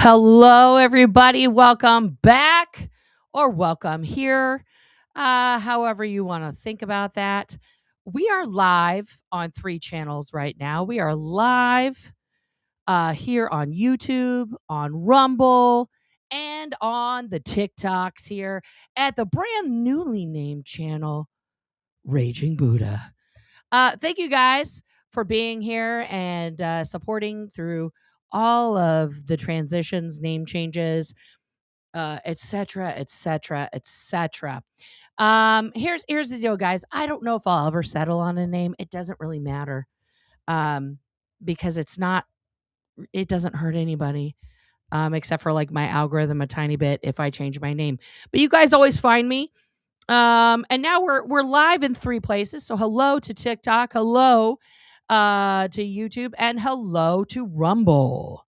Hello, everybody. Welcome back or welcome here. However, you want to think about that. We are live on 3 channels right now. We are live here on YouTube, on Rumble, and on the TikToks here at the brand newly named channel, Raging Buddha. Thank you guys for being here and supporting through all of the transitions, name changes, etc., etc., etc. Here's the deal, guys. I don't know if I'll ever settle on a name. It doesn't really matter, um, because it doesn't hurt anybody, except for like my algorithm a tiny bit if I change my name. But you guys always find me. And now we're live in 3 places. So hello to TikTok, hello to YouTube, and hello to Rumble.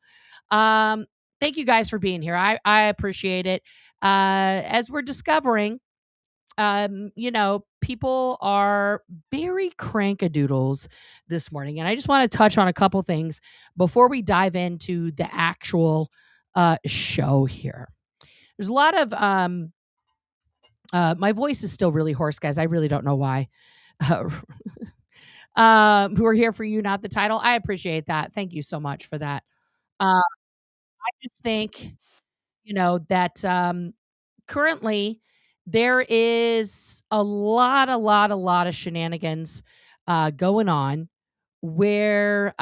Um, Thank you guys for being here. I appreciate it. As we're discovering, people are very crankadoodles this morning, and I just want to touch on a couple things before we dive into the actual show here. There's a lot of my voice is still really hoarse, guys. I really don't know why. Who are here for you, not the title. I appreciate that. Thank you so much for that. I just think, that currently there is a lot of shenanigans going on where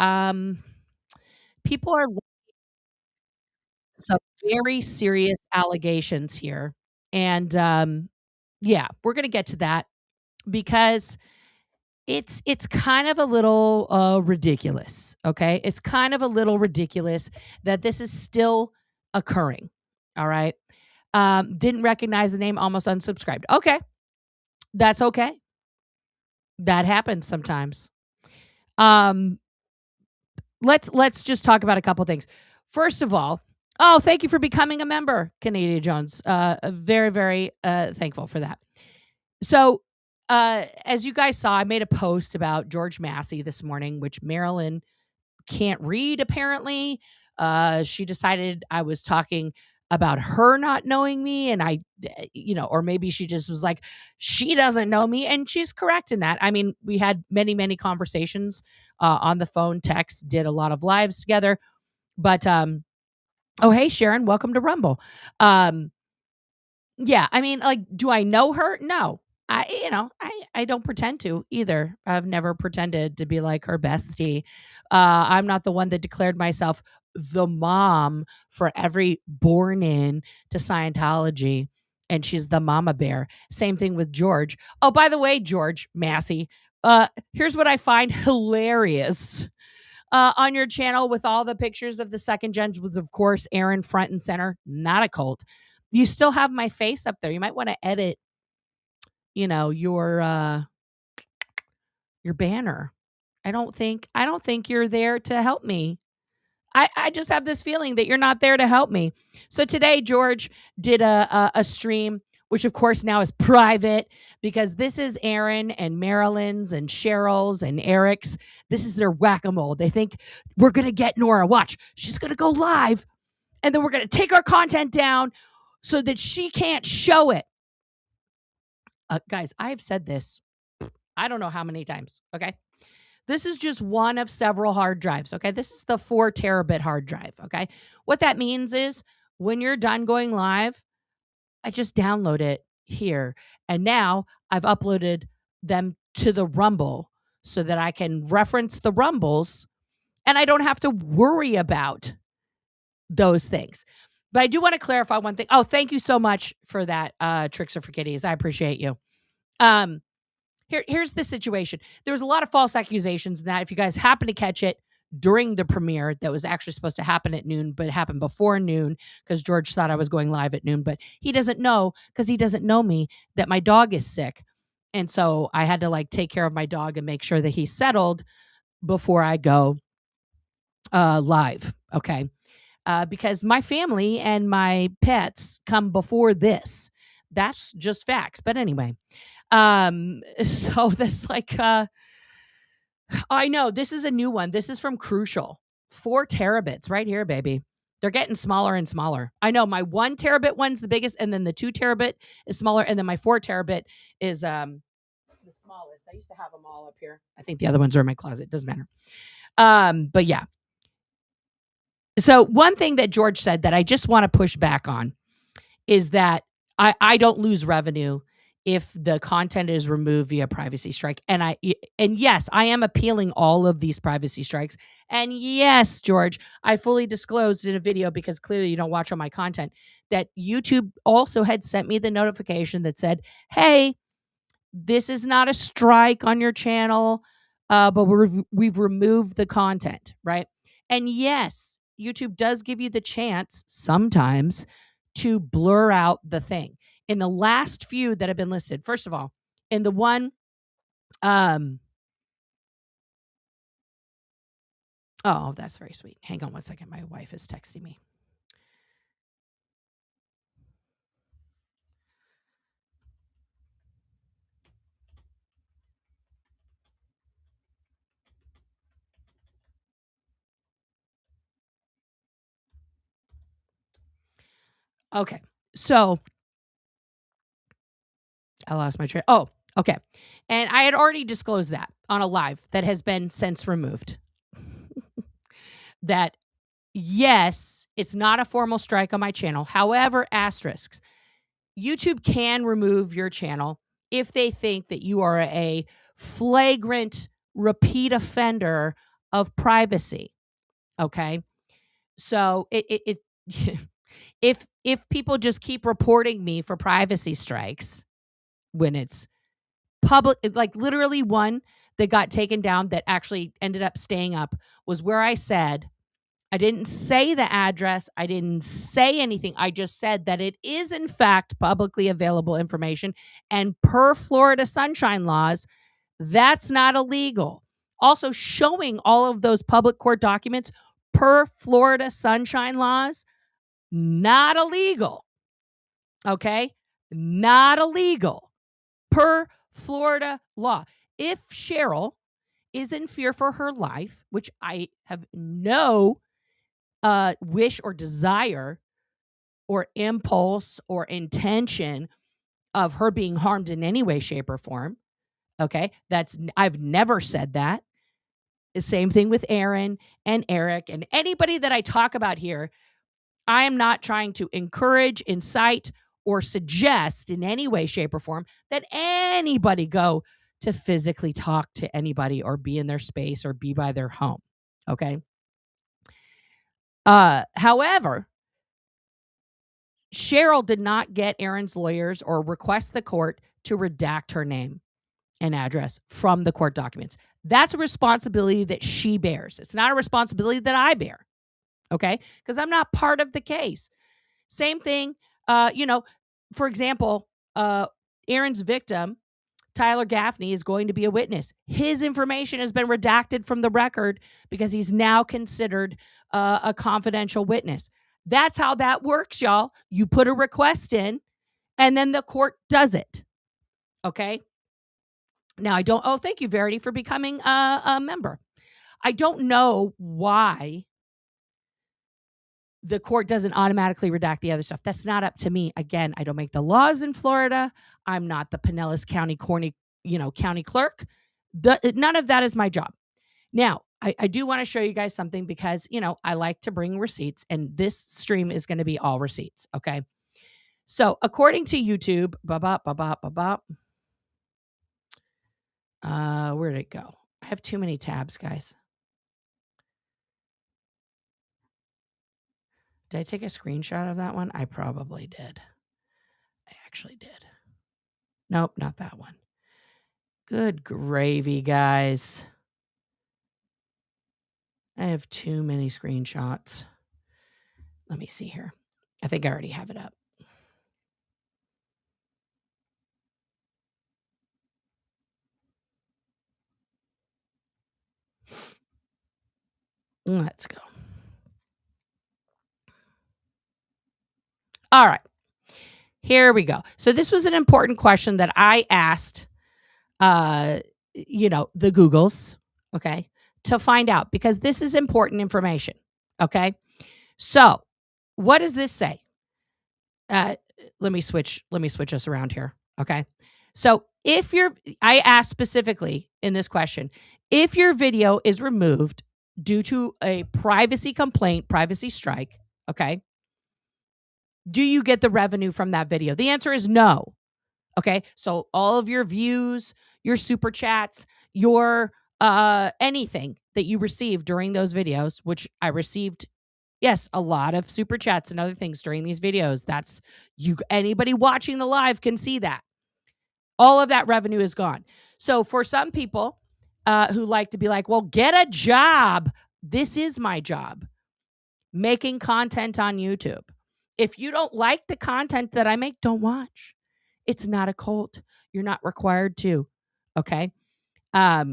people are some very serious allegations here. And yeah, we're going to get to that because it's kind of a little ridiculous, okay? It's kind of a little ridiculous that this is still occurring. All right. Didn't recognize the name, almost unsubscribed. Okay. That's okay. That happens sometimes. Um, let's just talk about a couple things. First of all, oh, thank you for becoming a member, Canadian Jones. Very, very thankful for that. So, as you guys saw, I made a post about George Massey this morning, which Marilyn can't read apparently. She decided I was talking about her not knowing me, and or maybe she just was like, she doesn't know me, and she's correct in that. I mean, we had many, many conversations on the phone, text, did a lot of lives together, but oh, hey, Sharon, welcome to Rumble. Yeah, I mean, like, do I know her? No. I don't pretend to either. I've never pretended to be like her bestie. I'm not the one that declared myself the mom for every born in to Scientology, and she's the mama bear. Same thing with George. Oh, by the way, George Massey, here's what I find hilarious. On your channel with all the pictures of the second gens was, of course, Aaron front and center, not a cult. You still have my face up there. You might want to edit, your banner. I don't think you're there to help me. I just have this feeling that you're not there to help me. So today, George did a stream, which of course now is private because this is Aaron and Marilyn's and Cheryl's and Eric's. This is their whack-a-mole. They think we're going to get Nora. Watch. She's going to go live and then we're going to take our content down so that she can't show it. Guys, I have said this, I don't know how many times, okay? This is just one of several hard drives, okay? This is the 4 terabit hard drive, okay? What that means is when you're done going live, I just download it here. And now I've uploaded them to the Rumble so that I can reference the Rumbles and I don't have to worry about those things. But I do want to clarify one thing. Oh, thank you so much for that, Tricks Are for Kitties. I appreciate you. Here's the situation. There was a lot of false accusations in that. If you guys happen to catch it during the premiere that was actually supposed to happen at noon, but it happened before noon because George thought I was going live at noon, but he doesn't know because he doesn't know me that my dog is sick. And so I had to like take care of my dog and make sure that he's settled before I go live. Okay. Because my family and my pets come before this. That's just facts. But anyway, so this like, I know this is a new one. This is from Crucial, 4 terabits right here, baby. They're getting smaller and smaller. I know my 1 terabit one's the biggest, and then the 2 terabit is smaller, and then my 4 terabit is the smallest. I used to have them all up here. I think the other ones are in my closet. Doesn't matter. But yeah. So one thing that George said that I just want to push back on is that I don't lose revenue if the content is removed via privacy strike. And yes, I am appealing all of these privacy strikes. And yes, George, I fully disclosed in a video, because clearly you don't watch all my content, that YouTube also had sent me the notification that said, hey, this is not a strike on your channel, but we've removed the content, right? And yes, YouTube does give you the chance sometimes to blur out the thing. In the last few that have been listed, first of all, in the one, oh, that's very sweet. Hang on one second. My wife is texting me. Okay. So I lost my train. Oh, okay. And I had already disclosed that on a live that has been since removed. That yes, it's not a formal strike on my channel. However, asterisks, YouTube can remove your channel if they think that you are a flagrant repeat offender of privacy. Okay. So if people just keep reporting me for privacy strikes when it's public, like literally one that got taken down that actually ended up staying up was where I said, I didn't say the address. I didn't say anything. I just said that it is, in fact, publicly available information. And per Florida sunshine laws, that's not illegal. Also, showing all of those public court documents per Florida sunshine laws, not illegal. Okay? Not illegal. Per Florida law. If Cheryl is in fear for her life, which I have no wish or desire or impulse or intention of her being harmed in any way, shape, or form. Okay. I've never said that. The same thing with Aaron and Eric and anybody that I talk about here. I am not trying to encourage, incite, or suggest in any way, shape, or form that anybody go to physically talk to anybody or be in their space or be by their home. Okay. However, Cheryl did not get Aaron's lawyers or request the court to redact her name and address from the court documents. That's a responsibility that she bears. It's not a responsibility that I bear. Okay? Because I'm not part of the case. Same thing, for example, Aaron's victim, Tyler Gaffney, is going to be a witness. His information has been redacted from the record because he's now considered a confidential witness. That's how that works, y'all. You put a request in, and then the court does it. Okay? Now, thank you, Verity, for becoming a member. I don't know why the court doesn't automatically redact the other stuff. That's not up to me. Again, I don't make the laws in Florida. I'm not the Pinellas County county clerk. None of that is my job. Now, I do want to show you guys something because, I like to bring receipts, and this stream is going to be all receipts. Okay. So according to YouTube, where did it go? I have too many tabs, guys. Did I take a screenshot of that one? I probably did. I actually did. Nope, not that one. Good gravy, guys. I have too many screenshots. Let me see here. I think I already have it up. Let's go. All right. Here we go. So this was an important question that I asked, the Googles, okay, to find out, because this is important information. Okay. So what does this say? Let me switch us around here. Okay. So I asked specifically in this question, if your video is removed due to a privacy complaint, privacy strike, okay, do you get the revenue from that video? The answer is no. Okay. So all of your views, your super chats, your anything that you received during those videos, which I received, yes, a lot of super chats and other things during these videos. That's anybody watching the live can see that. All of that revenue is gone. So for some people who like to be like, well, get a job. This is my job, making content on YouTube. If you don't like the content that I make, don't watch. It's not a cult. You're not required to. Okay. Yeah.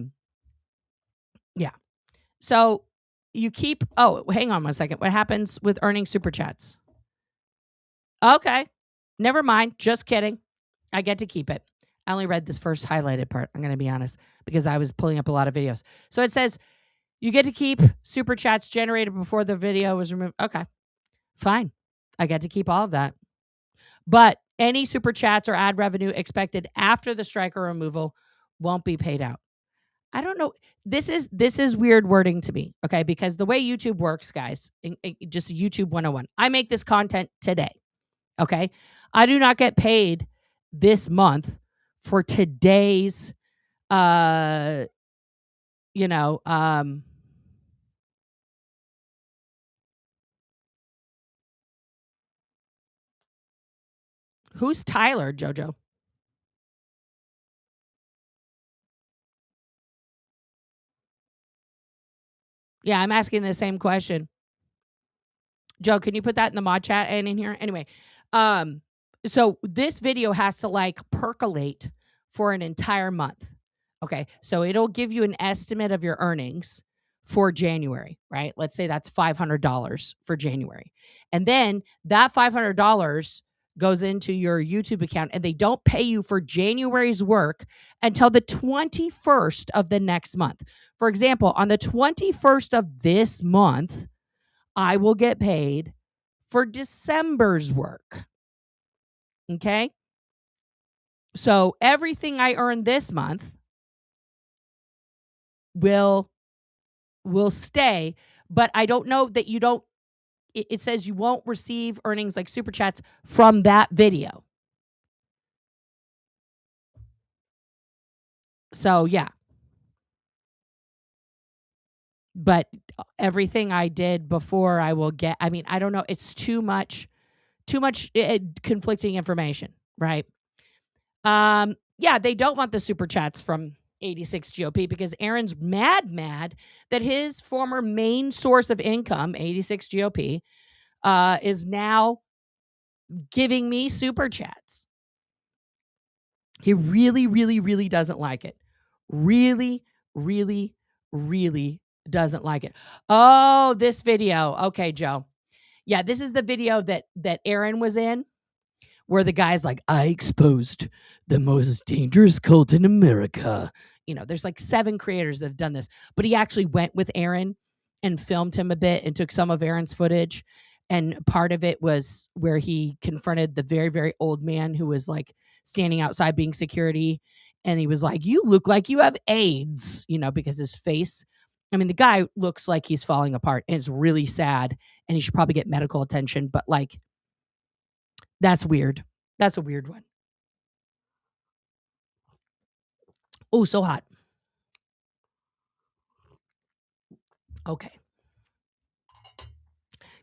So you keep, hang on one second. What happens with earning super chats? Okay. Never mind. Just kidding. I get to keep it. I only read this first highlighted part. I'm going to be honest, because I was pulling up a lot of videos. So it says you get to keep super chats generated before the video was removed. Okay. Fine. I get to keep all of that. But any super chats or ad revenue expected after the strike or removal won't be paid out. I don't know. This is weird wording to me, okay? Because the way YouTube works, guys, just YouTube 101. I make this content today, okay? I do not get paid this month for today's, who's Tyler, Jojo? Yeah, I'm asking the same question. Joe, can you put that in the mod chat and in here? Anyway, so this video has to like percolate for an entire month. Okay, so it'll give you an estimate of your earnings for January, right? Let's say that's $500 for January. And then that $500 goes into your YouTube account and they don't pay you for January's work until the 21st of the next month. For example, on the 21st of this month, I will get paid for December's work. Okay? So everything I earn this month will stay, but I don't know that you don't, it says you won't receive earnings like super chats from that video. So yeah. But everything I did before I will get, I mean, I don't know. It's too much conflicting information, right? Yeah, they don't want the super chats from 86 GOP because Aaron's mad that his former main source of income, 86 GOP, is now giving me super chats. He really doesn't like it. Really doesn't like it. Oh, this video. Okay, Joe. Yeah, this is the video that Aaron was in, where the guy's like, I exposed the most dangerous cult in America. There's like 7 creators that have done this, but he actually went with Aaron and filmed him a bit and took some of Aaron's footage. And part of it was where he confronted the very, very old man who was like standing outside being security. And he was like, you look like you have AIDS, because his face, I mean, the guy looks like he's falling apart and it's really sad and he should probably get medical attention. But like, that's weird. That's a weird one. Oh, so hot. Okay.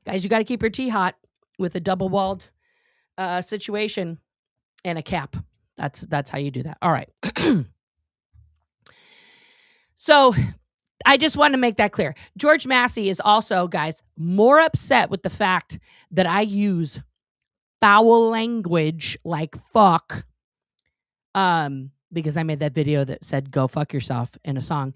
Guys, you got to keep your tea hot with a double-walled situation and a cap. That's how you do that. All right. So I just want to make that clear. George Massey is also, guys, more upset with the fact that I use foul language like fuck, because I made that video that said go fuck yourself in a song,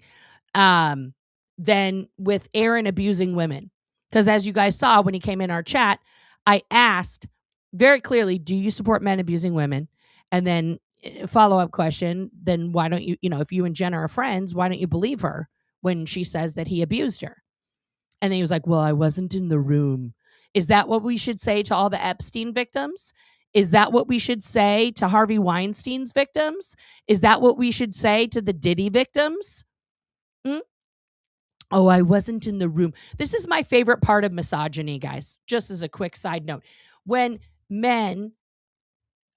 than with Aaron abusing women. Because as you guys saw when he came in our chat, I asked very clearly, do you support men abusing women? And then follow-up question, then why don't you, if you and Jen are friends, why don't you believe her when she says that he abused her? And then he was like, well, I wasn't in the room. Is that what we should say to all the Epstein victims? Is that what we should say to Harvey Weinstein's victims? Is that what we should say to the Diddy victims? Mm? Oh, I wasn't in the room. This is my favorite part of misogyny, guys, just as a quick side note. When men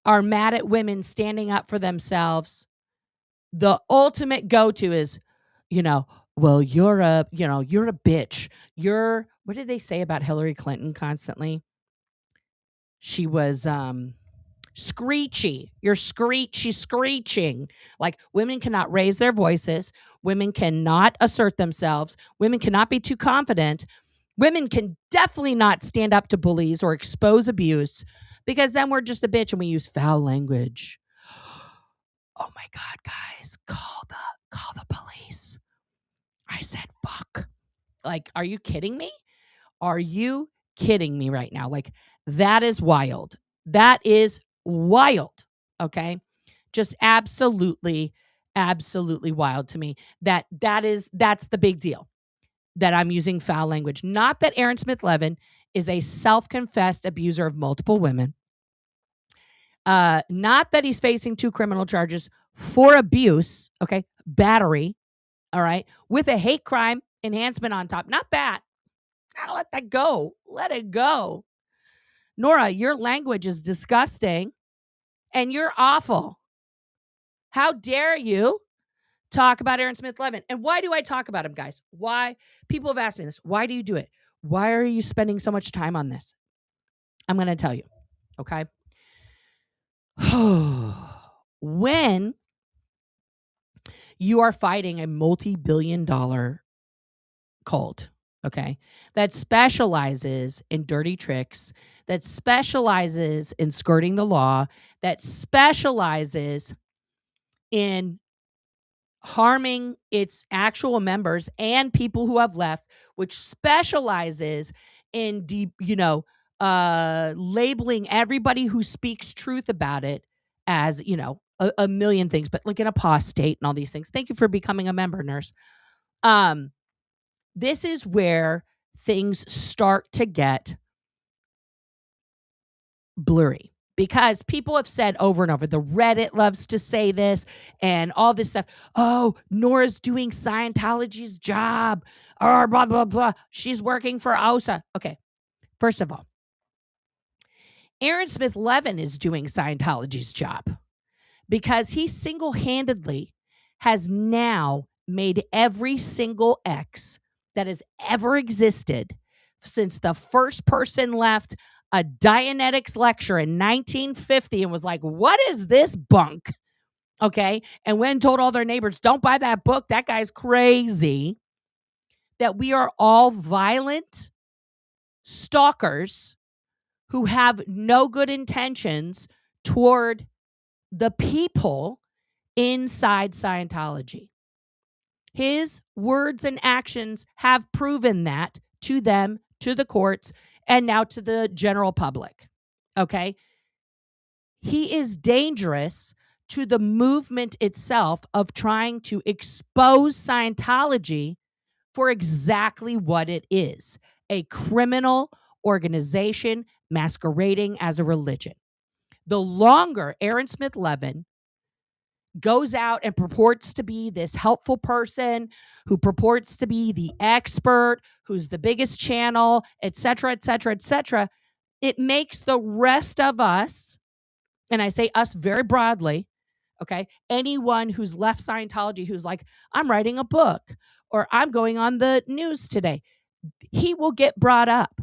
are mad at women standing up for themselves, the ultimate go-to is, well, you're a bitch. What did they say about Hillary Clinton constantly? She was screechy. She's screeching. Like, women cannot raise their voices. Women cannot assert themselves. Women cannot be too confident. Women can definitely not stand up to bullies or expose abuse, because then we're just a bitch and we use foul language. Oh my God, guys, call the police. I said, fuck. Like, are you kidding me? Are you kidding me right now? Like, that is wild. That is wild. Okay. Just absolutely, absolutely wild to me. That's the big deal, that I'm using foul language. Not that Aaron Smith-Levin is a self-confessed abuser of multiple women. Not that he's facing 2 criminal charges for abuse, okay, battery, all right, with a hate crime enhancement on top. Not that. Gotta let that go. Let it go. Nora, your language is disgusting and you're awful. How dare you talk about Aaron Smith-Levin? And why do I talk about him, guys? Why? People have asked me this. Why do you do it? Why are you spending so much time on this? I'm going to tell you, okay? When you are fighting a multi-billion-dollar cult, okay, that specializes in dirty tricks, that specializes in skirting the law, that specializes in harming its actual members and people who have left, which specializes in labeling everybody who speaks truth about it as, a million things, but like an apostate and all these things. Thank you for becoming a member, nurse. This is where things start to get blurry, because people have said over and over, the Reddit loves to say this and all this stuff. Oh, Nora's doing Scientology's job, or blah, blah, blah. She's working for OSA. Okay. First of all, Aaron Smith-Levin is doing Scientology's job, because he single-handedly has now made every single ex that has ever existed since the first person left a Dianetics lecture in 1950 and was like, what is this bunk? Okay. And when told all their neighbors, don't buy that book, that guy's crazy, that we are all violent stalkers who have no good intentions toward the people inside Scientology. His words and actions have proven that to them, to the courts, and now to the general public. Okay? He is dangerous to the movement itself of trying to expose Scientology for exactly what it is: a criminal organization masquerading as a religion. The longer Aaron Smith-Levin goes out and purports to be this helpful person who purports to be the expert, who's the biggest channel, et cetera, et cetera, et cetera, it makes the rest of us, and I say us very broadly, okay, anyone who's left Scientology, who's like, I'm writing a book or I'm going on the news today, he will get brought up,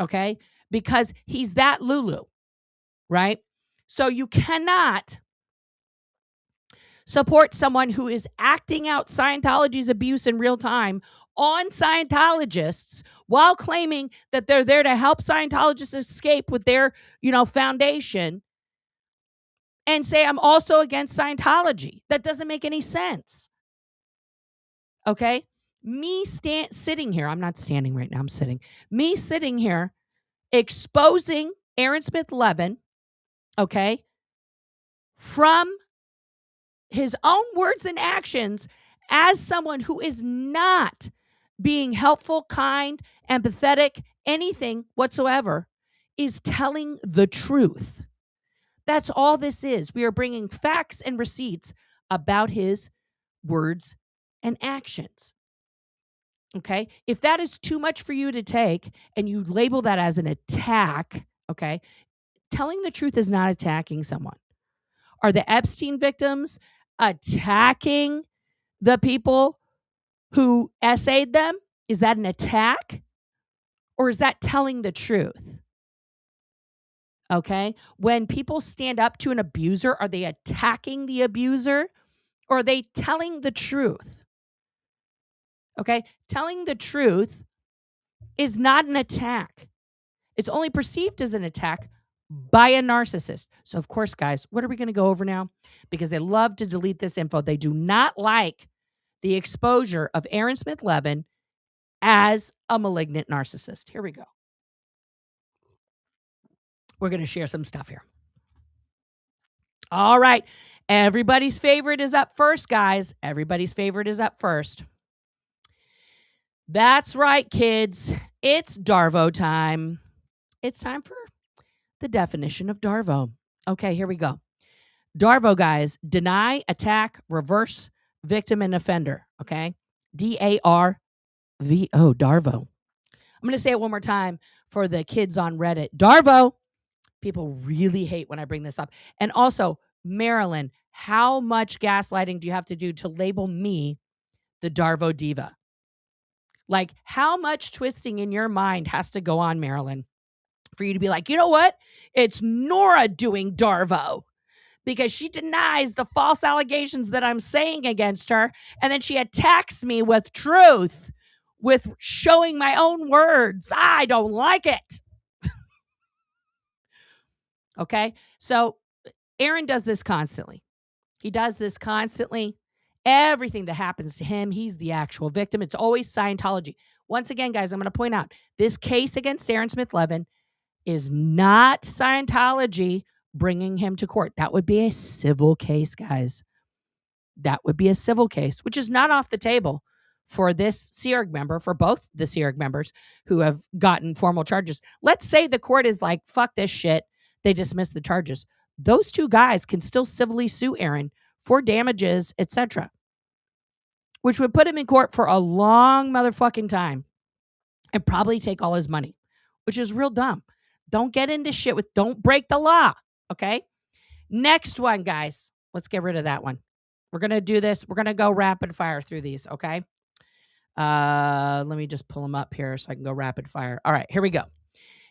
okay, because he's that Lulu, right? So you cannot support someone who is acting out Scientology's abuse in real time on Scientologists while claiming that they're there to help Scientologists escape with their, foundation, and say, I'm also against Scientology. That doesn't make any sense. Okay? Me sitting here, I'm not standing right now, I'm sitting. Me sitting here exposing Aaron Smith-Levin, okay, from his own words and actions as someone who is not being helpful, kind, empathetic, anything whatsoever, is telling the truth. That's all this is. We are bringing facts and receipts about his words and actions. Okay? If that is too much for you to take and you label that as an attack, okay? Telling the truth is not attacking someone. Are the Epstein victims attacking the people who essayed them? Is that an attack? Or is that telling the truth? Okay? When people stand up to an abuser, are they attacking the abuser or are they telling the truth? Okay? Telling the truth is not an attack. It's only perceived as an attack by a narcissist. So, of course, guys, what are we going to go over now? Because they love to delete this info. They do not like the exposure of Aaron Smith-Levin as a malignant narcissist. Here we go. We're going to share some stuff here. All right. Everybody's favorite is up first, guys. Everybody's favorite is up first. That's right, kids. It's Darvo time. It's time for the definition of Darvo. Okay, here we go. Darvo, guys, deny, attack, reverse, victim, and offender. Okay? D-A-R-V-O, Darvo. I'm going to say it one more time for the kids on Reddit. Darvo. People really hate when I bring this up. And also, Marilyn, how much gaslighting do you have to do to label me the Darvo diva? Like, how much twisting in your mind has to go on, Marilyn, for you to be like, you know what? It's Nora doing Darvo because she denies the false allegations that I'm saying against her. And then she attacks me with truth, with showing my own words. I don't like it. Okay? So Aaron does this constantly. He does this constantly. Everything that happens to him, he's the actual victim. It's always Scientology. Once again, guys, I'm going to point out this case against Aaron Smith-Levin is not Scientology bringing him to court. That would be a civil case, guys. That would be a civil case, which is not off the table for this SEERG member, for both the SEERG members who have gotten formal charges. Let's say the court is like, fuck this shit. They dismiss the charges. Those two guys can still civilly sue Aaron for damages, etc., which would put him in court for a long motherfucking time and probably take all his money, which is real dumb. Don't get into shit with, don't break the law, okay? Next one, guys. Let's get rid of that one. We're going to do this. We're going to go rapid fire through these, okay? Let me just pull them up here so I can go rapid fire. All right, here we go.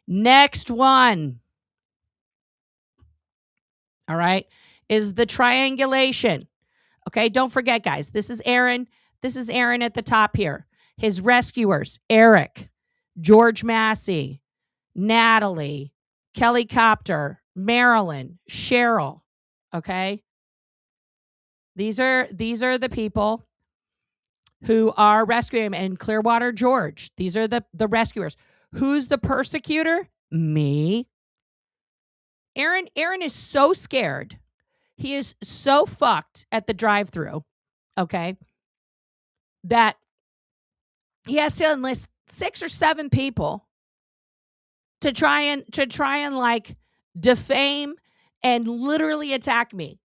Next one, all right, is the triangulation. Okay, don't forget, guys, this is Aaron. This is Aaron at the top here. His rescuers, Eric, George Massey, Natalie, Kelly Copter, Marilyn, Cheryl. Okay? These are the people who are rescuing him. And Clearwater George. These are the rescuers. Who's the persecutor? Me. Aaron is so scared. He is so fucked at the drive-thru, okay, that he has to enlist 6 or 7 people to try and like defame and literally attack me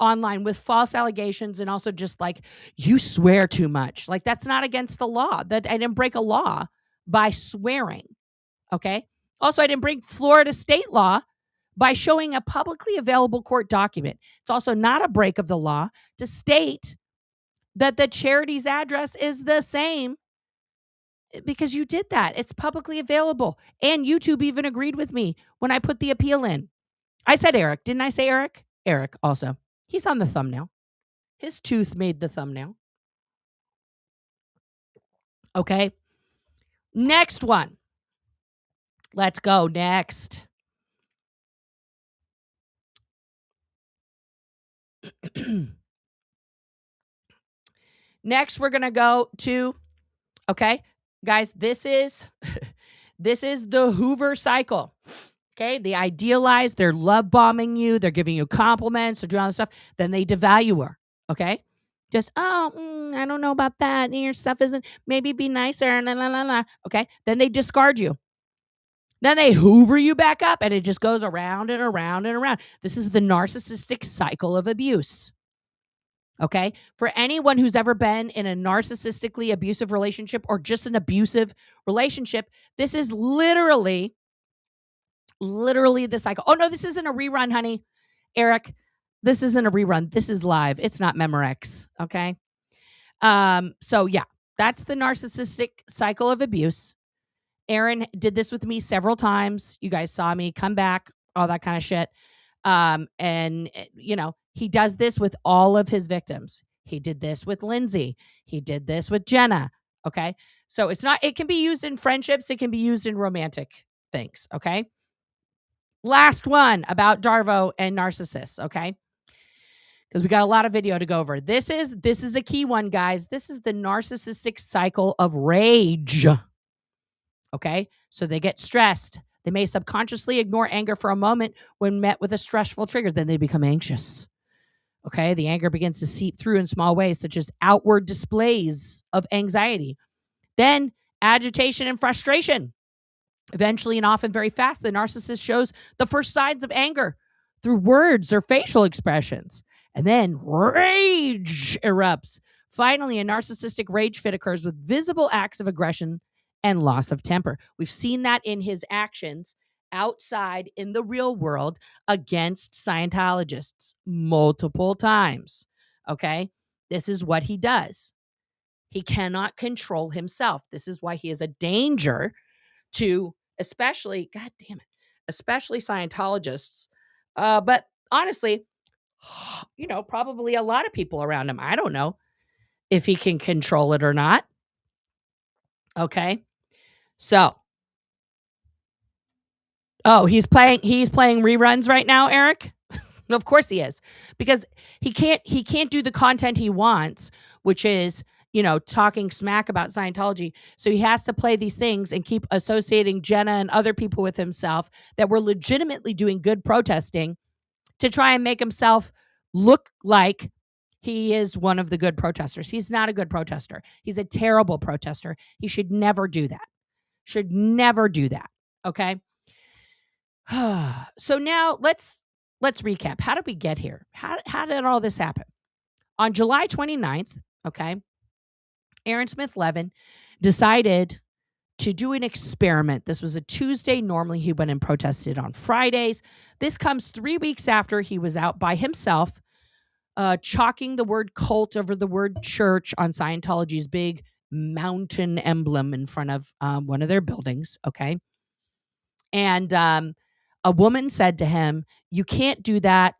online with false allegations and also just like, you swear too much. Like, that's not against the law. That I didn't break a law by swearing, okay? Also, I didn't break Florida state law by showing a publicly available court document. It's also not a break of the law to state that the charity's address is the same because you did that. It's publicly available. And YouTube even agreed with me when I put the appeal in. I said Eric. Didn't I say Eric? Eric also. He's on the thumbnail. His tooth made the thumbnail. Okay. Next one. Let's go. Next. Next, we're going to go to, okay, guys, this is the Hoover cycle. Okay, they idealize, they're love bombing you, they're giving you compliments, they're doing all this stuff, then they devalue her. Okay, just, I don't know about that. Your stuff isn't, maybe be nicer, la, la, la, la. Okay, then they discard you. Then they hoover you back up, and it just goes around and around and around. This is the narcissistic cycle of abuse. Okay. For anyone who's ever been in a narcissistically abusive relationship or just an abusive relationship, this is literally the cycle. Oh, no, this isn't a rerun, honey. Eric, this isn't a rerun. This is live. It's not Memorex. Okay. So yeah, that's the narcissistic cycle of abuse. Aaron did this with me several times. You guys saw me come back, all that kind of shit. And he does this with all of his victims. He did this with Lindsay. He did this with Jenna. Okay. So it can be used in friendships. It can be used in romantic things. Okay. Last one about Darvo and narcissists. Okay. Because we got a lot of video to go over. This is a key one, guys. This is the narcissistic cycle of rage. Okay. So they get stressed. They may subconsciously ignore anger for a moment when met with a stressful trigger. Then they become anxious. Okay. The anger begins to seep through in small ways, such as outward displays of anxiety. Then agitation and frustration. Eventually, and often very fast, the narcissist shows the first signs of anger through words or facial expressions. And then rage erupts. Finally, a narcissistic rage fit occurs with visible acts of aggression and loss of temper. We've seen that in his actions outside in the real world against Scientologists multiple times. Okay? This is what he does. He cannot control himself. This is why he is a danger to especially Scientologists. But honestly, probably a lot of people around him. I don't know if he can control it or not. Okay. So, he's playing reruns right now, Eric? Of course he is. Because he can't do the content he wants, which is talking smack about Scientology. So he has to play these things and keep associating Jenna and other people with himself that were legitimately doing good protesting to try and make himself look like he is one of the good protesters. He's not a good protester. He's a terrible protester. He should never do that. Should never do that. Okay? So now let's recap. How did we get here? How did all this happen? On July 29th, okay, Aaron Smith-Levin decided to do an experiment. This was a Tuesday. Normally, he went and protested on Fridays. This comes 3 weeks after he was out by himself, chalking the word cult over the word church on Scientology's big mountain emblem in front of one of their buildings, okay? And a woman said to him, "You can't do that.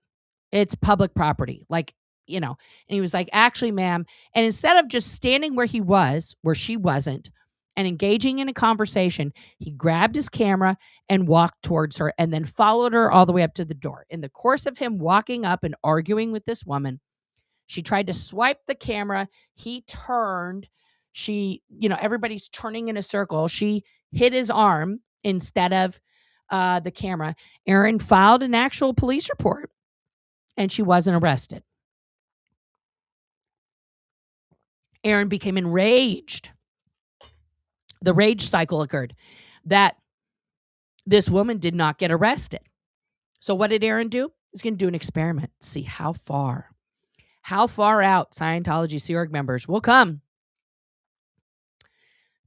It's public property." And he was like, "Actually, ma'am." And instead of just standing where he was, where she wasn't, and engaging in a conversation, he grabbed his camera and walked towards her and then followed her all the way up to the door. In the course of him walking up and arguing with this woman, she tried to swipe the camera. He turned. Everybody's turning in a circle. She hit his arm instead of the camera. Aaron filed an actual police report and she wasn't arrested. Aaron became enraged. The rage cycle occurred that this woman did not get arrested. So what did Aaron do? He's going to do an experiment, see how far out Scientology Sea Org members will come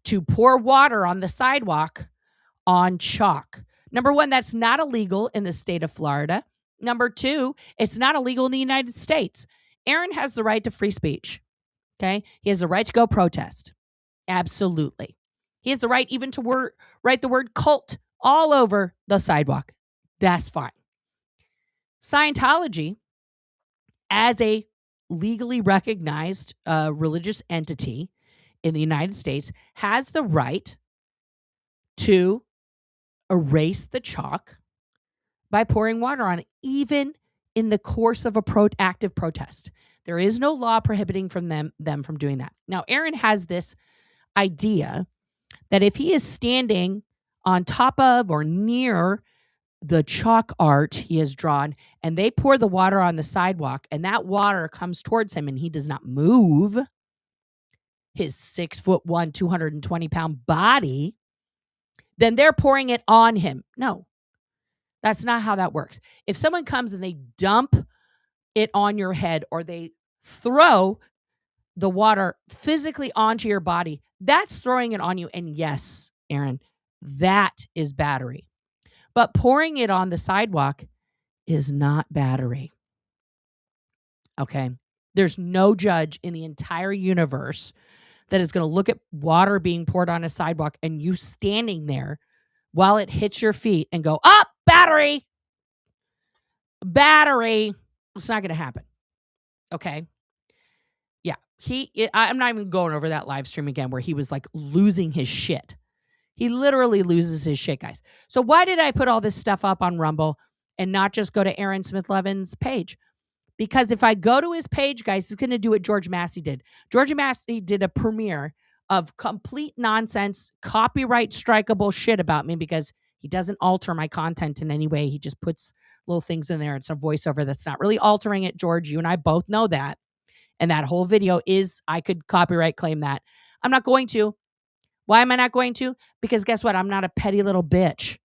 to pour water on the sidewalk on chalk. Number one, that's not illegal in the state of Florida. Number two, it's not illegal in the United States. Aaron has the right to free speech. Okay? He has the right to go protest. Absolutely. He has the right even to write the word cult all over the sidewalk. That's fine. Scientology, as a legally recognized religious entity in the United States, has the right to erase the chalk by pouring water on it, even in the course of active protest. There is no law prohibiting them from doing that. Now, Aaron has this idea that if he is standing on top of or near the chalk art he has drawn and they pour the water on the sidewalk and that water comes towards him and he does not move his 6'1", 220-pound body, then they're pouring it on him. No, that's not how that works. If someone comes and they dump it on your head or they throw the water physically onto your body, that's throwing it on you. And yes, Aaron, that is battery. But pouring it on the sidewalk is not battery. Okay. There's no judge in the entire universe that is going to look at water being poured on a sidewalk and you standing there while it hits your feet and go, "Up, battery, battery." It's not going to happen. Okay. Yeah. I'm not even going over that live stream again where he was like losing his shit. He literally loses his shit, guys. So why did I put all this stuff up on Rumble and not just go to Aaron Smith-Levin's page? Because if I go to his page, guys, he's going to do what George Massey did. George Massey did a premiere of complete nonsense, copyright strikeable shit about me because he doesn't alter my content in any way. He just puts little things in there. It's a voiceover that's not really altering it, George. You and I both know that. And that whole video is, I could copyright claim that. I'm not going to. Why am I not going to? Because guess what? I'm not a petty little bitch.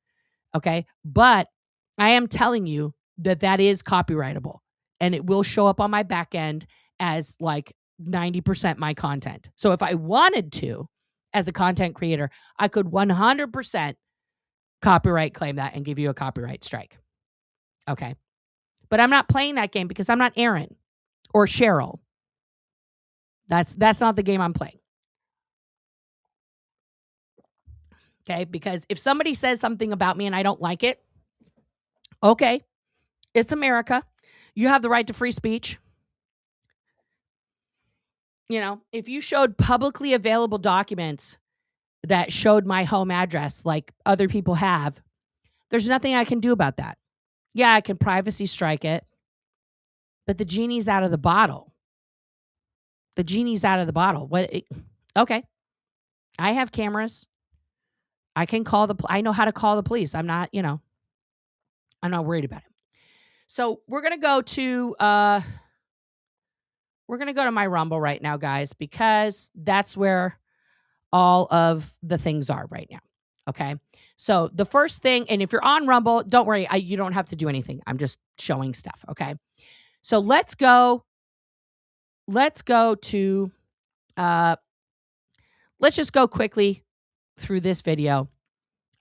Okay. But I am telling you that is copyrightable and it will show up on my back end as like 90% my content. So if I wanted to, as a content creator, I could 100% copyright claim that and give you a copyright strike. Okay. But I'm not playing that game because I'm not Aaron or Cheryl. That's not the game I'm playing. Okay, because if somebody says something about me and I don't like it, okay, it's America. You have the right to free speech. You know, if you showed publicly available documents that showed my home address like other people have, there's nothing I can do about that. Yeah, I can privacy strike it, but the genie's out of the bottle. The genie's out of the bottle. Okay, I have cameras. I can call I know how to call the police. I'm not worried about it. So we're going to go to my Rumble right now, guys, because that's where all of the things are right now. Okay. So the first thing, and if you're on Rumble, don't worry, you don't have to do anything. I'm just showing stuff. Okay. So let's go to let's just go quickly through this video.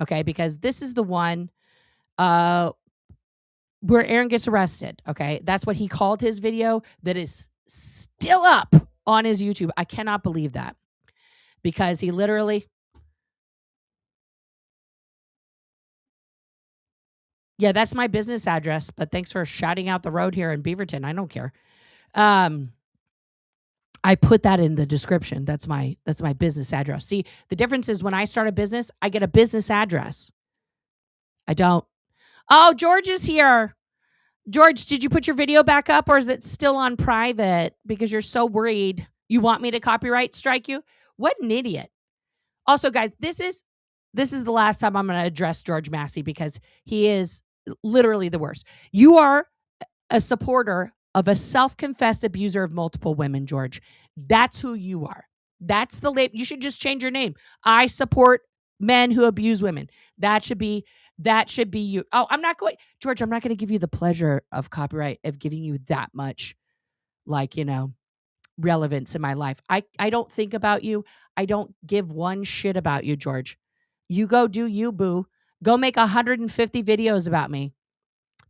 Okay, because this is the one where Aaron gets arrested. Okay, that's what he called his video that is still up on his YouTube. I cannot believe that because he literally, yeah, that's my business address. But thanks for shouting out the road here in Beaverton. I don't care. I put that in the description. That's my business address. See, the difference is when I start a business, I get a business address. I don't. Oh, George is here. George, did you put your video back up or is it still on private because you're so worried you want me to copyright strike you? What an idiot. Also, guys, this is the last time I'm going to address George Massey because he is literally the worst. You are a supporter of a self-confessed abuser of multiple women, George. That's who you are. That's the label. You should just change your name. I support men who abuse women. That should be you. Oh, I'm not going, George, I'm not going to give you the pleasure of copyright of giving you that much, like, relevance in my life. I don't think about you. I don't give one shit about you, George. You go do you, boo. Go make 150 videos about me.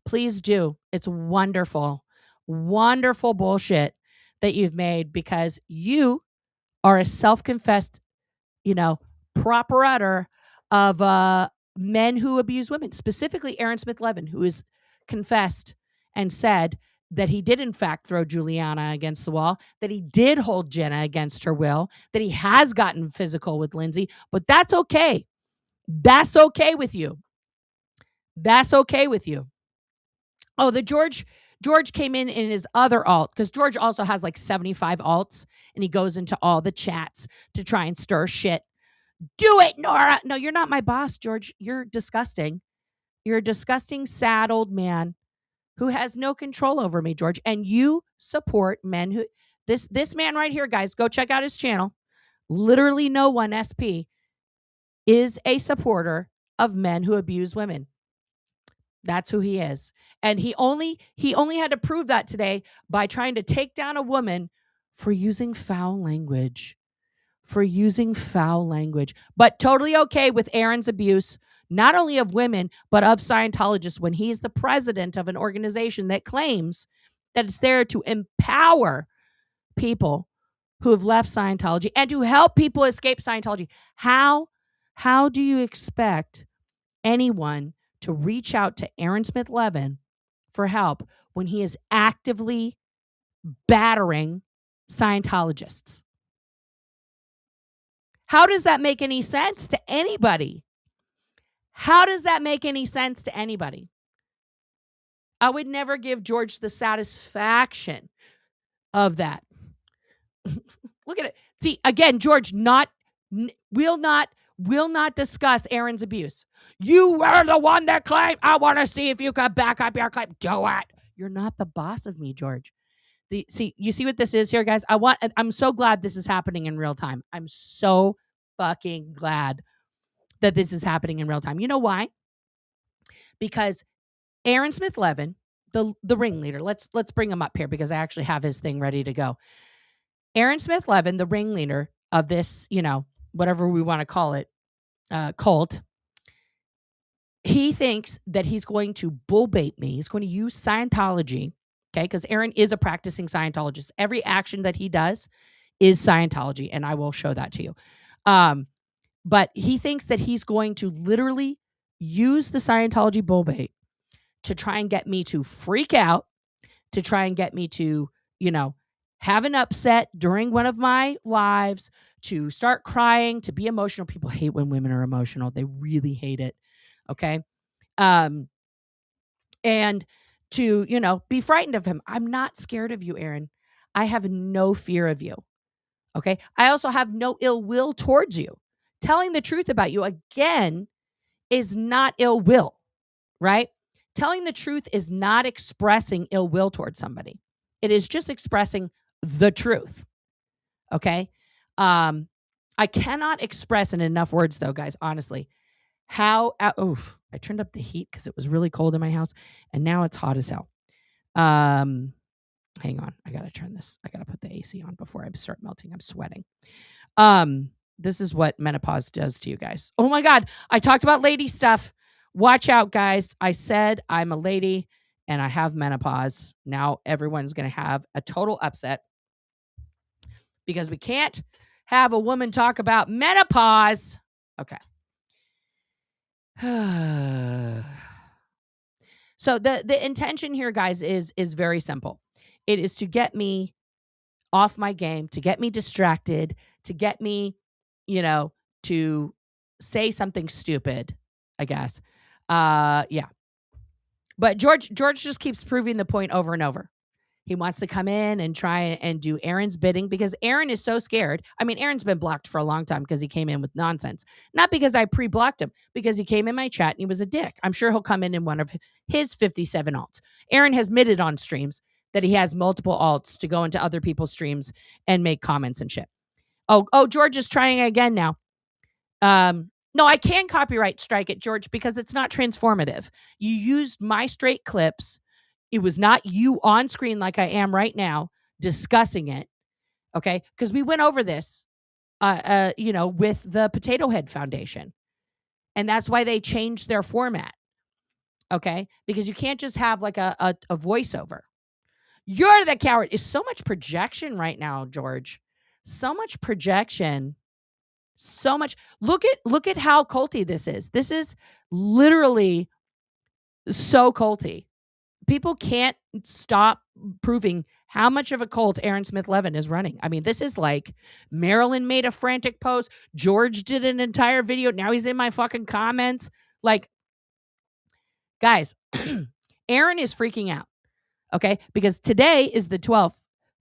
Please do. It's wonderful, wonderful bullshit that you've made because you are a self-confessed, proper utter of men who abuse women, specifically Aaron Smith-Levin, who is confessed and said that he did, in fact, throw Juliana against the wall, that he did hold Jenna against her will, that he has gotten physical with Lindsay, but that's okay. That's okay with you. That's okay with you. Oh, the George came in his other alt because George also has like 75 alts and he goes into all the chats to try and stir shit. Do it, Nora. No, you're not my boss, George. You're disgusting. You're a disgusting, sad old man who has no control over me, George. And you support men who this man right here, guys, go check out his channel. Literally no one SP is a supporter of men who abuse women. That's who he is. And he only had to prove that today by trying to take down a woman for using foul language. But totally okay with Aaron's abuse, not only of women, but of Scientologists, when he's the president of an organization that claims that it's there to empower people who have left Scientology and to help people escape Scientology. How do you expect anyone to reach out to Aaron Smith-Levin for help when he is actively battering Scientologists? How does that make any sense to anybody? I would never give George the satisfaction of that. Look at it. See, again, George will not discuss Aaron's abuse. You were the one that claimed. I want to see if you can back up your claim. Do it. You're not the boss of me, George. You see what this is here, guys? I'm so glad this is happening in real time. I'm so fucking glad that this is happening in real time. You know why? Because Aaron Smith-Levin, the ringleader, let's bring him up here because I actually have his thing ready to go. Aaron Smith-Levin, the ringleader of this, whatever we want to call it, cult, he thinks that he's going to bull bait me. He's going to use Scientology, okay? Because Aaron is a practicing Scientologist. Every action that he does is Scientology, and I will show that to you. But he thinks that he's going to literally use the Scientology bull bait to try and get me to freak out, to try and get me to, have an upset during one of my lives, to start crying, to be emotional. People hate when women are emotional. They really hate it. Okay. And to, be frightened of him. I'm not scared of you, Aaron. I have no fear of you. Okay. I also have no ill will towards you. Telling the truth about you, again, is not ill will, right? Telling the truth is not expressing ill will towards somebody. It is just expressing the truth. Okay. I cannot express in enough words, though, guys, honestly, how, I turned up the heat because it was really cold in my house and now it's hot as hell. Hang on. I got to turn this. I got to put the AC on before I start melting. I'm sweating. This is what menopause does to you guys. Oh my God. I talked about lady stuff. Watch out, guys. I said I'm a lady and I have menopause. Now everyone's going to have a total upset because we can't have a woman talk about menopause. Okay. So the intention here, guys, is very simple. It is to get me off my game, to get me distracted, to get me, to say something stupid, I guess. Yeah. But George just keeps proving the point over and over. He wants to come in and try and do Aaron's bidding because Aaron is so scared. I mean, Aaron's been blocked for a long time because he came in with nonsense. Not because I pre-blocked him, because he came in my chat and he was a dick. I'm sure he'll come in one of his 57 alts. Aaron has admitted on streams that he has multiple alts to go into other people's streams and make comments and shit. Oh, George is trying again now. No, I can copyright strike it, George, because it's not transformative. You used my straight clips. It was not you on screen like I am right now discussing it. Okay. Because we went over this, with the Potato Head Foundation. And that's why they changed their format. Okay. Because you can't just have like a voiceover. You're the coward. It's so much projection right now, George. So much projection. So much. Look at how culty this is. This is literally so culty. People can't stop proving how much of a cult Aaron Smith-Levin is running. I mean, this is like Marilyn made a frantic post. George did an entire video. Now he's in my fucking comments. Like, guys, Aaron is freaking out. Okay. Because today is the 12th.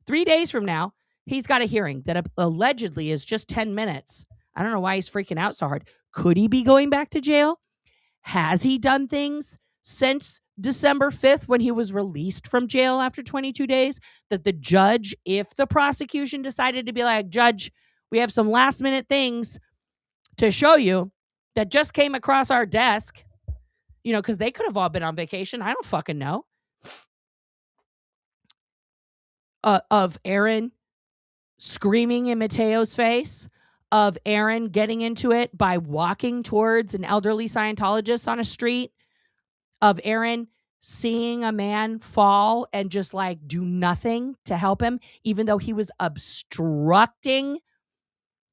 3 days from now, he's got a hearing that allegedly is just 10 minutes. I don't know why he's freaking out so hard. Could he be going back to jail? Has he done things since December 5th when he was released from jail after 22 days that the judge, if the prosecution decided to be like, Judge, we have some last minute things to show you, that just came across our desk, because they could have all been on vacation. I don't fucking know. Of Aaron screaming in Mateo's face, of Aaron getting into it by walking towards an elderly Scientologist on a street, of Aaron seeing a man fall and just like do nothing to help him, even though he was obstructing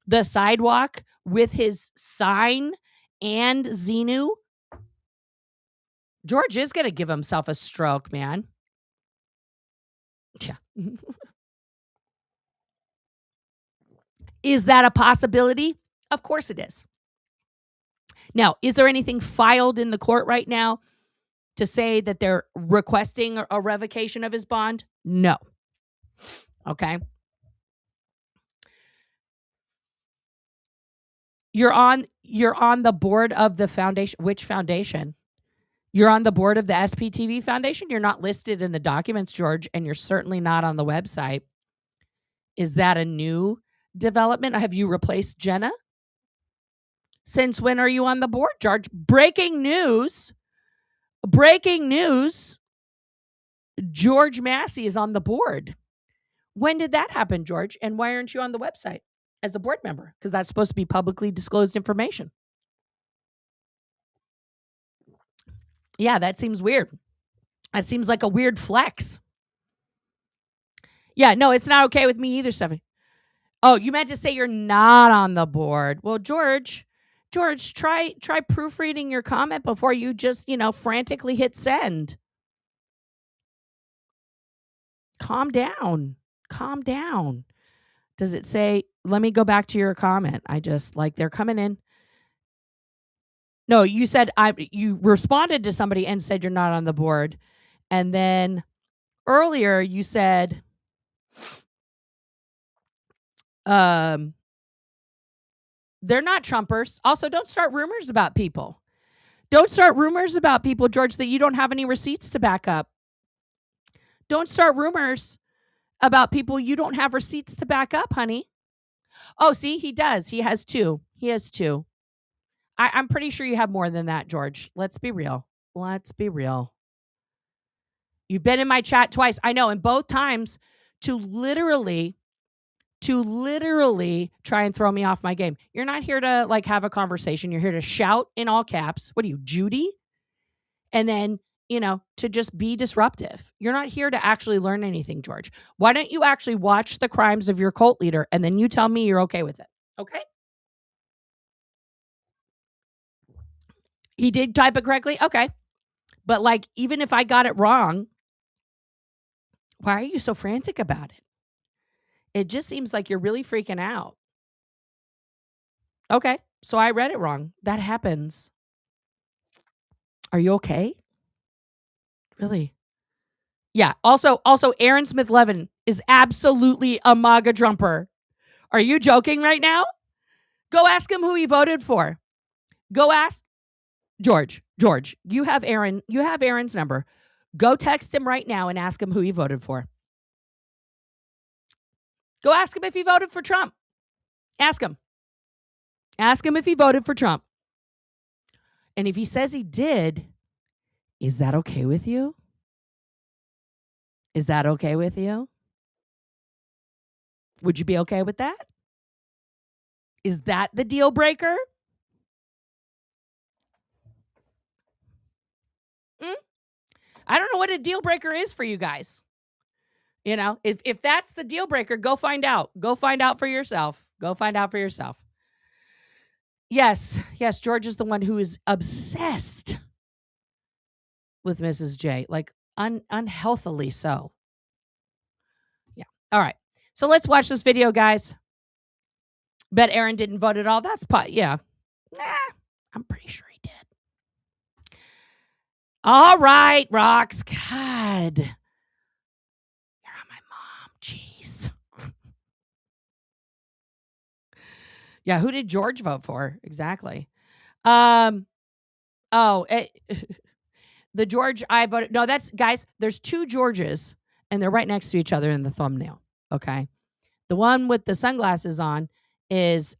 the sidewalk with his sign and Xenu. George is going to give himself a stroke, man. Yeah. Is that a possibility? Of course it is. Now, is there anything filed in the court right now to say that they're requesting a revocation of his bond? No. Okay. You're on the board of the foundation. Which foundation? You're on the board of the SPTV Foundation. You're not listed in the documents, George, and you're certainly not on the website. Is that a new development? Have you replaced Jenna? Since when are you on the board, George? Breaking news. George Massey is on the board. When did that happen, George? And why aren't you on the website as a board member? Because that's supposed to be publicly disclosed information. Yeah, that seems weird. That seems like a weird flex. Yeah, no, it's not okay with me either, Stephanie. Oh, you meant to say you're not on the board. Well, George, try proofreading your comment before you just, frantically hit send. Calm down. Does it say, let me go back to your comment. I just they're coming in. No, you said you responded to somebody and said you're not on the board. And then earlier you said they're not Trumpers. Also, don't start rumors about people. Don't start rumors about people, George, that you don't have any receipts to back up. Don't start rumors about people you don't have receipts to back up, honey. Oh, see, he does. He has two. I'm pretty sure you have more than that, George. Let's be real. You've been in my chat twice. I know, and both times to literally try and throw me off my game. You're not here to have a conversation. You're here to shout in all caps. What are you, Judy? And then, to just be disruptive. You're not here to actually learn anything, George. Why don't you actually watch the crimes of your cult leader and then you tell me you're okay with it? Okay? He did type it correctly? Okay. But even if I got it wrong, why are you so frantic about it? It just seems like you're really freaking out. Okay. So I read it wrong. That happens. Are you okay? Really? Yeah. Also, Aaron Smith-Levin is absolutely a MAGA Trumper. Are you joking right now? Go ask him who he voted for. Go ask George. You have Aaron's number. Go text him right now and ask him who he voted for. Go ask him if he voted for Trump. Ask him. Ask him if he voted for Trump. And if he says he did, is that okay with you? Is that okay with you? Would you be okay with that? Is that the deal breaker? I don't know what a deal breaker is for you guys. If that's the deal breaker, go find out. Go find out for yourself. Yes, George is the one who is obsessed with Mrs. J, unhealthily so. Yeah. All right. So let's watch this video, guys. Bet Aaron didn't vote at all. Yeah. Nah, I'm pretty sure he did. All right, Rocks. God. You're on my mom. Jeez. Yeah, who did George vote for? Exactly. The George I voted. No, that's, guys, there's two Georges, and they're right next to each other in the thumbnail. Okay. The one with the sunglasses on is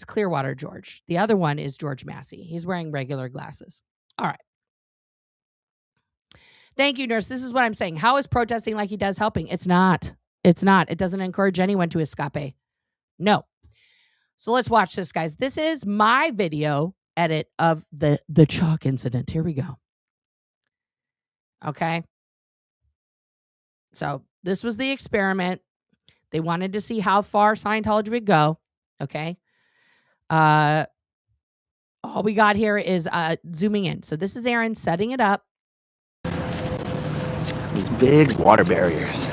Clearwater George. The other one is George Massey. He's wearing regular glasses. All right. Thank you, nurse. This is what I'm saying. How is protesting like he does helping? It's not. It's not. It doesn't encourage anyone to escape. No. So let's watch this, guys. This is my video edit of the chalk incident. Here we go. Okay. So this was the experiment. They wanted to see how far Scientology would go. Okay. All we got here is zooming in. So this is Aaron setting it up. These big water barriers.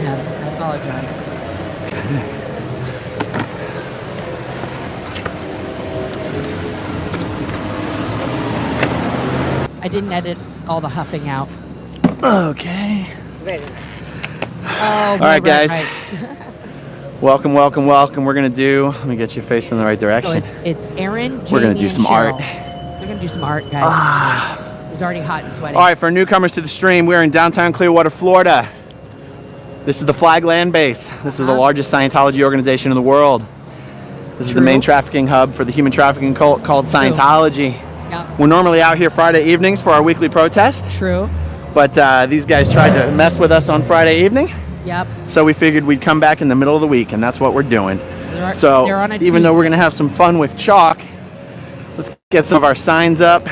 I apologize. I didn't edit all the huffing out. Okay. Oh, all right, guys. Right. Welcome, welcome, welcome. We're going to do, let me get your face in the right direction. So it's Aaron, Jamie, we're going to do some Cheryl. art. We're going to do some art, guys. He's already hot and sweaty. All right, for newcomers to the stream, we're in downtown Clearwater, Florida. This is the Flag Land Base. This is the largest Scientology organization in the world. This is the main trafficking hub for the human trafficking cult called Scientology. Yep. We're normally out here Friday evenings for our weekly protest. True. But these guys tried to mess with us on Friday evening. Yep. So we figured we'd come back in the middle of the week, and that's what we're doing. So even though we're going to have some fun with chalk, let's get some of our signs up.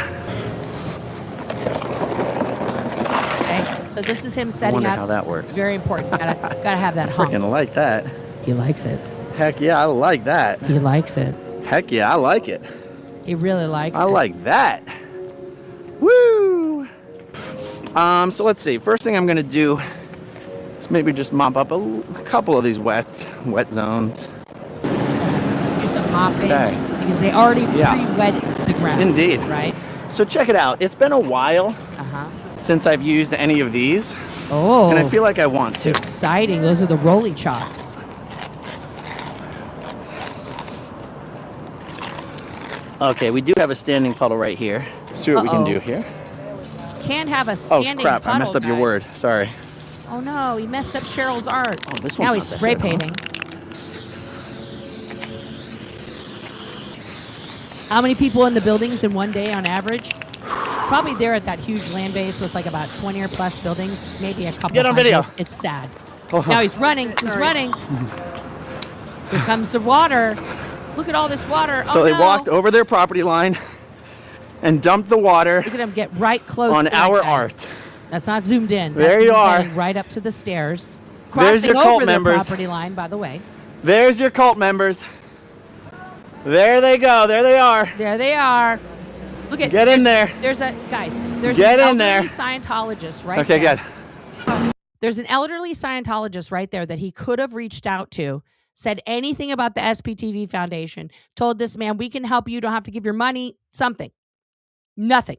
Okay. So this is him setting I wonder up. how that works. It's very important. Gotta have that hump. Freaking like that. He likes it. Heck yeah, I like that. He likes it. Heck yeah, I like it. He really likes it. I like that. Woo! So let's see. First thing I'm going to do is maybe just mop up a couple of these wet zones. Just do some mopping. Okay. Because they already pre-wet the ground. Indeed. Right? So check it out. It's been a while since I've used any of these. Oh. And I feel like I want to. Exciting. Those are the roly chalks. Okay, we do have a standing puddle right here. Let's see what we can do here. Can't have a standing puddle. Oh crap, I messed up your word. Sorry. Oh no, he messed up Cheryl's art. Oh, this one's now he's spray painting. How many people in the buildings in one day on average? Probably there at that huge land base with like about 20 or plus buildings, maybe a couple. Get on video. It's sad. Now he's running. He's running. Here comes the water. Look at all this water. So they walked over their property line and dumped the water. Look at him get right close on to our art. That's not zoomed in. There you are. Right up to the stairs. There's your cult members. The property line, by the way. There's your cult members. There they go. There they are. There they are. Look at. Get in there. There's a guys. There's an elderly Scientologist right there. Okay, good. There's an elderly Scientologist right there that he could have reached out to, said anything about the SPTV Foundation, told this man, we can help you, don't have to give your money, something. Nothing.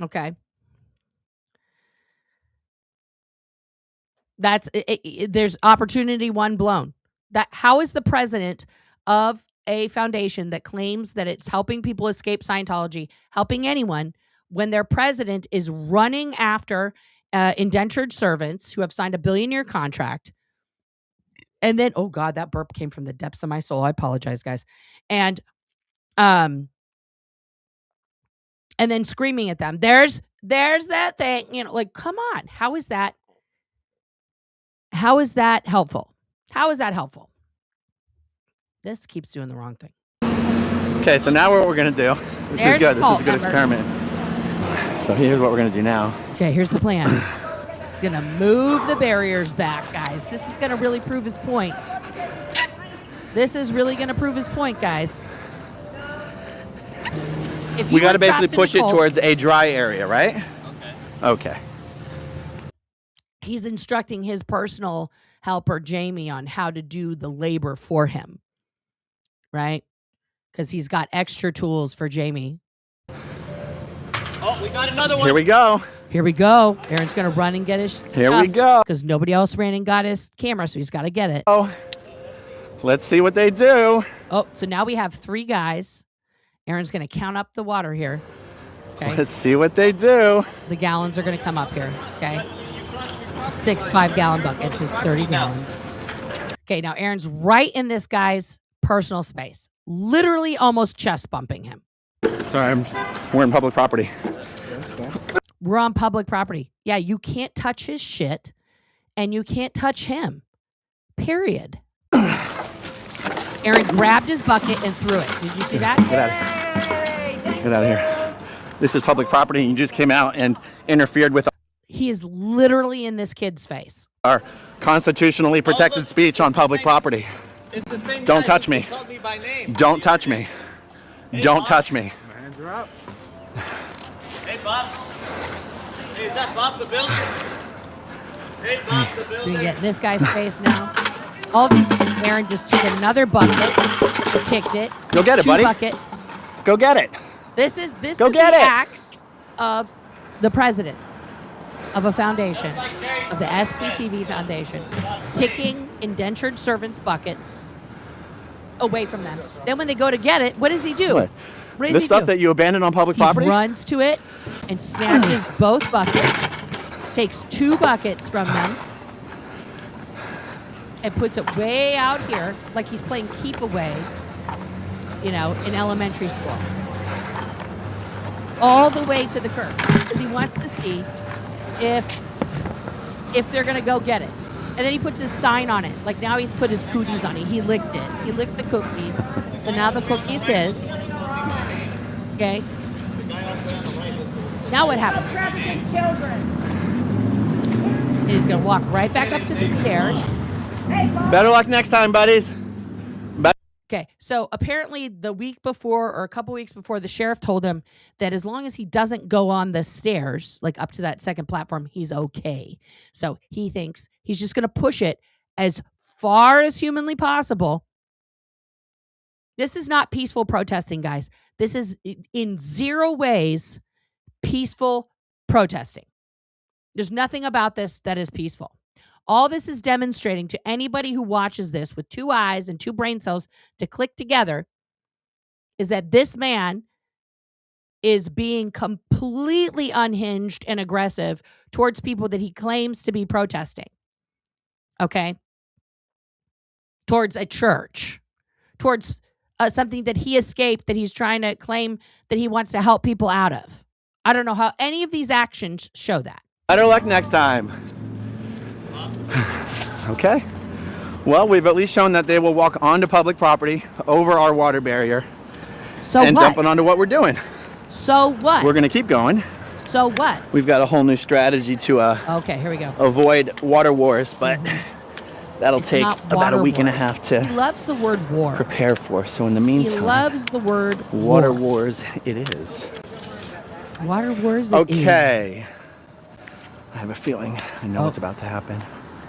Okay. That's there's opportunity one blown. How is the president of a foundation that claims that it's helping people escape Scientology, helping anyone, when their president is running after indentured servants who have signed a billion-year contract? And then, oh God, that burp came from the depths of my soul. I apologize, guys. And then screaming at them, there's that thing, like, come on. How is that helpful? How is that helpful? This keeps doing the wrong thing. Okay, so now what we're going to do, this is good. This is a good experiment. So here's what we're going to do now. Okay, here's the plan. He's going to move the barriers back, guys. This is going to really prove his point. This is really going to prove his point, guys. We got to basically push it towards a dry area, right? Okay. He's instructing his personal helper, Jamie, on how to do the labor for him, right? Because he's got extra tools for Jamie. Oh, we got another one. Here we go. Here we go. Aaron's going to run and get his stuff. Here we go. Because nobody else ran and got his camera, so he's got to get it. Oh, let's see what they do. Oh, so now we have 3 guys. Aaron's going to count up the water here. Okay. Let's see what they do. The gallons are going to come up here. Okay. 6 5-gallon buckets. It's 30 gallons. Okay, now Aaron's right in this guy's personal space, literally almost chest bumping him. Sorry, we're in public property. We're on public property. Yeah, you can't touch his shit, and you can't touch him. Period. Aaron grabbed his bucket and threw it. Did you see that? Get out of here. This is public property, and you just came out and interfered with He is literally in this kid's face. our constitutionally protected speech on public property. It's the same Don't guy touch who me. called me by name. Don't touch me. Don't touch me. My hands are up. Hey, Bob. Hey, is that Bob the builder? Hey, Bob the builder. So you get this guy's face now. All these things. Aaron just took another bucket, kicked it. Go get it, 2 buddy. buckets. Go get it. This is Go get the it. acts of the president of a foundation, of the SPTV Foundation, kicking indentured servants' buckets away from them. Then when they go to get it, what does he do? What? What does This he stuff do? that you abandoned on public He property? runs to it and snatches both buckets, takes 2 buckets from them, and puts it way out here like he's playing keep away, in elementary school. All the way to the curb because he wants to see if they're going to go get it. And then he puts his sign on it. Like now he's put his cooties on it. He licked it. He licked the cookie. So now the cookie's his. Okay. Now what happens? Trafficking children. And he's going to walk right back up to the stairs. Better luck next time, buddies. Okay, so apparently the week before or a couple weeks before, the sheriff told him that as long as he doesn't go on the stairs, like up to that second platform, he's okay. So he thinks he's just going to push it as far as humanly possible. This is not peaceful protesting, guys. This is in 0 ways peaceful protesting. There's nothing about this that is peaceful. All this is demonstrating to anybody who watches this with 2 eyes and 2 brain cells to click together is that this man is being completely unhinged and aggressive towards people that he claims to be protesting. Okay? Towards a church. Towards something that he escaped that he's trying to claim that he wants to help people out of. I don't know how any of these actions show that. Better luck next time. Okay. Well, we've at least shown that they will walk onto public property over our water barrier So and what? jumping onto what we're doing. So what? We're going to keep going. So what? We've got a whole new strategy to Okay, here we go. avoid water wars, but that'll It's take not about a water week and a wars. half He to loves the word war. prepare for. So in the He meantime, loves the word water war. wars it is. Water wars it is. Okay. I have a feeling I know Oh. what's about to happen.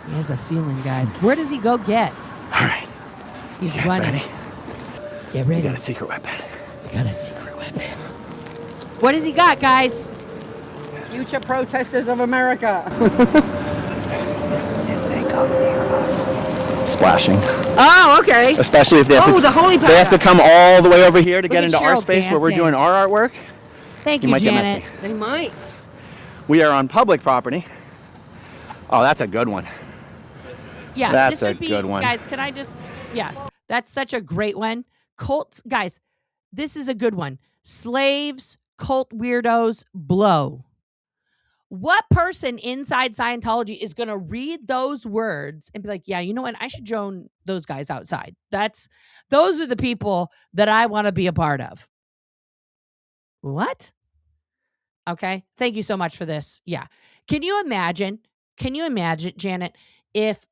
He has a feeling, guys. Where does he go get? All right. He's Get running. ready. Get We ready. got a secret weapon. We got a secret weapon. What does he got, guys? Future protesters of America. If they come near us. Splashing. Oh, okay. Especially if they have Oh, to, the holy they have to powder. come all the way over here to Look get at into our Cheryl space where we're dancing. doing our artwork. Thank You you, might get Janet. messy. They might. We are on public property. Oh, that's a good one. Yeah, That's this would a be, good one. guys, can I just, yeah, that's such a great one. Cults, guys, this is a good one. Slaves, cult weirdos, blow. What person inside Scientology is going to read those words and be like, yeah, you know what? I should join those guys outside. Those are the people that I want to be a part of. What? Okay. Thank you so much for this. Yeah. Can you imagine, Janet, if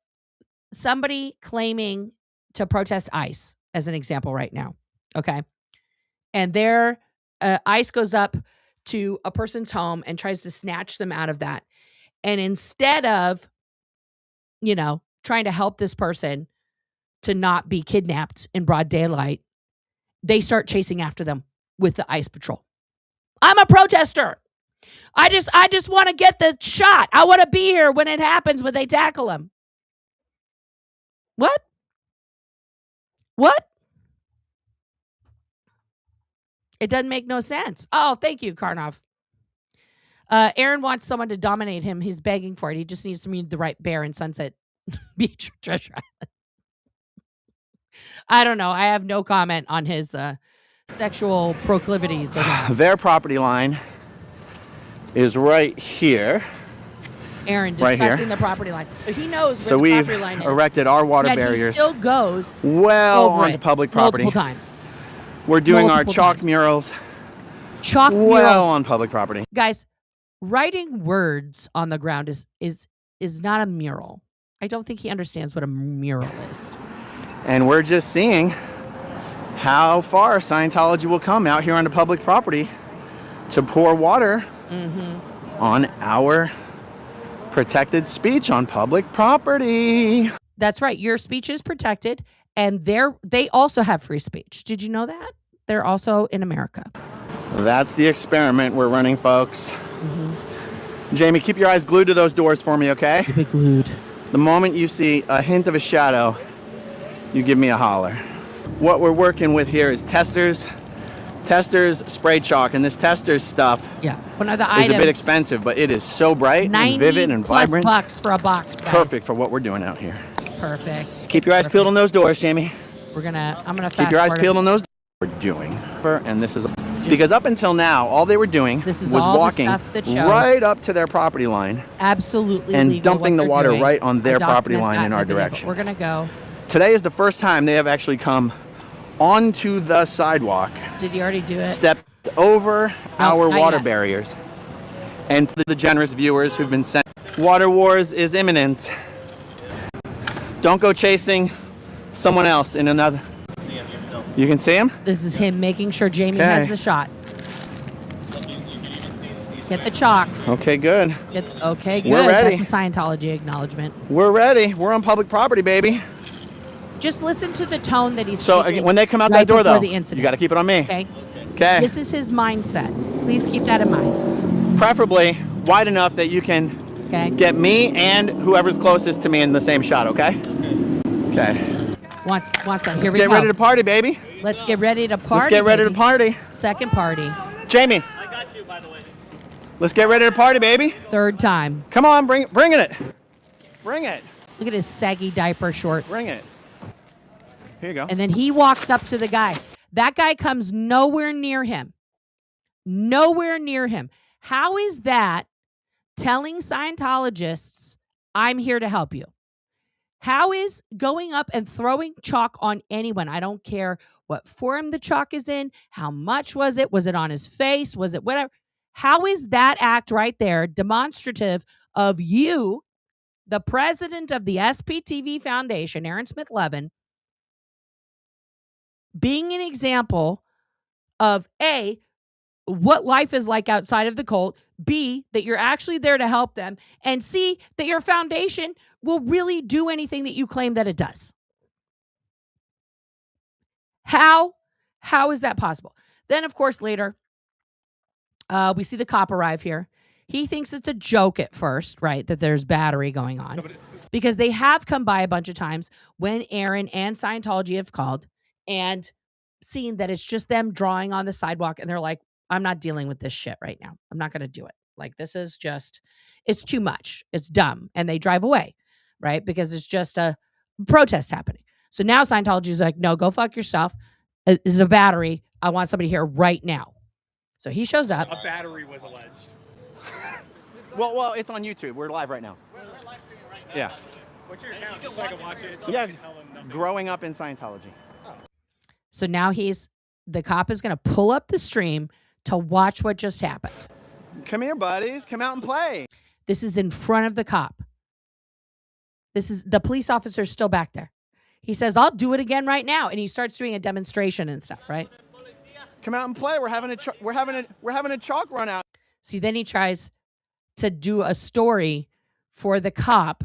somebody claiming to protest ICE, as an example right now, okay, and their ICE goes up to a person's home and tries to snatch them out of that. And instead of, trying to help this person to not be kidnapped in broad daylight, they start chasing after them with the ICE patrol. I'm a protester. I just want to get the shot. I want to be here when it happens, when they tackle him. What? What? It doesn't make no sense. Oh, thank you, Karnov. Aaron wants someone to dominate him. He's begging for it. He just needs to meet the right bear in Sunset Beach, Treasure Island. I don't know. I have no comment on his sexual proclivities or not. Their property line is right here. Aaron Right discussing here. the property line. So he knows where So the we've property line is. erected our water Yet barriers he still goes well over onto it public property. multiple times. We're doing multiple our chalk times. murals Chalk well mural. on public property. Guys, writing words on the ground is not a mural. I don't think he understands what a mural is. And we're just seeing how far Scientology will come out here onto public property to pour water on our protected speech on public property. That's right. Your speech is protected, and they also have free speech. Did you know that? They're also in America. That's the experiment we're running, folks. Jamie, keep your eyes glued to those doors for me, okay? Keep it glued. The moment you see a hint of a shadow, you give me a holler. What we're working with here is Testers spray chalk, and this Testers stuff Yeah. One of the is items. a bit expensive, but it is so bright and vivid and plus vibrant. bucks for a box. Guys. Perfect for what we're doing out here. Perfect. Keep your eyes peeled on those doors, Jamie. I'm gonna Keep your eyes fast-forward. peeled on those doors. We're doing. And this is because up until now, all they were doing This is was all the walking stuff that shows right up to their property line Absolutely and legal dumping what the they're water doing. right on their I property document line that in our the video, but direction. We're gonna go. Today is the first time they have actually come onto the sidewalk, Did you already do it? stepped over our not water yet. barriers, and for the generous viewers who've been sent. Water wars is imminent. Don't go chasing someone else in another. You can see him? This is him making sure Jamie Okay. has the shot. Get the chalk. Okay, good. Okay, good. We're ready. That's a Scientology acknowledgement. We're ready. We're on public property, baby. Just listen to the tone that he's So speaking when they come out right that door, before though, the incident. you got to keep it on me. Okay. Okay. This is his mindset. Please keep that in mind. Preferably wide enough that you can Okay. get me and whoever's closest to me in the same shot. Okay. Okay. Once that. Here Let's we get go. ready to party, baby. Let's get ready to party. Let's get ready to baby. party. Second party. Jamie, I got you, by the way. let's get ready to party, baby. Third time. Come on, bring it. Bring it. Look at his saggy diaper shorts. Bring it. Here you go. And then he walks up to the guy. That guy comes nowhere near him. Nowhere near him. How is that telling Scientologists, I'm here to help you? How is going up and throwing chalk on anyone? I don't care what form the chalk is in. How much was it? Was it on his face? Was it whatever? How is that act right there demonstrative of you, the president of the SPTV Foundation, Aaron Smith-Levin, being an example of A, what life is like outside of the cult, B, that you're actually there to help them, and C, that your foundation will really do anything that you claim that it does? How is that possible? Then, of course, later, we see the cop arrive here. He thinks it's a joke at first, right, that there's battery going on, because they have come by a bunch of times when Aaron and Scientology have called and seen that it's just them drawing on the sidewalk, and they're like, I'm not dealing with this shit right now. I'm not going to do it. Like, this is just, it's too much. It's dumb. And they drive away, right? Because it's just a protest happening. So now Scientology is like, no, go fuck yourself. This is a battery. I want somebody here right now. So he shows up. A battery was alleged. Well, it's on YouTube. We're live right now. Yeah. What's your account? Just so I can watch it. So Yeah. I can tell them nothing. Growing up in Scientology. So now the cop is going to pull up the stream to watch what just happened. Come here, buddies. Come out and play. This is in front of the cop. This is the police officer still back there. He says, I'll do it again right now. And he starts doing a demonstration and stuff, right? Come out and play. We're having a chalk run out. See, then he tries to do a story for the cop.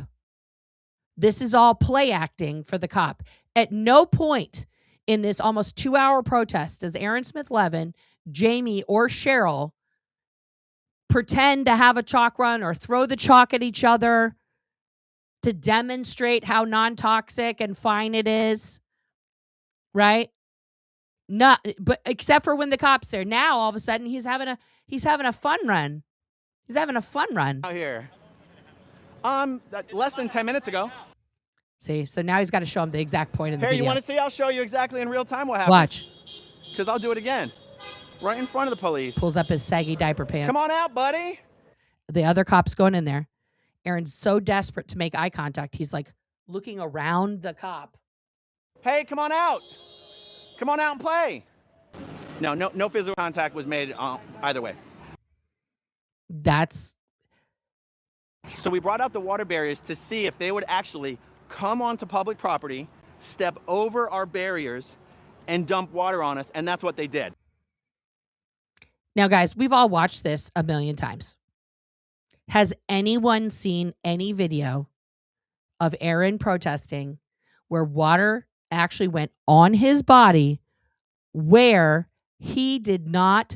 This is all play acting for the cop. At no point in this almost 2-hour protest does Aaron Smith-Levin, Jamie, or Cheryl pretend to have a chalk run or throw the chalk at each other to demonstrate how non-toxic and fine it is, right? Not, but except for when the cop's there. Now all of a sudden he's having a fun run He's having a fun run. Out here. Less than 10 minutes ago. See, so now he's got to show him the exact point in the Here, video. you want to see? I'll show you exactly in real time what happened. Watch. Because I'll do it again. Right in front of the police. Pulls up his saggy diaper pants. Come on out, buddy. The other cop's going in there. Aaron's so desperate to make eye contact, he's like looking around the cop. Hey, come on out. Come on out and play. No physical contact was made either way. That's... So we brought out the water barriers to see if they would actually come onto public property, step over our barriers, and dump water on us, and that's what they did. Now, guys, we've all watched this a million times. Has anyone seen any video of Aaron protesting where water actually went on his body where he did not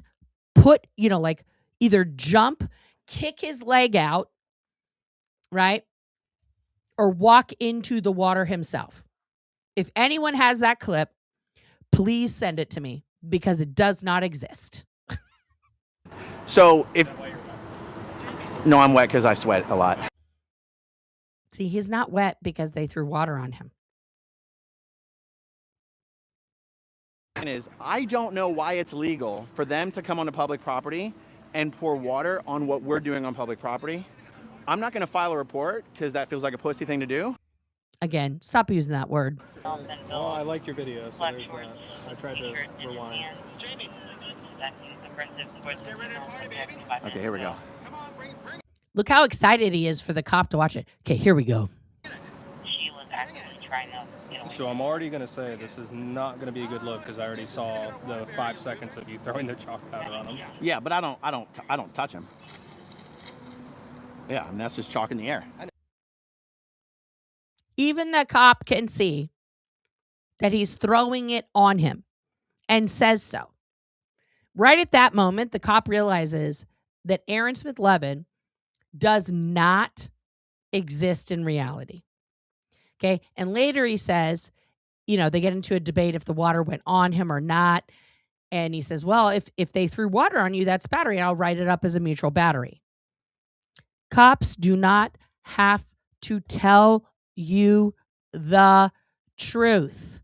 put, like either jump, kick his leg out, right? Or walk into the water himself? If anyone has that clip, please send it to me because it does not exist. So No, I'm wet because I sweat a lot. See, he's not wet because they threw water on him. I don't know why it's legal for them to come onto public property and pour water on what we're doing on public property. I'm not going to file a report because that feels like a pussy thing to do. Again, stop using that word. Oh, I liked your video, so there's that. I tried to rewind. Jamie, let's get ready to party, baby. Okay, here we go. Come on, bring it. Look how excited he is for the cop to watch it. Okay, here we go. She was actually trying to, So I'm already going to say this is not going to be a good look because I already saw the 5 seconds of you throwing the chalk powder on him. Yeah, but I don't touch him. Yeah, I mean, that's just chalk in the air. Even the cop can see that he's throwing it on him and says so. Right at that moment, the cop realizes that Aaron Smith-Levin does not exist in reality. Okay. And later he says, they get into a debate if the water went on him or not. And he says, well, if they threw water on you, that's battery. I'll write it up as a mutual battery. Cops do not have to tell you the truth.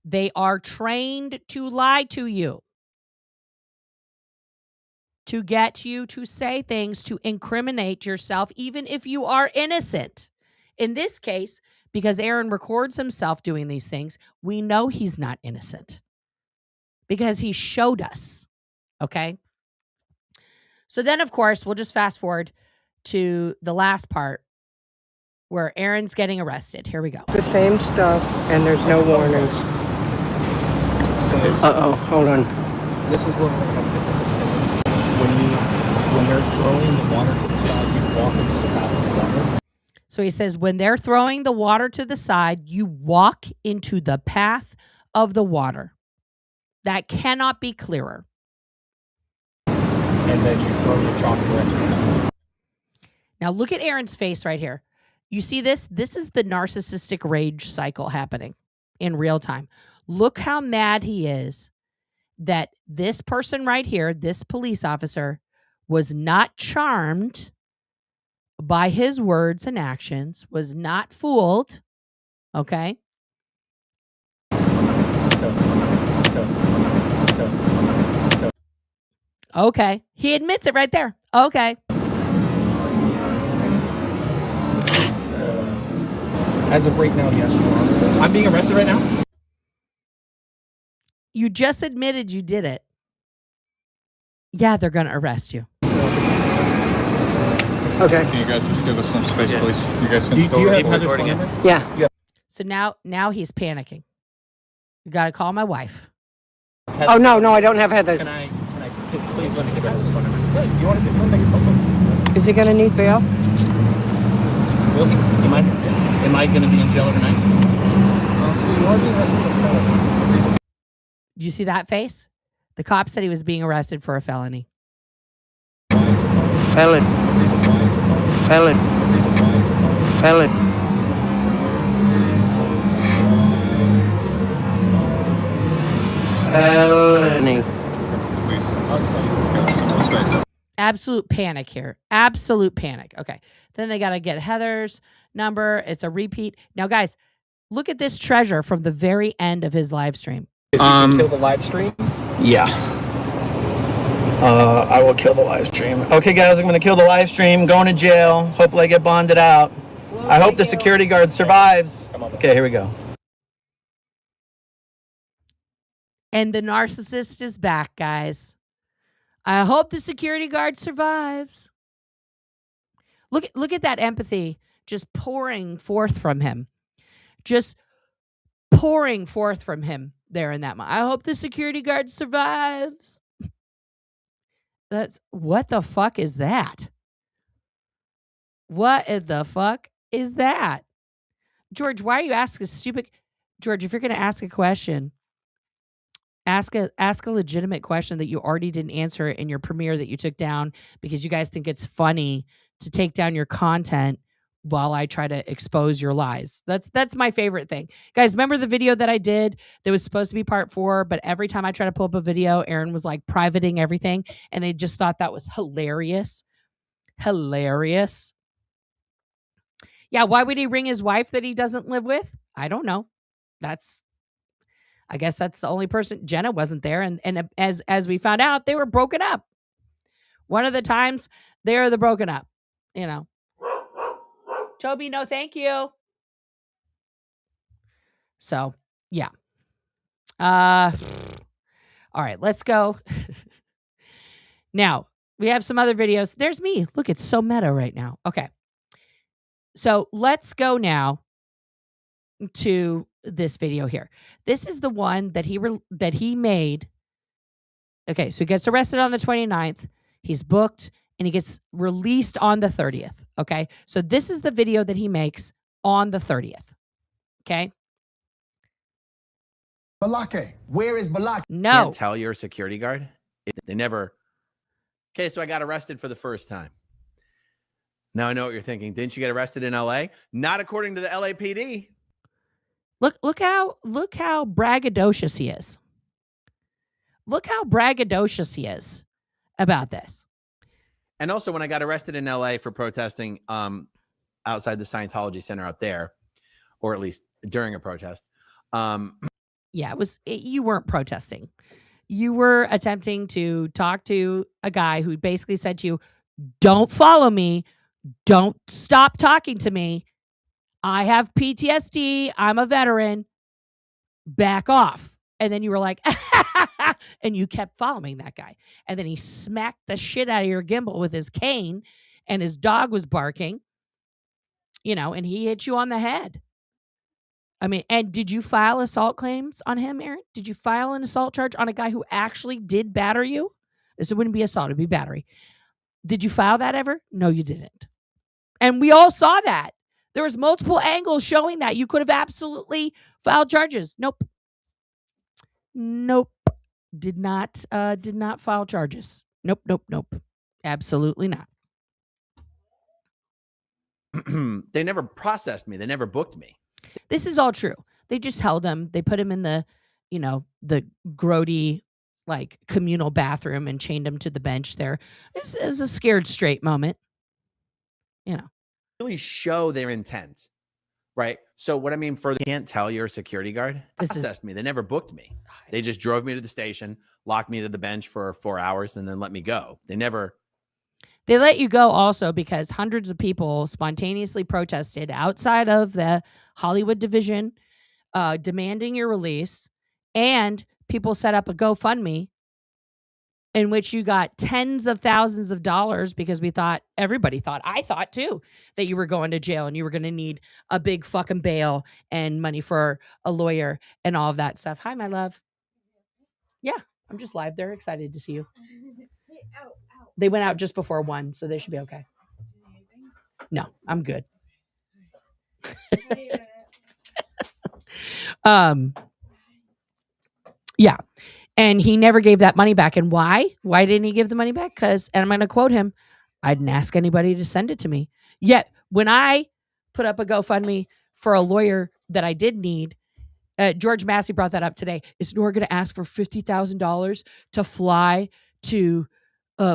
They are trained to lie to you, to get you to say things to incriminate yourself, even if you are innocent. In this case, because Aaron records himself doing these things, we know he's not innocent because he showed us. Okay. So then, of course, we'll just fast forward to the last part where Aaron's getting arrested. Here we go. The same stuff, and there's no warnings. Uh-oh, hold on. This is what when they're throwing the water to the side, you walk into the path of the water. So he says, when they're throwing the water to the side, you walk into the path of the water. That cannot be clearer. And then you throw your chalk directly. Now look at Aaron's face right here. You see this? This is the narcissistic rage cycle happening in real time. Look how mad he is that this person right here, this police officer, was not charmed by his words and actions, was not fooled. Okay? Okay. He admits it right there. Okay. As of right now, yes, you are. I'm being arrested right now? You just admitted you did it. Yeah, they're going to arrest you. Okay. Can you guys just give us some space, please? You guys can Do still you have record. Heather's phone number? Yeah. So now he's panicking. You got to call my wife. Oh, no, I don't have Heather's. Can please let me get Heather's phone number? Wait, you want to take a photo? Is he going to need bail? Will he? Am I going to be in jail overnight? So you are being arrested. Do you see that face? The cop said he was being arrested for a felony. Felon. Felony. Please, give us some more space. Absolute panic here. Absolute panic. Okay. Then they got to get Heather's number. It's a repeat. Now, guys, look at this treasure from the very end of his live stream. If you can kill the live stream? Yeah. I will kill the live stream. Okay, guys, I'm going to kill the live stream. Going to jail. Hopefully I get bonded out. I hope the security guard survives. Okay, here we go. And the narcissist is back, guys. I hope the security guard survives. Look at that empathy just pouring forth from him. Just pouring forth from him there in that moment. I hope the security guard survives. What the fuck is that? What the fuck is that? George, why are you asking stupid? George, if you're going to ask a question, ask a legitimate question that you already didn't answer in your premiere that you took down because you guys think it's funny to take down your content while I try to expose your lies. That's my favorite thing. Guys, remember the video that I did that was supposed to be part 4, but every time I try to pull up a video, Aaron was like privating everything, and they just thought that was hilarious. Hilarious. Yeah, why would he ring his wife that he doesn't live with? I don't know. I guess that's the only person. Jenna wasn't there, and as we found out, they were broken up. One of the times they were broken up, you know. Toby, no thank you. So, yeah. All right, let's go. Now, we have some other videos. There's me. Look, it's so meta right now. Okay. So, let's go now to this video here. This is the one that he made. Okay, so he gets arrested on the 29th. He's booked and he gets released on the 30th. Okay, so this is the video that he makes on the 30th. Okay. Balake, where is Balake? No. Can't tell you're a security guard. They never. Okay, so I got arrested for the first time. Now I know what you're thinking. Didn't you get arrested in LA? Not according to the LAPD. Look how braggadocious he is. Look how braggadocious he is about this. And also, when I got arrested in LA for protesting outside the Scientology Center out there, or at least during a protest. Yeah, you weren't protesting. You were attempting to talk to a guy who basically said to you, don't follow me. Don't stop talking to me. I have PTSD. I'm a veteran. Back off. And then you were like, and you kept following that guy. And then he smacked the shit out of your gimbal with his cane, and his dog was barking, and he hit you on the head. I mean, and did you file assault claims on him, Aaron? Did you file an assault charge on a guy who actually did batter you? This wouldn't be assault, it'd be battery. Did you file that ever? No, you didn't. And we all saw that. There was multiple angles showing that. You could have absolutely filed charges. Nope. Did not file charges. Nope. Absolutely not. They never processed me. They never booked me. This is all true. They just held him. They put him in the grody, like, communal bathroom and chained him to the bench there. It was a scared straight moment. Really show their intent, right? So what I mean for they can't tell you're a security guard. Processed me. They never booked me. They just drove me to the station, locked me to the bench for 4 hours, and then let me go. They let you go also because hundreds of people spontaneously protested outside of the Hollywood division, demanding your release, and people set up a GoFundMe in which you got tens of thousands of dollars because I thought too, that you were going to jail and you were going to need a big fucking bail and money for a lawyer and all of that stuff. Hi, my love. Yeah, I'm just live. They're excited to see you. They went out just before 1, so they should be okay. No, I'm good. Yeah. And he never gave that money back. And why? Why didn't he give the money back? Because, and I'm going to quote him, I didn't ask anybody to send it to me. Yet, when I put up a GoFundMe for a lawyer that I did need, George Massey brought that up today. Is Nora going to ask for $50,000 to fly to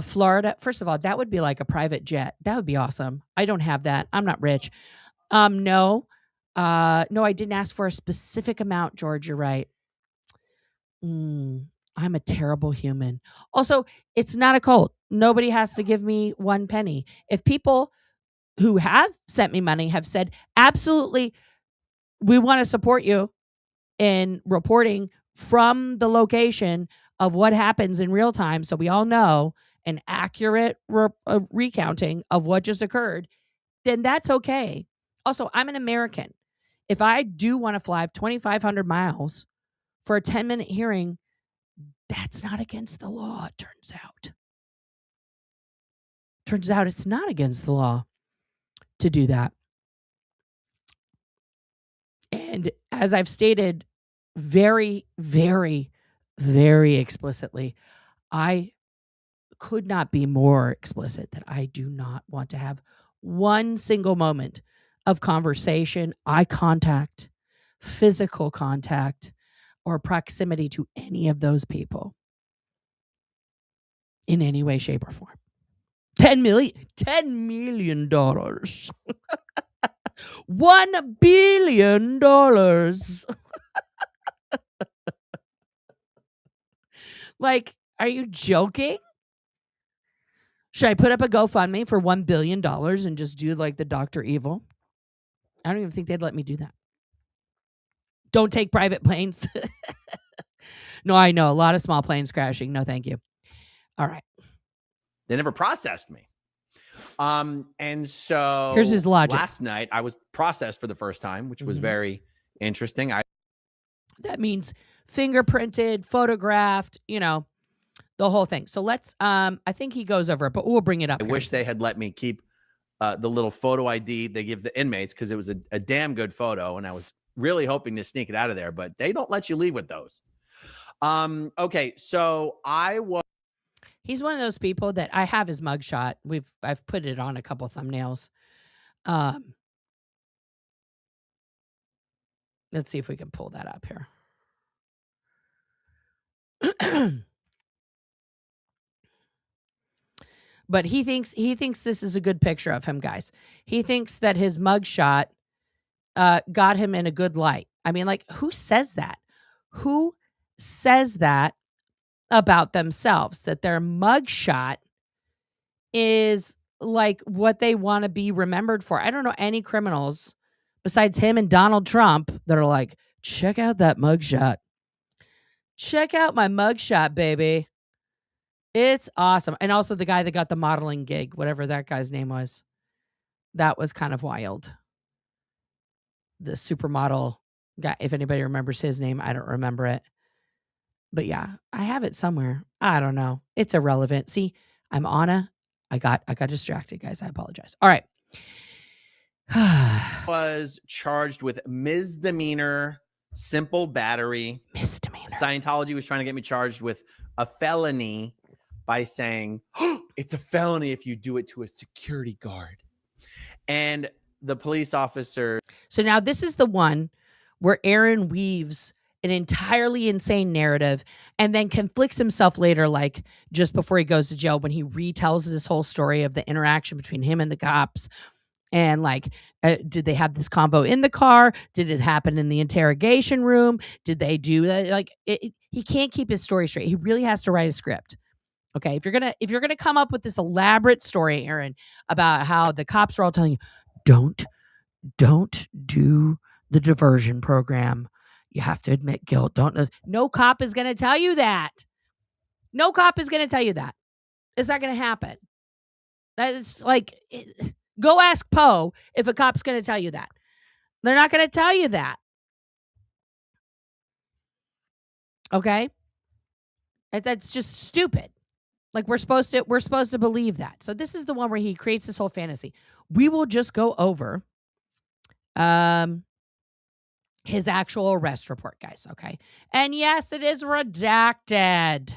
Florida. First of all, that would be like a private jet. That would be awesome. I don't have that. I'm not rich. No. No, I didn't ask for a specific amount, George. You're right. I'm a terrible human. Also, it's not a cult. Nobody has to give me 1 penny. If people who have sent me money have said, absolutely, we want to support you in reporting from the location of what happens in real time, so we all know an accurate recounting of what just occurred, then that's okay. Also, I'm an American. If I do want to fly 2,500 miles for a 10-minute hearing, that's not against the law, it turns out. Turns out it's not against the law to do that. And as I've stated very, very, very explicitly, I could not be more explicit that I do not want to have one single moment of conversation, eye contact, physical contact, or proximity to any of those people in any way, shape, or form. $10 million. $1 billion. Like, are you joking? Should I put up a GoFundMe for $1 billion and just do like the Dr. Evil? I don't even think they'd let me do that. Don't take private planes. No, I know. A lot of small planes crashing. No, thank you. All right. They never processed me. And so here's his logic. Last night I was processed for the first time, which was very interesting. That means fingerprinted, photographed, the whole thing. So let's, I think he goes over it, but we'll bring it up. I wish they had let me keep the little photo ID they give the inmates, because it was a damn good photo, and I was really hoping to sneak it out of there, but they don't let you leave with those. Okay, so he's one of those people that I have his mugshot. I've put it on a couple thumbnails. Let's see if we can pull that up here. But he thinks this is a good picture of him, guys. He thinks that his mugshot got him in a good light. I mean, like, who says that? Who says that about themselves? That their mugshot is like what they want to be remembered for. I don't know any criminals besides him and Donald Trump that are like, check out that mugshot. Check out my mugshot, baby. It's awesome. And also the guy that got the modeling gig, whatever that guy's name was. That was kind of wild. The supermodel guy, if anybody remembers his name, I don't remember it. But yeah, I have it somewhere. I don't know. It's irrelevant. See, I'm Anna. I got distracted, guys. I apologize. All right. was charged with misdemeanor, simple battery. Misdemeanor. Scientology was trying to get me charged with a felony by saying, oh, it's a felony if you do it to a security guard. And the police officer. So now this is the one where Aaron weaves an entirely insane narrative and then conflicts himself later, like just before he goes to jail, when he retells this whole story of the interaction between him and the cops. And like, did they have this convo in the car? Did it happen in the interrogation room? Did they do that? Like, he can't keep his story straight. He really has to write a script. Okay, if you're gonna come up with this elaborate story, Aaron, about how the cops are all telling you, don't do the diversion program. You have to admit guilt. No cop is gonna tell you that. No cop is gonna tell you that. It's not gonna happen. It's like, go ask Poe if a cop's gonna tell you that. They're not gonna tell you that. Okay, that's just stupid. Like, we're supposed to believe that. So this is the one where he creates this whole fantasy. We will just go over his actual arrest report, guys, okay? And yes, it is redacted.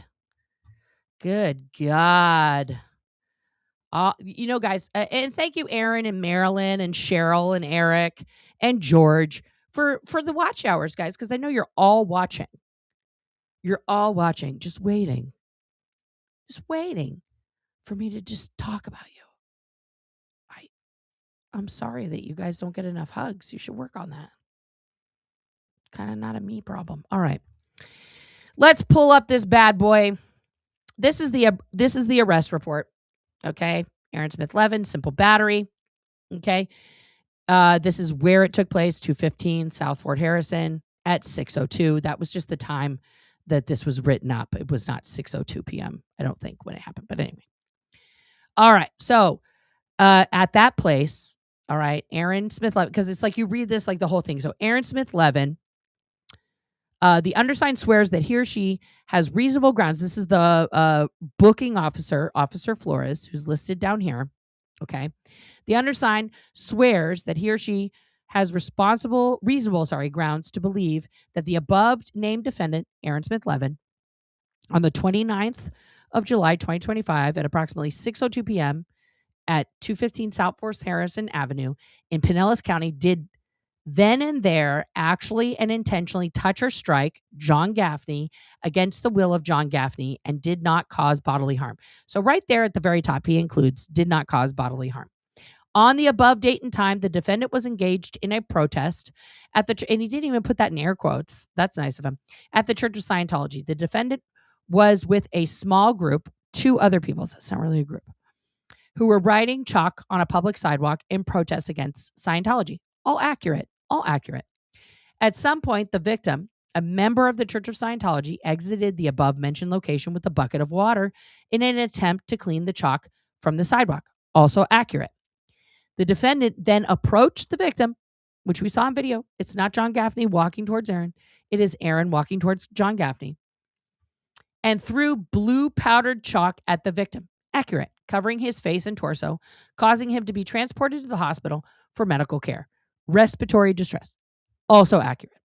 Good God. Guys, and thank you, Aaron and Marilyn and Cheryl and Eric and George for the watch hours, guys, because I know you're all watching. You're all watching, just waiting. Just waiting for me to just talk about you. I'm sorry that you guys don't get enough hugs. You should work on that. Kind of not a me problem. All right. Let's pull up this bad boy. This is the arrest report. Okay. Aaron Smith-Levin, simple battery. Okay. This is where it took place, 215 South Fort Harrison at 6:02. That was just the time that this was written up. It was not 6:02 p.m. I don't think when it happened. But anyway. All right. So at that place, all right, Aaron Smith-Levin, because it's like you read this like the whole thing. So Aaron Smith-Levin, the undersigned swears that he or she has reasonable grounds. This is the booking officer, Officer Flores, who's listed down here. Okay. The undersigned swears that he or she has reasonable grounds to believe that the above named defendant, Aaron Smith-Levin, on the 29th of July, 2025 at approximately 6:02 p.m. at 215 South Fort Harrison Avenue in Pinellas County did then and there actually and intentionally touch or strike John Gaffney against the will of John Gaffney and did not cause bodily harm. So right there at the very top, he includes did not cause bodily harm. On the above date and time, the defendant was engaged in a protest at the, and he didn't even put that in air quotes. That's nice of him. At the Church of Scientology. The defendant was with a small group, 2 other people. So that's not really a group, who were writing chalk on a public sidewalk in protest against Scientology. All accurate. All accurate. At some point, the victim, a member of the Church of Scientology, exited the above-mentioned location with a bucket of water in an attempt to clean the chalk from the sidewalk. Also accurate. The defendant then approached the victim, which we saw in video. It's not John Gaffney walking towards Aaron. It is Aaron walking towards John Gaffney, and threw blue powdered chalk at the victim. Accurate. Covering his face and torso, causing him to be transported to the hospital for medical care. Respiratory distress. Also accurate.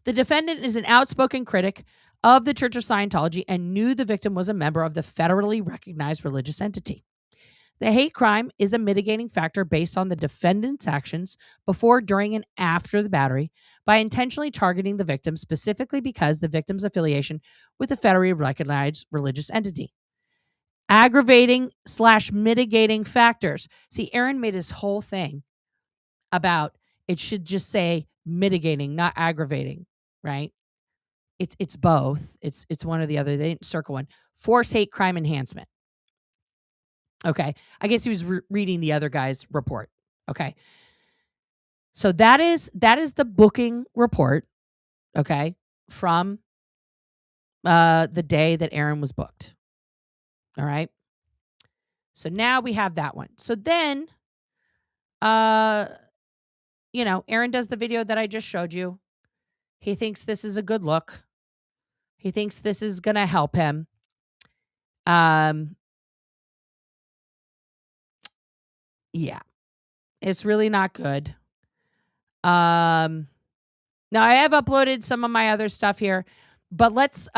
The defendant is an outspoken critic of the Church of Scientology and knew the victim was a member of the federally recognized religious entity. The hate crime is a mitigating factor based on the defendant's actions before, during, and after the battery by intentionally targeting the victim specifically because the victim's affiliation with the federally recognized religious entity. Aggravating/mitigating factors. See, Aaron made his whole thing about it should just say mitigating, not aggravating, right? It's both. It's one or the other. They didn't circle one. Force hate crime enhancement. Okay. I guess he was reading the other guy's report. Okay. So that is the booking report, okay, from the day that Aaron was booked. All right. So now we have that one. So then, Aaron does the video that I just showed you. He thinks this is a good look. He thinks this is going to help him. Yeah, it's really not good. Now I have uploaded some of my other stuff here, but let's,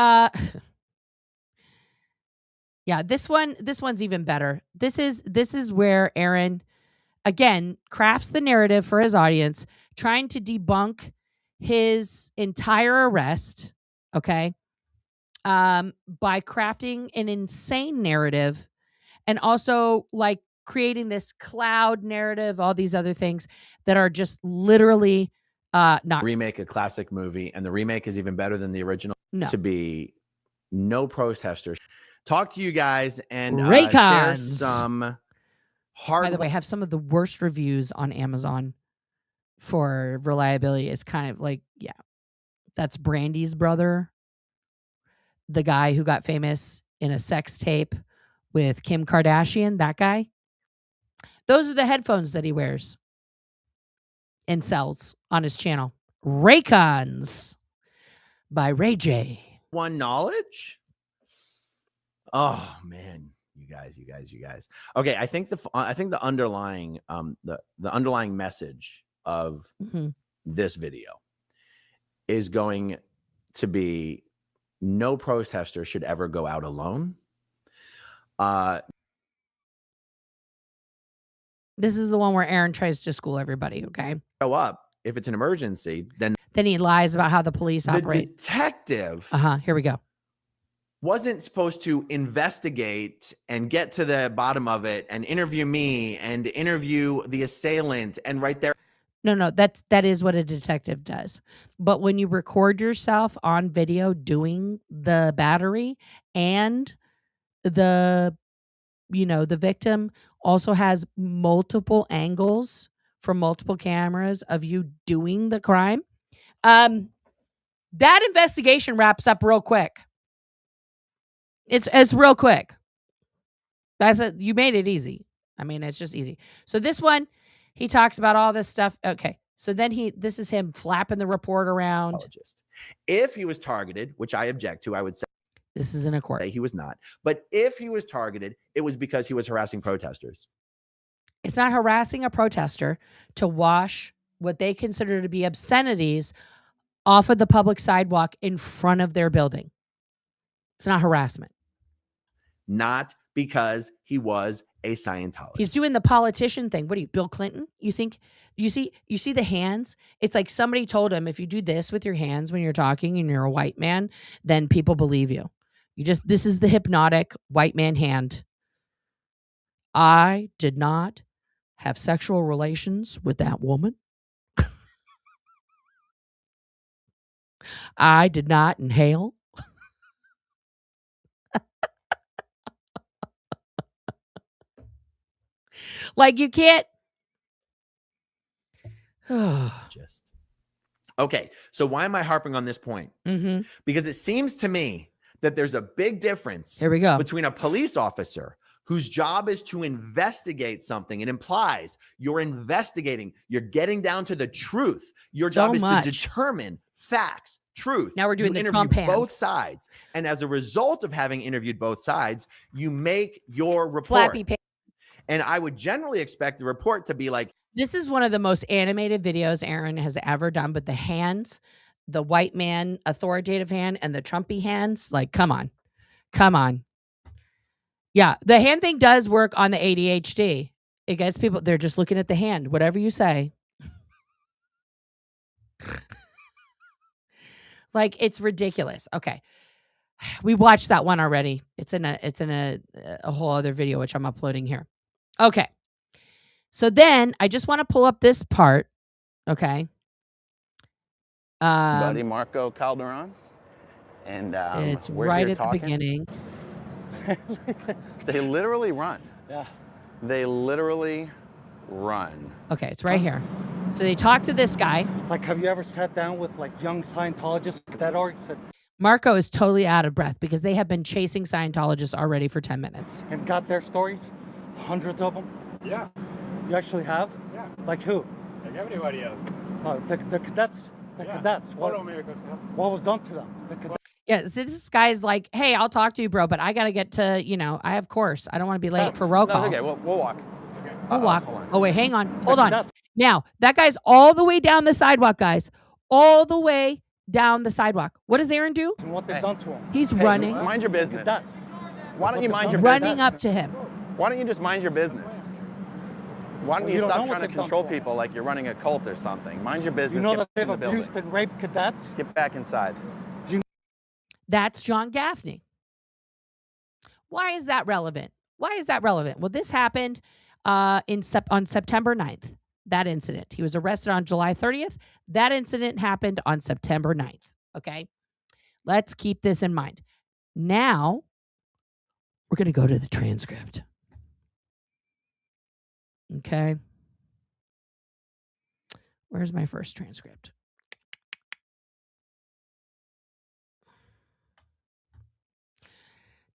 yeah, this one's even better. This is where Aaron, again, crafts the narrative for his audience, trying to debunk his entire arrest, okay, by crafting an insane narrative and also like creating this cloud narrative, all these other things that are just literally not. Remake a classic movie, and the remake is even better than the original. No. To be no protesters. Talk to you guys and share Raycons. some hard. By the way, have some of the worst reviews on Amazon for reliability. It's kind of like, yeah, that's Brandy's brother, the guy who got famous in a sex tape with Kim Kardashian, that guy. Those are the headphones that he wears and sells on his channel. Raycons by Ray J. One knowledge. Oh man, you guys. Okay, I think the underlying the underlying message of this video is going to be no protester should ever go out alone. This is the one where Aaron tries to school everybody, okay? Show up if it's an emergency, then he lies about how the police operate. The detective Here we go. wasn't supposed to investigate and get to the bottom of it and interview me and interview the assailant and right there. No, that is what a detective does. But when you record yourself on video doing the battery, and the the victim also has multiple angles from multiple cameras of you doing the crime, that investigation wraps up real quick. It's real quick. That's it. You made it easy. I mean, it's just easy. So this one, he talks about all this stuff. Okay. So then this is him flapping the report around. If he was targeted, which I object to, I would say this is in a court. He was not. But if he was targeted, it was because he was harassing protesters. It's not harassing a protester to wash what they consider to be obscenities off of the public sidewalk in front of their building. It's not harassment. Not because he was a Scientologist. He's doing the politician thing. What are you, Bill Clinton? You think you see the hands? It's like somebody told him, if you do this with your hands when you're talking and you're a white man, then people believe you. This is the hypnotic white man hand. I did not have sexual relations with that woman. I did not inhale. Like, you can't. Okay, so why am I harping on this point? Mm-hmm. Because it seems to me that there's a big difference Here we go. between a police officer whose job is to investigate something. It implies you're investigating. You're getting down to the truth. Your job is to determine facts, truth. Now we're doing you the Trump hands. both sides. And as a result of having interviewed both sides, you make your report. Flappy pants. And I would generally expect the report to be like, this is one of the most animated videos Aaron has ever done, but the hands, the white man authoritative hand and the Trumpy hands, like, come on. Yeah, the hand thing does work on the ADHD. It gets people, they're just looking at the hand, whatever you say. Like, it's ridiculous. Okay. We watched that one already. It's in a whole other video, which I'm uploading here. Okay. So then I just want to pull up this part. Okay. Buddy Marco Calderon. And it's right at the beginning. They literally run. Yeah. They literally run. Okay, it's right here. So they talk to this guy. Like, have you ever sat down with like young Scientologists that are said? Marco is totally out of breath because they have been chasing Scientologists already for 10 minutes. And got their stories? Hundreds of them? Yeah. You actually have? Yeah. Like who? Like everybody else. The cadets. The cadets. What was done to them? The cadets. Yeah, so this guy's like, hey, I'll talk to you, bro, but I got to get to, I have course. I don't want to be late for roll call. No, it's okay. We'll walk. We'll walk. Oh, wait, hang on. Hold on. Now, that guy's all the way down the sidewalk, guys. All the way down the sidewalk. What does Aaron do? And what they've done to him. He's running. Mind your business. Why don't you mind your running business? up to him. Why don't you just mind your business? Why don't you stop trying to control people like you're running a cult or something? Mind your business. You know that they've the abused and raped cadets? Get back inside. That's John Gaffney. Why is that relevant? Well, this happened on September 9th, that incident. He was arrested on July 30th. That incident happened on September 9th. Okay? Let's keep this in mind. Now, we're going to go to the transcript. Okay? Where's my first transcript?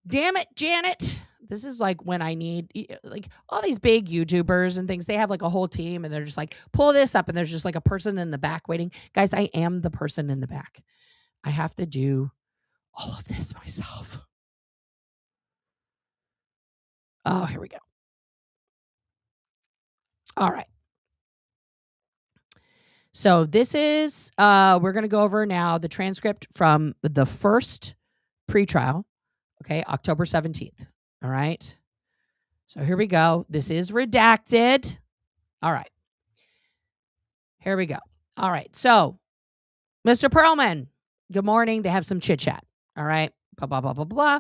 Damn it, Janet. This is like when I need, like, all these big YouTubers and things, they have like a whole team and they're just like, pull this up, and there's just like a person in the back waiting. Guys, I am the person in the back. I have to do all of this myself. Oh, here we go. All right. So this is, we're going to go over now the transcript from the first pretrial. Okay, October 17th. All right. So here we go. This is redacted. All right. Here we go. All right. So, Mr. Perlman, good morning. They have some chit chat. All right. blah, blah, blah, blah, blah.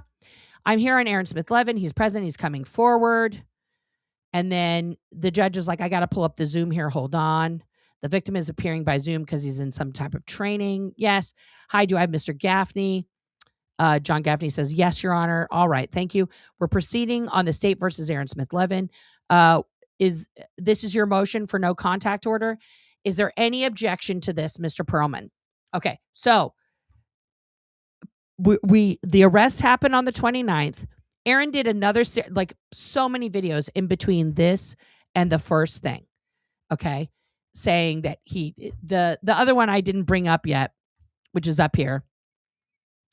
I'm here on Aaron Smith-Levin. He's present. He's coming forward. And then the judge is like, I got to pull up the Zoom here. Hold on. The victim is appearing by Zoom because he's in some type of training. Yes. Hi, do I have Mr. Gaffney? John Gaffney says, yes, Your Honor. All right. Thank you. We're proceeding on the state versus Aaron Smith-Levin. This is your motion for no contact order? Is there any objection to this, Mr. Perlman? Okay. So the arrest happened on the 29th. Aaron did another, like so many videos in between this and the first thing. Okay. Saying that the other one I didn't bring up yet, which is up here.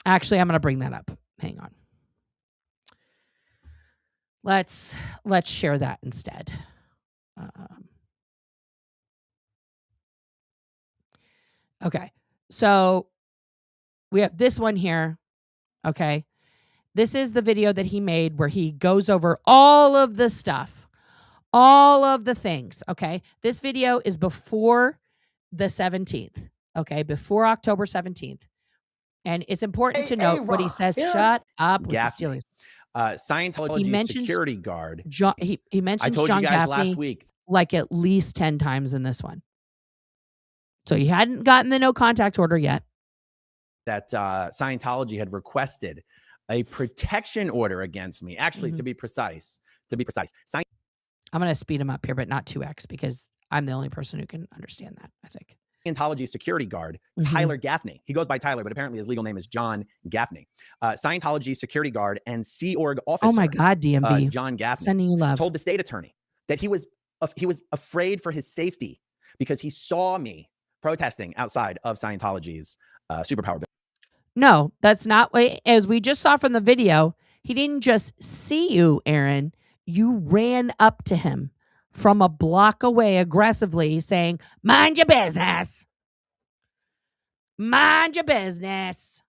Actually, I'm going to bring that up. Hang on. Let's share that instead. Okay. So we have this one here. Okay. This is the video that he made where he goes over all of the stuff, all of the things. Okay. This video is before the 17th. Okay. Before October 17th. And it's important to note what he says. Shut up with the stealing. Scientology security guard. He mentions I told John you guys Gaffney last week. Like at least 10 times in this one. So he hadn't gotten the no contact order yet. That Scientology had requested a protection order against me. Actually, to be precise. I'm going to speed him up here, but not 2x because I'm the only person who can understand that, I think. Scientology security guard, Tyler Gaffney. He goes by Tyler, but apparently his legal name is John Gaffney. Scientology security guard and Sea Org officer. Oh my God, DMV. John Gaffney. Sending you love. Told the state attorney that he was afraid for his safety because he saw me protesting outside of Scientology's superpower building. No, that's not what, as we just saw from the video, he didn't just see you, Aaron. You ran up to him from a block away aggressively saying, mind your business. Mind your business.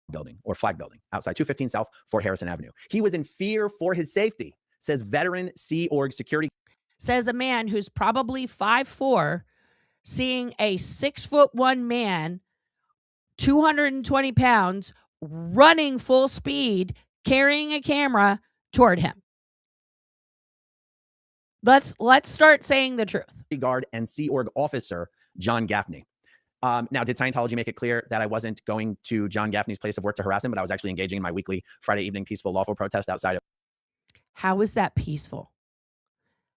Building or flag building outside 215 South Fort Harrison Avenue. He was in fear for his safety, says veteran Sea Org security. Says a man who's probably 5'4", seeing a 6'1" man, 220 pounds, running full speed, carrying a camera toward him. Let's start saying the truth. Guard and Sea Org officer John Gaffney. Now, did Scientology make it clear that I wasn't going to John Gaffney's place of work to harass him, but I was actually engaging in my weekly Friday evening peaceful, lawful protest outside of? How is that peaceful?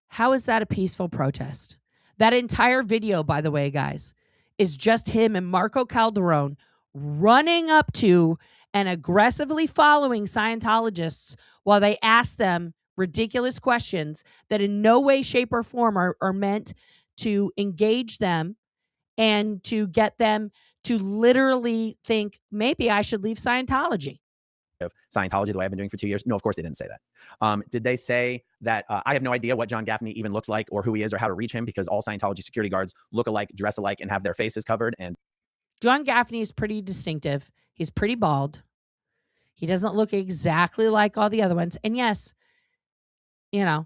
How is that a peaceful protest? That entire video, by the way, guys, is just him and Marco Calderon running up to and aggressively following Scientologists while they ask them ridiculous questions that in no way, shape, or form are meant to engage them and to get them to literally think, maybe I should leave Scientology. Of Scientology, the way I've been doing for 2 years? No, of course they didn't say that. Did they say that I have no idea what John Gaffney even looks like or who he is or how to reach him because all Scientology security guards look alike, dress alike, and have their faces covered? And John Gaffney is pretty distinctive. He's pretty bald. He doesn't look exactly like all the other ones. And yes, yeah.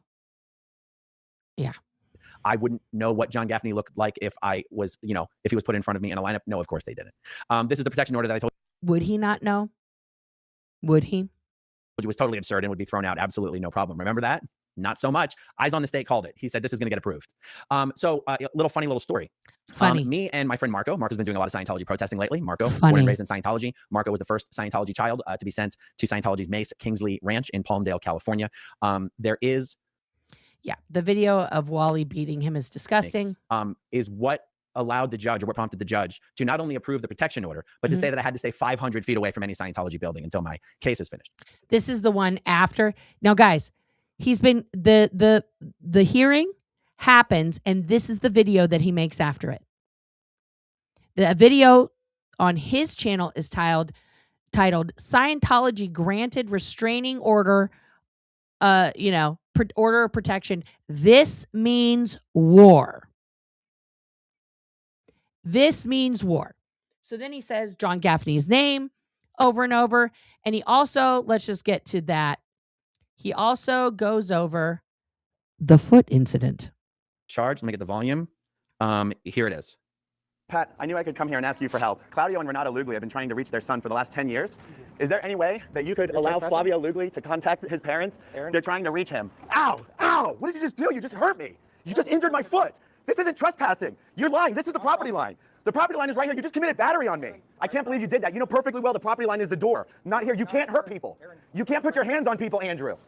I wouldn't know what John Gaffney looked like if I was, if he was put in front of me in a lineup. No, of course they didn't. This is the protection order that I told you. Would he not know? Would he? Which was totally absurd and would be thrown out. Absolutely no problem. Remember that? Not so much. Eyes on the State called it. He said this is going to get approved. So a funny little story. Funny. Me and my friend Marco. Marco's been doing a lot of Scientology protesting lately. Marco, Funny. born and raised in Scientology. Marco was the first Scientology child to be sent to Scientology's Mace Kingsley Ranch in Palmdale, California. There is... Yeah, the video of Wally beating him is disgusting. Is what allowed the judge, or what prompted the judge, to not only approve the protection order, but to say that I had to stay 500 feet away from any Scientology building until my case is finished. This is the one after. Now, guys, he's been the hearing happens, and this is the video that he makes after it. The video on his channel is titled "Scientology Granted Restraining Order." Order of protection. This means war. This means war. So then he says John Gaffney's name over and over. And he also, let's just get to that. He also goes over the foot incident. Charge. Let me get the volume. Here it is. Pat, I knew I could come here and ask you for help. Claudio and Renato Lugli have been trying to reach their son for the last 10 years. Is there any way that you could allow Flavio Lugli to contact his parents? Aaron? They're trying to reach him. Ow! Ow! What did you just do? You just hurt me. You just injured my foot. This isn't trespassing. You're lying. This is the property line. The property line is right here. You just committed battery on me. I can't believe you did that. You know perfectly well the property line is the door, not here. You can't hurt people. You can't put your hands on people, Andrew.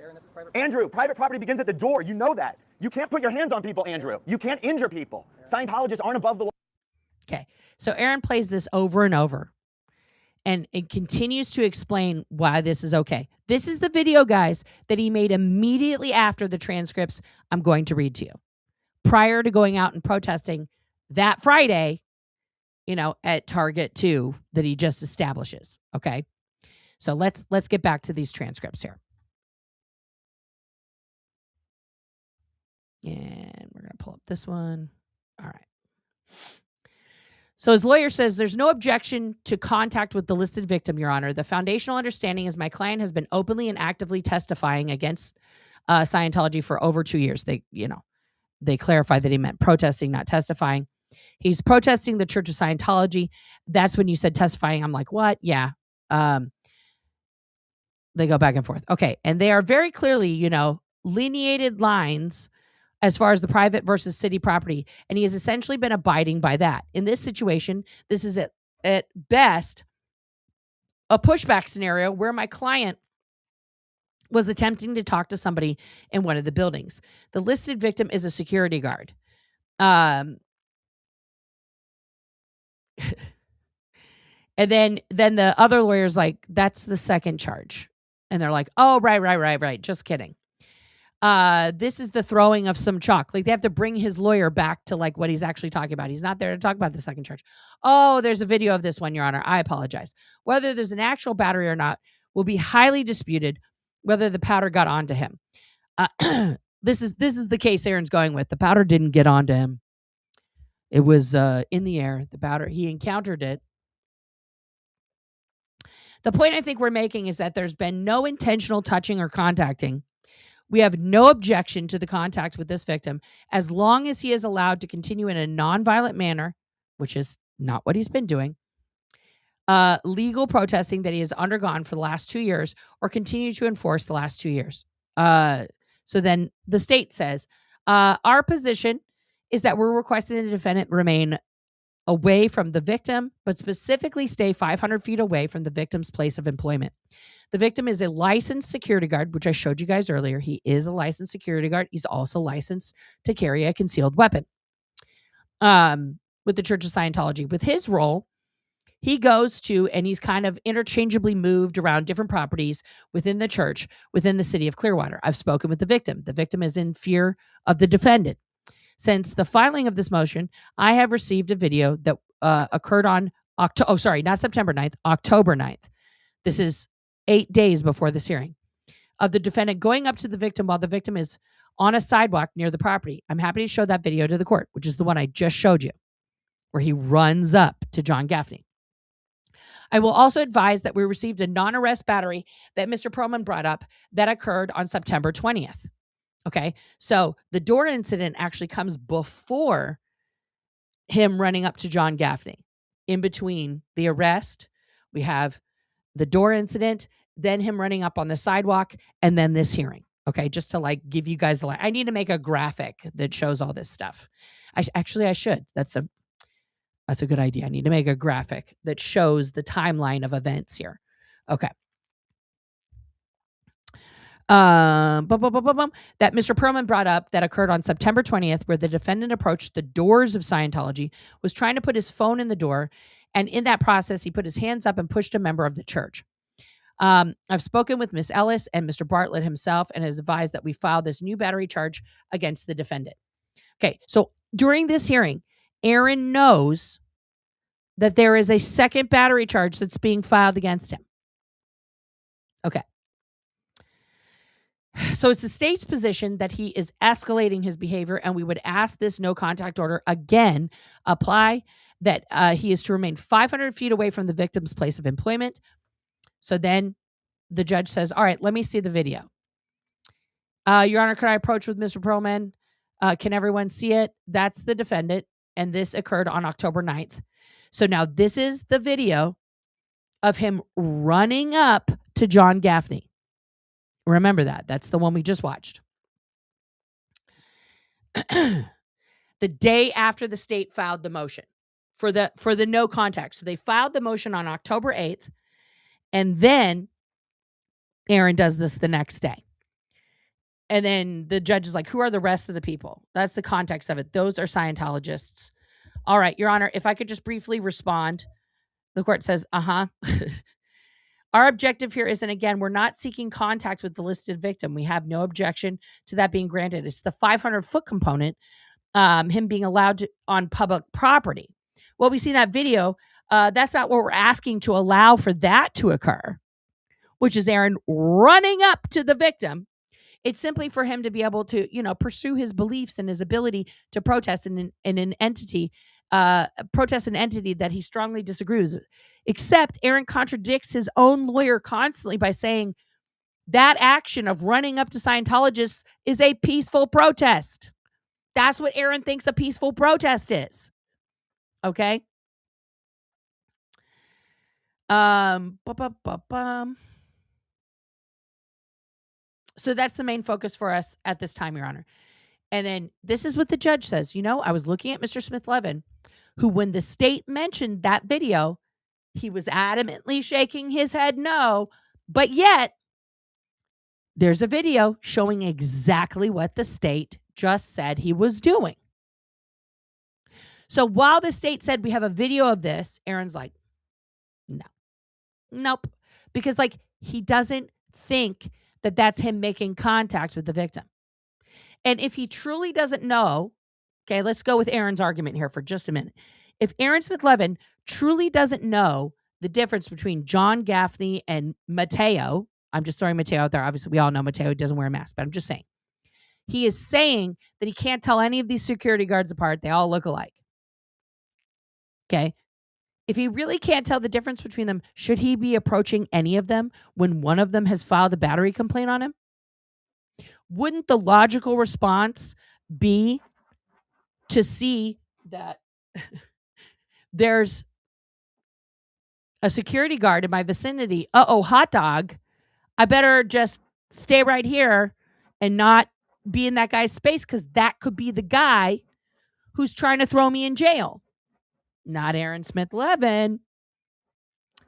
Andrew, private property begins at the door. You know that. You can't put your hands on people, Andrew. You can't injure people. Scientologists aren't above the law. Okay. So Aaron plays this over and over. And it continues to explain why this is okay. This is the video, guys, that he made immediately after the transcripts I'm going to read to you. Prior to going out and protesting that Friday, at Target 2 that he just establishes. Okay. So let's get back to these transcripts here. And we're going to pull up this one. All right. So his lawyer says there's no objection to contact with the listed victim, Your Honor. The foundational understanding is my client has been openly and actively testifying against Scientology for over 2 years. They clarified that he meant protesting, not testifying. He's protesting the Church of Scientology. That's when you said testifying. I'm like, what? Yeah. They go back and forth. Okay. And they are very clearly, lineated lines as far as the private versus city property. And he has essentially been abiding by that. In this situation, this is at best a pushback scenario where my client was attempting to talk to somebody in one of the buildings. The listed victim is a security guard. And then the other lawyer's like, that's the second charge. And they're like, oh, right. Just kidding. This is the throwing of some chalk. Like they have to bring his lawyer back to like what he's actually talking about. He's not there to talk about the second charge. Oh, there's a video of this one, Your Honor. I apologize. Whether there's an actual battery or not will be highly disputed whether the powder got onto him. This is the case Aaron's going with. The powder didn't get onto him. It was in the air. The powder, he encountered it. The point I think we're making is that there's been no intentional touching or contacting. We have no objection to the contact with this victim as long as he is allowed to continue in a nonviolent manner, which is not what he's been doing, legal protesting that he has undergone for the last 2 years or continue to enforce the last 2 years. So then the state says, our position is that we're requesting the defendant remain away from the victim, but specifically stay 500 feet away from the victim's place of employment. The victim is a licensed security guard, which I showed you guys earlier. He is a licensed security guard. He's also licensed to carry a concealed weapon with the Church of Scientology. With his role, he goes to, and he's kind of interchangeably moved around different properties within the church, within the city of Clearwater. I've spoken with the victim. The victim is in fear of the defendant. Since the filing of this motion, I have received a video that occurred on not September 9th, October 9th. This is 8 days before this hearing, of the defendant going up to the victim while the victim is on a sidewalk near the property. I'm happy to show that video to the court, which is the one I just showed you, where he runs up to John Gaffney. I will also advise that we received a non-arrest battery that Mr. Perlman brought up that occurred on September 20th. Okay, so the door incident actually comes before him running up to John Gaffney. In between the arrest, we have the door incident, then him running up on the sidewalk, and then this hearing. Okay, just to like give you guys I need to make a graphic that shows all this stuff. I should. That's a good idea. I need to make a graphic that shows the timeline of events here. Okay. That Mr. Perlman brought up that occurred on September 20th, where the defendant approached the doors of Scientology, was trying to put his phone in the door, and in that process, he put his hands up and pushed a member of the church. I've spoken with Miss Ellis and Mr. Bartlett himself and has advised that we file this new battery charge against the defendant. Okay, so during this hearing, Aaron knows that there is a second battery charge that's being filed against him. Okay. So it's the state's position that he is escalating his behavior, and we would ask this no contact order again apply, that he is to remain 500 feet away from the victim's place of employment. So then the judge says, all right, let me see the video. Your Honor, could I approach with Mr. Perlman? Can everyone see it? That's the defendant, and this occurred on October 9th. So now this is the video of him running up to John Gaffney. Remember that. That's the one we just watched. The day after the state filed the motion for the no contact. So they filed the motion on October 8th, and then Aaron does this the next day. And then the judge is like, who are the rest of the people? That's the context of it. Those are Scientologists. All right, Your Honor, if I could just briefly respond. The court says, Our objective here is, and again, we're not seeking contact with the listed victim. We have no objection to that being granted. It's the 500-foot component, him being allowed to on public property. Well, we see in that video, that's not what we're asking to allow for that to occur, which is Aaron running up to the victim. It's simply for him to be able to, pursue his beliefs and his ability to protest in an entity, protest an entity that he strongly disagrees with. Except Aaron contradicts his own lawyer constantly by saying that action of running up to Scientologists is a peaceful protest. That's what Aaron thinks a peaceful protest is. Okay? So that's the main focus for us at this time, Your Honor. And then this is what the judge says. I was looking at Mr. Smith-Levin, who, when the state mentioned that video, he was adamantly shaking his head no, but yet there's a video showing exactly what the state just said he was doing. So while the state said we have a video of this, Aaron's like, nope. Because he doesn't think that that's him making contact with the victim. And if he truly doesn't know, okay, let's go with Aaron's argument here for just a minute. If Aaron Smith-Levin truly doesn't know the difference between John Gaffney and Mateo, I'm just throwing Mateo out there. Obviously, we all know Mateo doesn't wear a mask, but I'm just saying. He is saying that he can't tell any of these security guards apart. They all look alike. Okay? If he really can't tell the difference between them, should he be approaching any of them when one of them has filed a battery complaint on him? Wouldn't the logical response be to see that there's a security guard in my vicinity? Hot dog. I better just stay right here and not be in that guy's space, because that could be the guy who's trying to throw me in jail. Not Aaron Smith-Levin.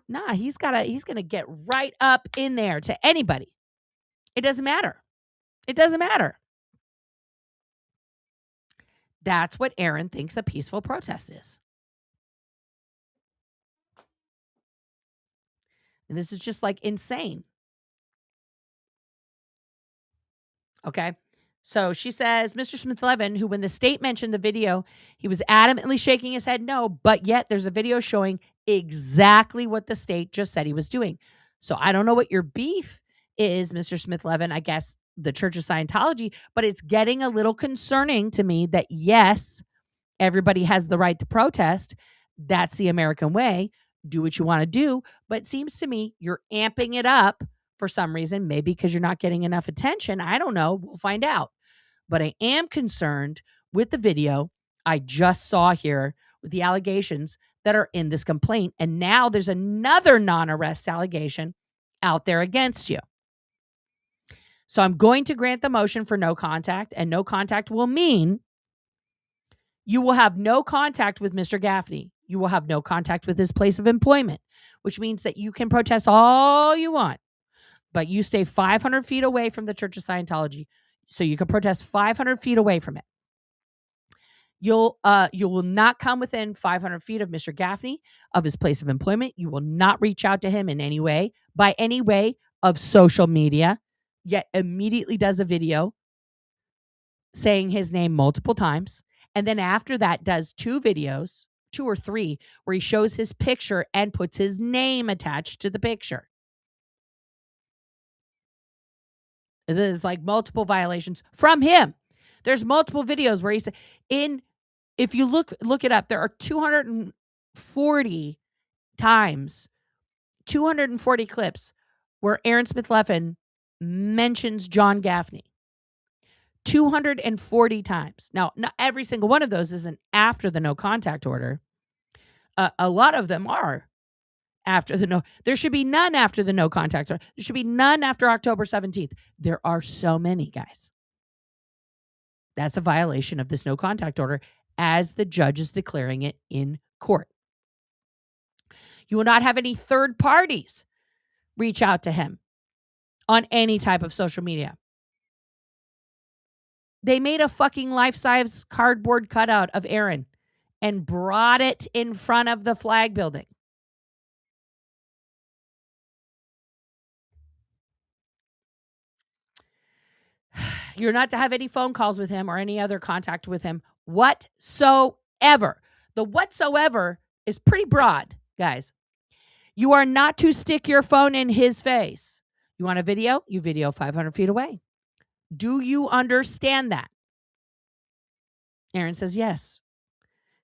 Nah, he's going to get right up in there to anybody. It doesn't matter. It doesn't matter. That's what Aaron thinks a peaceful protest is. And this is just insane. Okay. So she says, Mr. Smith-Levin, who, when the state mentioned the video, he was adamantly shaking his head no, but yet there's a video showing exactly what the state just said he was doing. So I don't know what your beef is, Mr. Smith-Levin, I guess the Church of Scientology, but it's getting a little concerning to me that, yes, everybody has the right to protest. That's the American way. Do what you want to do. But it seems to me you're amping it up for some reason, maybe because you're not getting enough attention. I don't know. We'll find out. But I am concerned with the video I just saw here with the allegations that are in this complaint. And now there's another non-arrest allegation out there against you. So I'm going to grant the motion for no contact, and no contact will mean you will have no contact with Mr. Gaffney. You will have no contact with his place of employment, which means that you can protest all you want, but you stay 500 feet away from the Church of Scientology. So you can protest 500 feet away from it. You will not come within 500 feet of Mr. Gaffney, of his place of employment. You will not reach out to him in any way, by any way of social media, yet immediately does a video saying his name multiple times. And then after that does 2 videos, 2 or 3, where he shows his picture and puts his name attached to the picture. There's multiple violations from him. There's multiple videos where he's if you look it up, there are 240 times, 240 clips where Aaron Smith-Levin mentions John Gaffney. 240 times. Now, not every single one of those isn't after the no contact order. A lot of them are after the no. There should be none after the no contact order. There should be none after October 17th. There are so many, guys. That's a violation of this no contact order as the judge is declaring it in court. You will not have any third parties reach out to him on any type of social media. They made a fucking life-size cardboard cutout of Aaron and brought it in front of the flag building. You're not to have any phone calls with him or any other contact with him whatsoever. The whatsoever is pretty broad, guys. You are not to stick your phone in his face. You want a video? You video 500 feet away. Do you understand that? Aaron says, yes.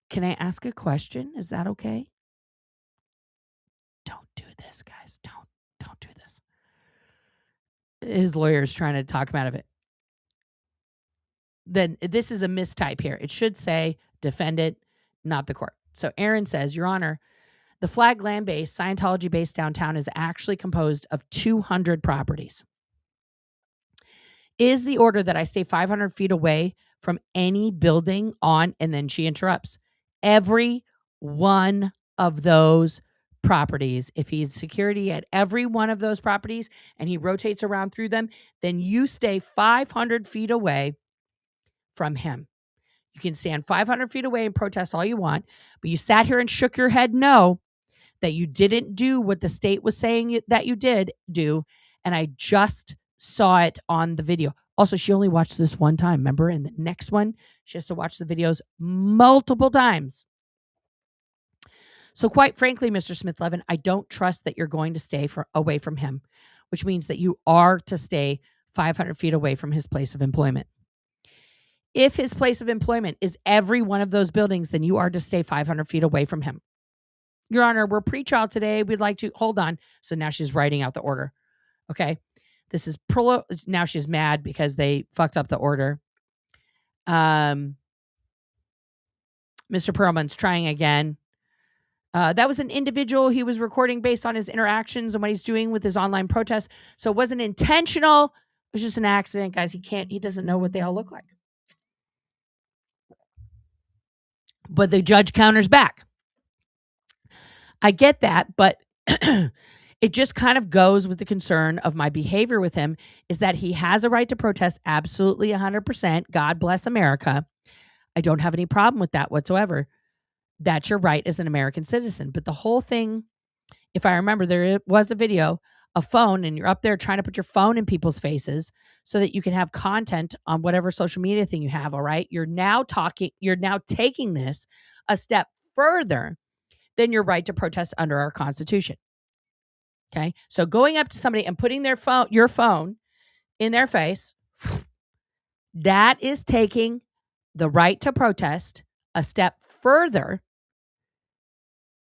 Can I ask a question? Is that okay? Don't do this, guys. Don't do this. His lawyer is trying to talk him out of it. Then this is a mistype here. It should say defendant, not the court. So Aaron says, Your Honor, the flag land base, Scientology base downtown is actually composed of 200 properties. Is the order that I stay 500 feet away from any building on, and then she interrupts, every one of those properties. If he's security at every one of those properties and he rotates around through them, then you stay 500 feet away from him. You can stand 500 feet away and protest all you want, but you sat here and shook your head no, that you didn't do what the state was saying that you did do, and I just saw it on the video. Also, she only watched this one time, remember? And the next one, she has to watch the videos multiple times. So quite frankly, Mr. Smith-Levin, I don't trust that you're going to stay away from him, which means that you are to stay 500 feet away from his place of employment. If his place of employment is every one of those buildings, then you are to stay 500 feet away from him. Your Honor, we're pre-trial today. We'd like to, hold on. So now she's writing out the order. Okay. This is, now she's mad because they fucked up the order. Mr. Perlman's trying again. That was an individual he was recording based on his interactions and what he's doing with his online protests. So it wasn't intentional. It was just an accident, guys. He doesn't know what they all look like. But the judge counters back. I get that, but it just kind of goes with the concern of my behavior with him is that he has a right to protest absolutely 100%. God bless America. I don't have any problem with that whatsoever. That's your right as an American citizen. But the whole thing, if I remember, there was a video, a phone, and you're up there trying to put your phone in people's faces so that you can have content on whatever social media thing you have, all right? You're now taking this a step further than your right to protest under our Constitution. Okay? So going up to somebody and putting your phone in their face, that is taking the right to protest a step further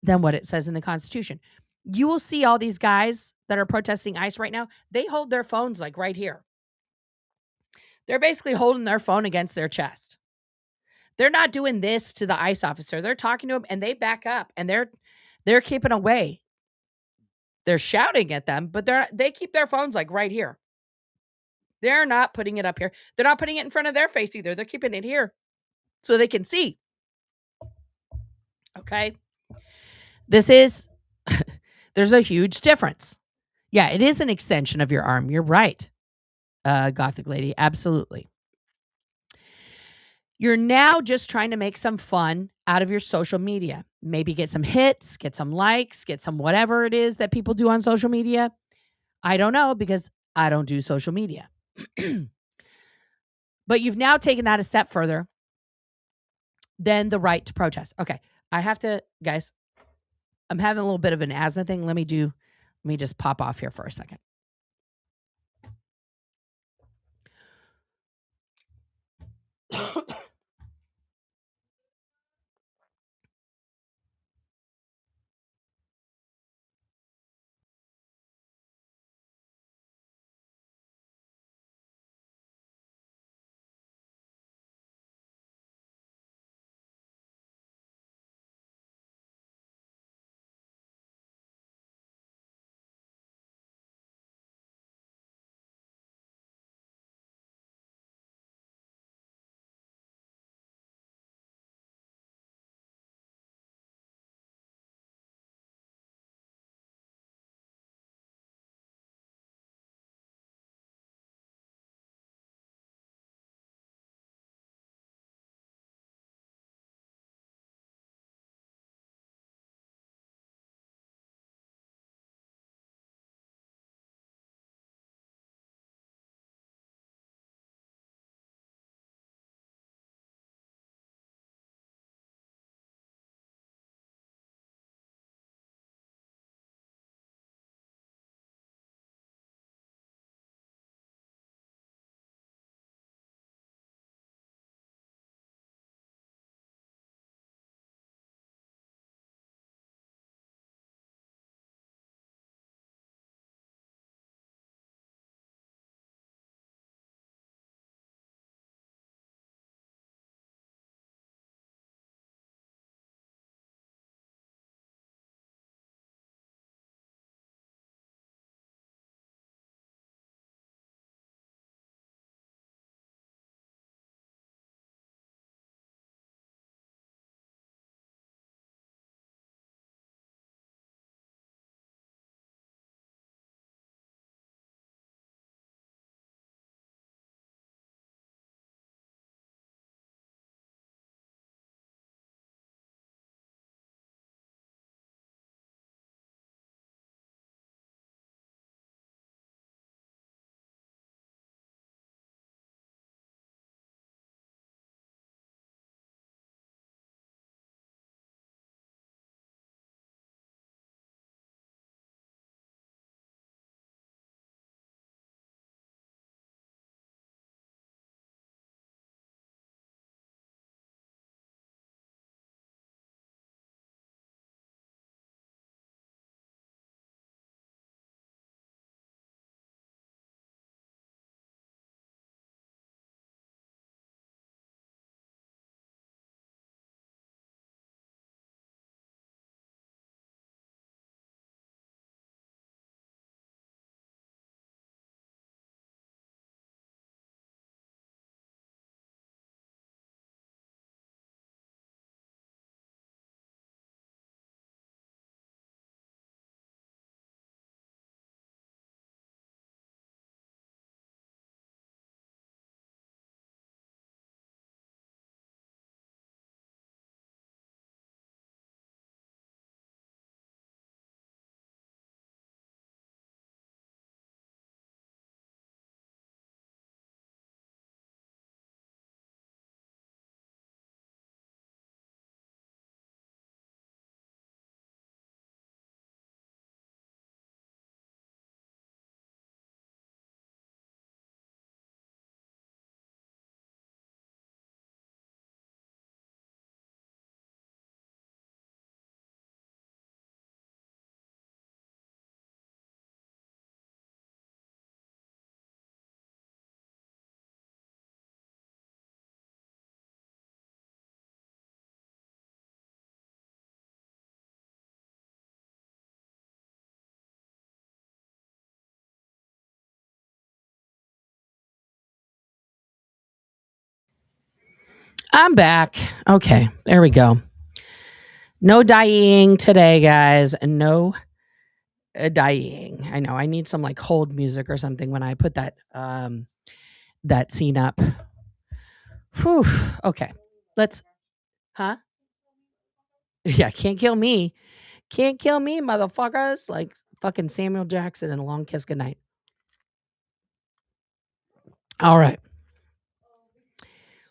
than what it says in the Constitution. You will see all these guys that are protesting ICE right now, they hold their phones like right here. They're basically holding their phone against their chest. They're not doing this to the ICE officer. They're talking to him and they back up and they're keeping away. They're shouting at them, but they keep their phones like right here. They're not putting it up here. They're not putting it in front of their face either. They're keeping it here so they can see. Okay? This is, there's a huge difference. Yeah, it is an extension of your arm. You're right, Gothic lady. Absolutely. You're now just trying to make some fun out of your social media. Maybe get some hits, get some likes, get some whatever it is that people do on social media. I don't know because I don't do social media. But you've now taken that a step further than the right to protest. Okay, I have to, guys, I'm having a little bit of an asthma thing. Let me just pop off here for a second. I'm back. Okay, there we go. No dying today, guys. No dying. I know. I need some like hold music or something when I put that that scene up. Whew. Okay. Let's. Huh? Yeah, can't kill me. Can't kill me, motherfuckers. Like fucking Samuel Jackson and A Long Kiss Goodnight. All right.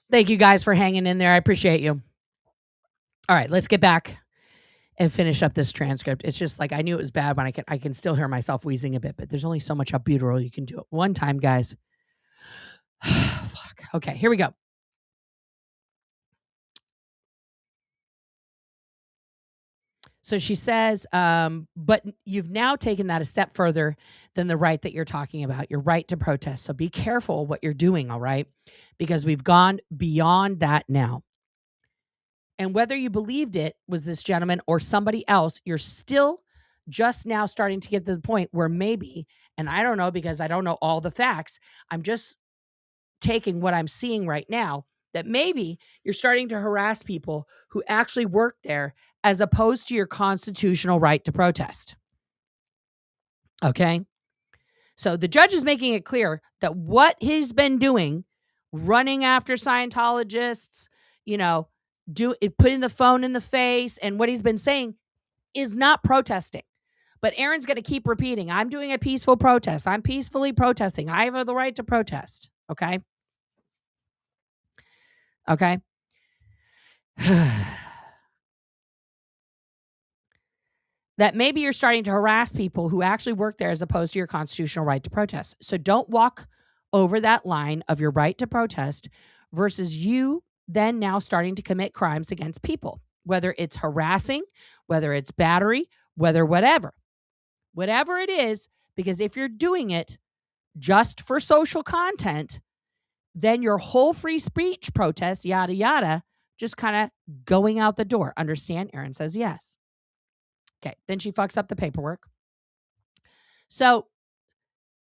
Thank you guys for hanging in there. I appreciate you. All right, let's get back and finish up this transcript. It's just like I knew it was bad when I can still hear myself wheezing a bit, but there's only so much albuterol you can do at one time, guys. Fuck. Okay, here we go. So she says, but you've now taken that a step further than the right that you're talking about, your right to protest. So be careful what you're doing, all right? Because we've gone beyond that now. And whether you believed it was this gentleman or somebody else, you're still just now starting to get to the point where maybe, and I don't know because I don't know all the facts, I'm just taking what I'm seeing right now, that maybe you're starting to harass people who actually work there as opposed to your constitutional right to protest. Okay? So the judge is making it clear that what he's been doing, running after Scientologists, putting the phone in the face, and what he's been saying is not protesting. But Aaron's going to keep repeating, I'm doing a peaceful protest. I'm peacefully protesting. I have the right to protest. Okay? Okay? That maybe you're starting to harass people who actually work there as opposed to your constitutional right to protest. So don't walk over that line of your right to protest versus you then now starting to commit crimes against people, whether it's harassing, whether it's battery, whatever it is, because if you're doing it just for social content, then your whole free speech protest, yada, yada, just kind of going out the door. Understand? Aaron says yes. Okay, then she fucks up the paperwork. So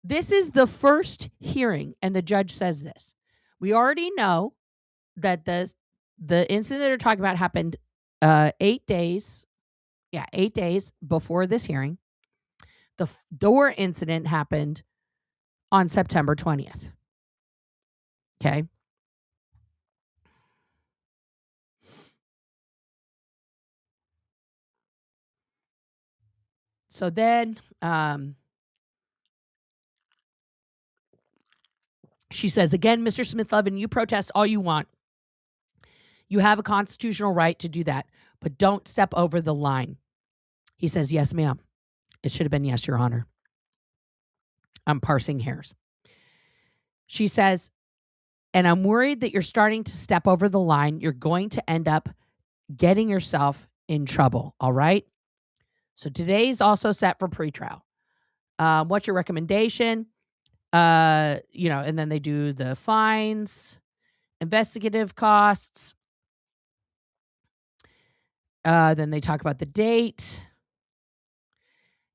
this is the first hearing, and the judge says this. We already know that the incident they're talking about happened 8 days. Yeah, 8 days before this hearing. The door incident happened on September 20th. Okay. So then she says, again, Mr. Smith-Levin, you protest all you want. You have a constitutional right to do that, but don't step over the line. He says, yes, ma'am. It should have been yes, Your Honor. I'm parsing hairs. She says, and I'm worried that you're starting to step over the line. You're going to end up getting yourself in trouble. All right. So today's also set for pretrial. What's your recommendation? And then they do the fines, investigative costs. Then they talk about the date.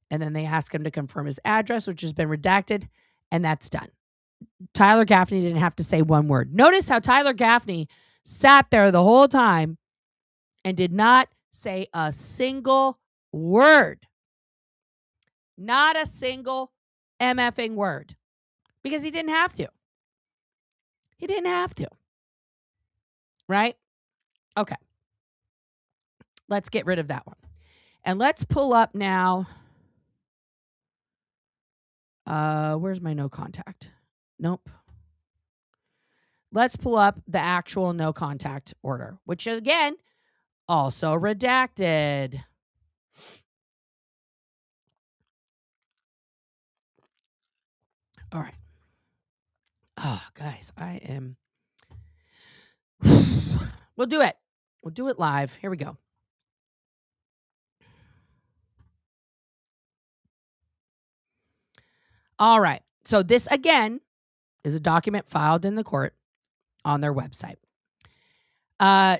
And then they ask him to confirm his address, which has been redacted. And that's done. Tyler Gaffney didn't have to say one word. Notice how Tyler Gaffney sat there the whole time and did not say a single word. Not a single MFing word. Because he didn't have to. He didn't have to. Right? Okay. Let's get rid of that one. And let's pull up now. Where's my no contact? Nope. Let's pull up the actual no contact order, which is, again, also redacted. All right. Oh, guys, I am. We'll do it. We'll do it live. Here we go. All right. So this, again, is a document filed in the court on their website.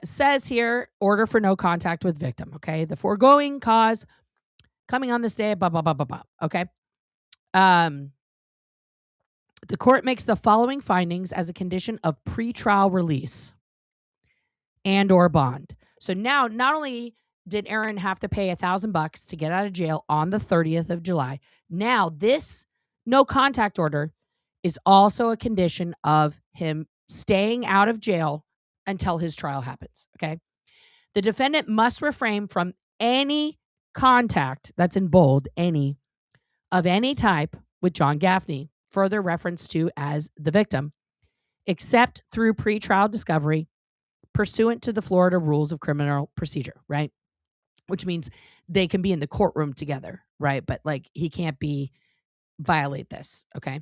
Says here, order for no contact with victim. Okay. The foregoing cause coming on this day, blah, blah, blah, blah, blah. Okay. The court makes the following findings as a condition of pretrial release. and or bond. So now not only did Aaron have to pay $1,000 to get out of jail on the 30th of July, now this no contact order is also a condition of him staying out of jail until his trial happens. Okay. The defendant must refrain from any contact, that's in bold, any of any type with John Gaffney, further referenced to as the victim, except through pretrial discovery pursuant to the Florida rules of criminal procedure, right? Which means they can be in the courtroom together, right? But like he can't violate this, okay?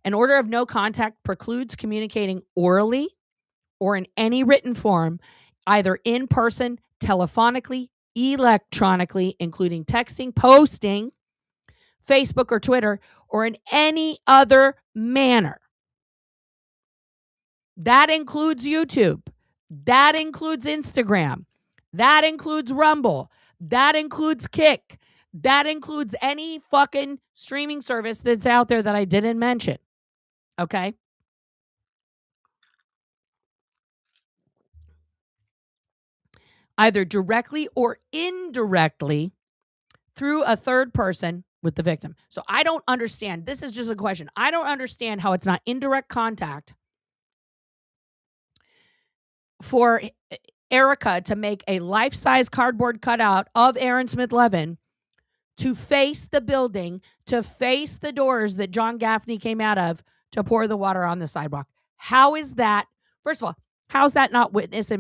An order of no contact precludes communicating orally or in any written form, either in person, telephonically, electronically, including texting, posting, Facebook or Twitter, or in any other manner. That includes YouTube. That includes Instagram. That includes Rumble. That includes Kick. That includes any fucking streaming service that's out there that I didn't mention. Okay? Either directly or indirectly through a third person with the victim. So I don't understand. This is just a question. I don't understand how it's not indirect contact for Erica to make a life-size cardboard cutout of Aaron Smith-Levin to face the building, to face the doors that John Gaffney came out of to pour the water on the sidewalk. How is that? First of all, how is that not witness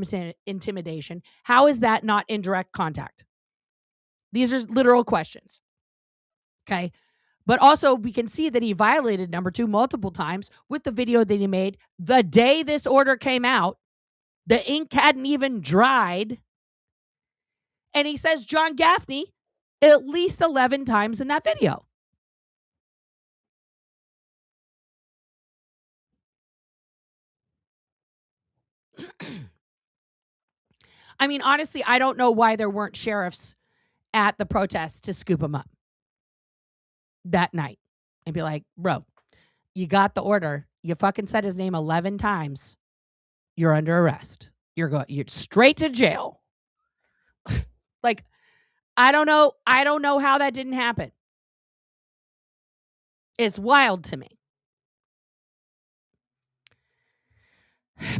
intimidation? How is that not indirect contact? These are literal questions. Okay. But also, we can see that he violated number 2 multiple times with the video that he made the day this order came out. The ink hadn't even dried. And he says John Gaffney at least 11 times in that video. I mean, honestly, I don't know why there weren't sheriffs at the protest to scoop him up that night and be like, bro, you got the order. You fucking said his name 11 times. You're under arrest. You're straight to jail. Like, I don't know how that didn't happen. It's wild to me.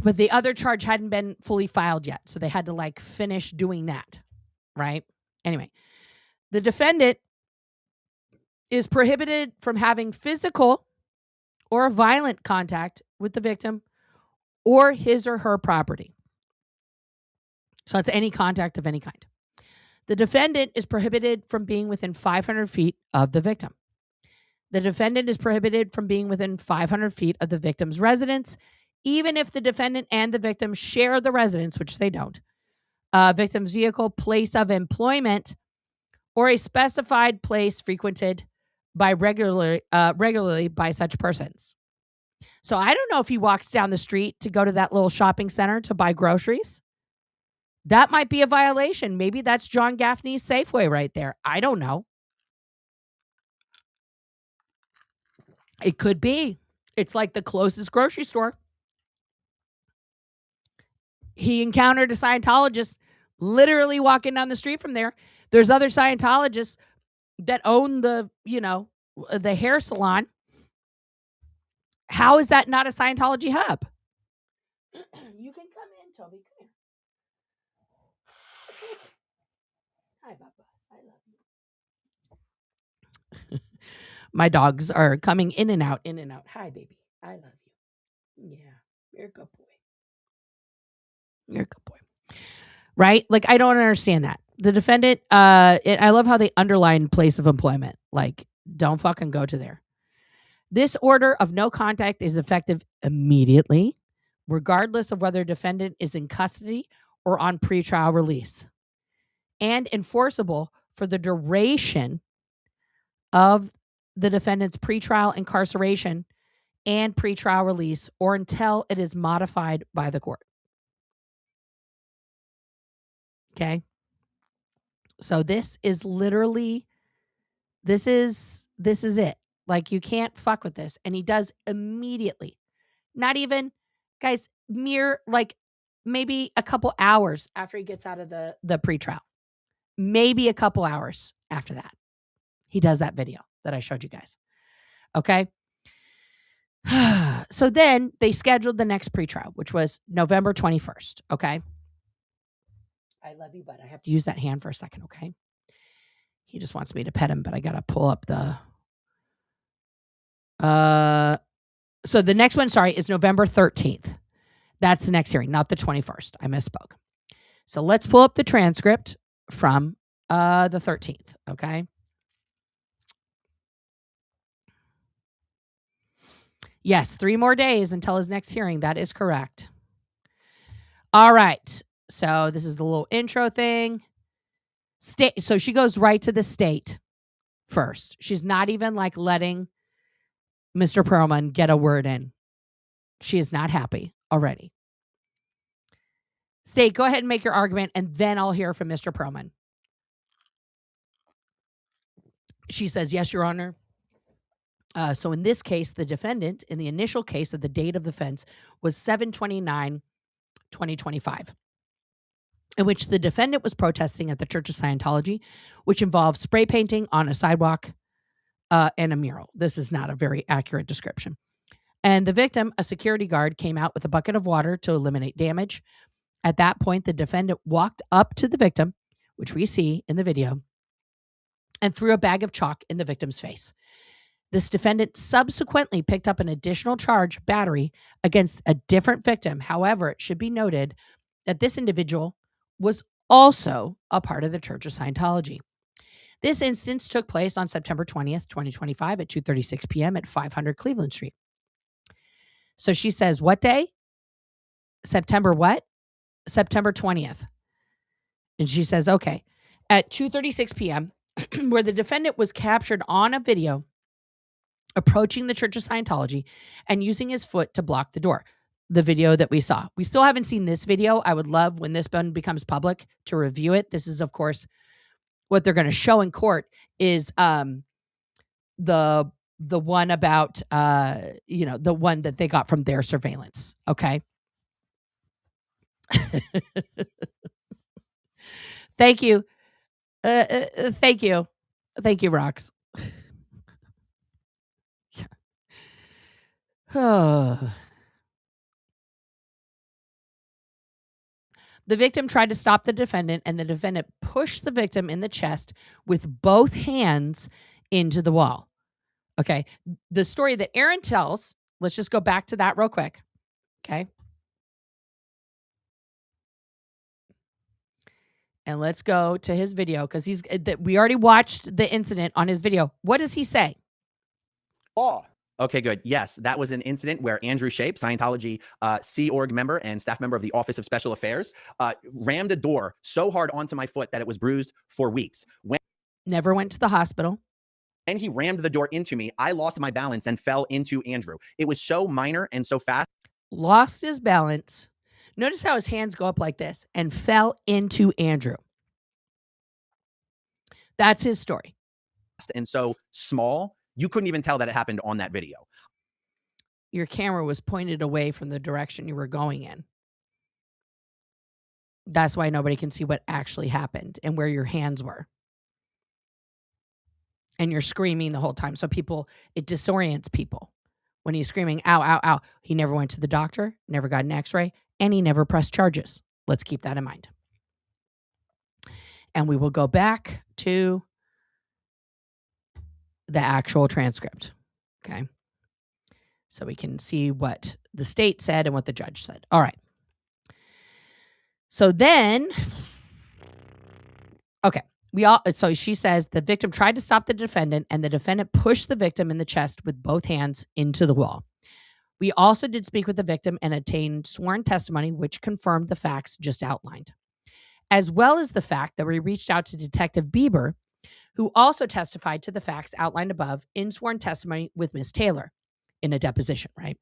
But the other charge hadn't been fully filed yet, so they had to like finish doing that, right? Anyway, the defendant is prohibited from having physical or violent contact with the victim or his or her property. So that's any contact of any kind. The defendant is prohibited from being within 500 feet of the victim. The defendant is prohibited from being within 500 feet of the victim's residence, even if the defendant and the victim share the residence, which they don't, victim's vehicle, place of employment, or a specified place frequented by regularly by such persons. So I don't know if he walks down the street to go to that little shopping center to buy groceries. That might be a violation. Maybe that's John Gaffney's Safeway right there. I don't know. It could be. It's like the closest grocery store. He encountered a Scientologist literally walking down the street from there. There's other Scientologists that own the hair salon. How is that not a Scientology hub? You can come in, Toby. Come here. Hi, Bubba. I love you. My dogs are coming in and out, in and out. Hi, baby. I love you. Yeah, you're a good boy. You're a good boy. Right? Like, I don't understand that. The defendant, I love how they underline place of employment. Like, don't fucking go to there. This order of no contact is effective immediately, regardless of whether defendant is in custody or on pretrial release, and enforceable for the duration of the defendant's pretrial incarceration and pretrial release, or until it is modified by the court. Okay? So this is literally, this is it. Like, you can't fuck with this. And he does immediately. Not even, guys, mere like maybe a couple hours after he gets out of the pretrial. Maybe a couple hours after that, he does that video that I showed you guys. Okay. So then they scheduled the next pretrial, which was November 21st. Okay. I love you, but I have to use that hand for a second. Okay. He just wants me to pet him, but I got to pull up the. So the next one, sorry, is November 13th. That's the next hearing, not the 21st. I misspoke. So let's pull up the transcript from the 13th. Okay. Yes, 3 more days until his next hearing. That is correct. All right. So this is the little intro thing. State. So she goes right to the state first. She's not even like letting Mr. Perlman get a word in. She is not happy already. State, go ahead and make your argument, and then I'll hear from Mr. Perlman. She says, yes, Your Honor. So in this case, the defendant, in the initial case of the date of the offense, was 7/29/2025, in which the defendant was protesting at the Church of Scientology, which involved spray painting on a sidewalk and a mural. This is not a very accurate description. And the victim, a security guard, came out with a bucket of water to eliminate damage. At that point, the defendant walked up to the victim, which we see in the video, and threw a bag of chalk in the victim's face. This defendant subsequently picked up an additional charge, battery, against a different victim. However, it should be noted that this individual was also a part of the Church of Scientology. This instance took place on September 20th, 2025 at 2:36 p.m. at 500 Cleveland Street. So she says, what day? September what? September 20th. And she says, okay, at 2:36 p.m., where the defendant was captured on a video approaching the Church of Scientology and using his foot to block the door. The video that we saw. We still haven't seen this video. I would love, when this one becomes public, to review it. This is, of course, what they're going to show in court is the one about the one that they got from their surveillance. Okay. Thank you. Thank you. Thank you, Rox. The victim tried to stop the defendant, and the defendant pushed the victim in the chest with both hands into the wall. Okay. The story that Aaron tells, let's just go back to that real quick. Okay. And let's go to his video, because we already watched the incident on his video. What does he say? Okay, good. Yes, that was an incident where Andrew Shape, Scientology Sea Org member and staff member of the Office of Special Affairs, rammed a door so hard onto my foot that it was bruised for weeks. Never went to the hospital. And he rammed the door into me. I lost my balance and fell into Andrew. It was so minor and so fast. Lost his balance. Notice how his hands go up like this and fell into Andrew. That's his story. And so small, you couldn't even tell that it happened on that video. Your camera was pointed away from the direction you were going in. That's why nobody can see what actually happened and where your hands were. And you're screaming the whole time. So it disorients people when he's screaming, ow, ow, ow. He never went to the doctor, never got an x-ray, and he never pressed charges. Let's keep that in mind. And we will go back to the actual transcript. Okay. So we can see what the state said and what the judge said. All right. So then, okay. So she says the victim tried to stop the defendant, and the defendant pushed the victim in the chest with both hands into the wall. We also did speak with the victim and obtained sworn testimony, which confirmed the facts just outlined, as well as the fact that we reached out to Detective Bieber, who also testified to the facts outlined above in sworn testimony with Ms. Taylor in a deposition, right?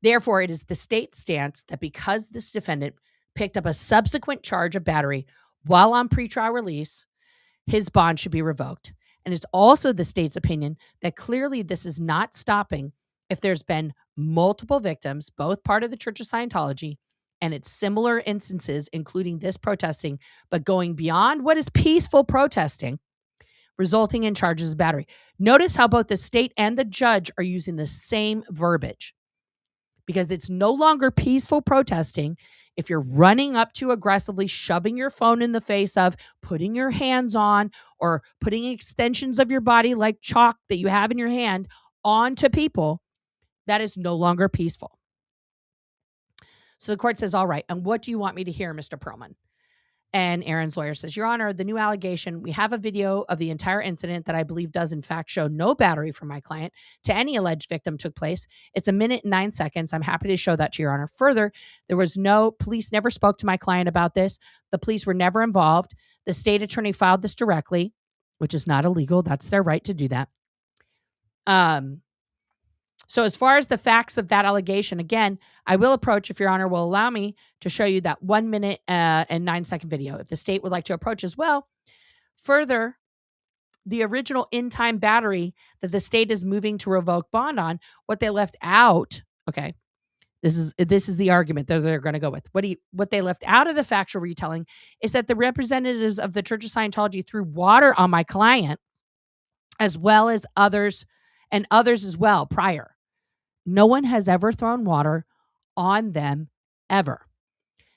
Therefore, it is the state's stance that because this defendant picked up a subsequent charge of battery while on pretrial release, his bond should be revoked. And it's also the state's opinion that clearly this is not stopping if there's been multiple victims, both part of the Church of Scientology, And it's similar instances, including this protesting, but going beyond what is peaceful protesting, resulting in charges of battery. Notice how both the state and the judge are using the same verbiage, because it's no longer peaceful protesting if you're running up to aggressively shoving your phone in the face of, putting your hands on, or putting extensions of your body like chalk that you have in your hand onto people. That is no longer peaceful. So the court says, all right, and what do you want me to hear, Mr. Perlman? And Aaron's lawyer says, Your Honor, the new allegation, we have a video of the entire incident that I believe does in fact show no battery from my client to any alleged victim took place. It's 1 minute and 9 seconds. I'm happy to show that to Your Honor. Further, police never spoke to my client about this. The police were never involved. The state attorney filed this directly, which is not illegal. That's their right to do that. So as far as the facts of that allegation, again, I will approach, if Your Honor will allow me, to show you that 1 minute and 9 second video, if the state would like to approach as well. Further, the original in-time battery that the state is moving to revoke bond on, what they left out, okay, this is the argument that they're going to go with. What they left out of the factual retelling is that the representatives of the Church of Scientology threw water on my client, as well as others as well prior. No one has ever thrown water on them, ever.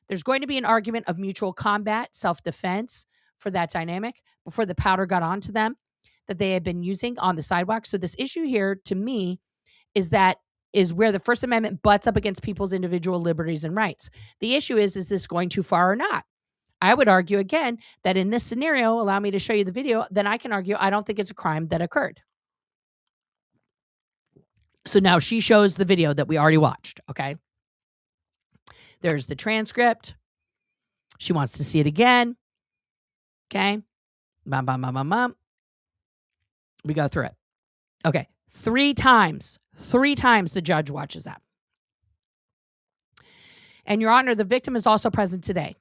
There's going to be an argument of mutual combat, self-defense for that dynamic before the powder got onto them that they had been using on the sidewalk. So this issue here, to me, is where the First Amendment butts up against people's individual liberties and rights. The issue is this going too far or not? I would argue, again, that in this scenario, allow me to show you the video, then I can argue I don't think it's a crime that occurred. So now she shows the video that we already watched, okay? There's the transcript. She wants to see it again. Okay? Bum, bum, bum, bum, bum. We go through it. Okay. 3 times. 3 times the judge watches that. And Your Honor, the victim is also present today.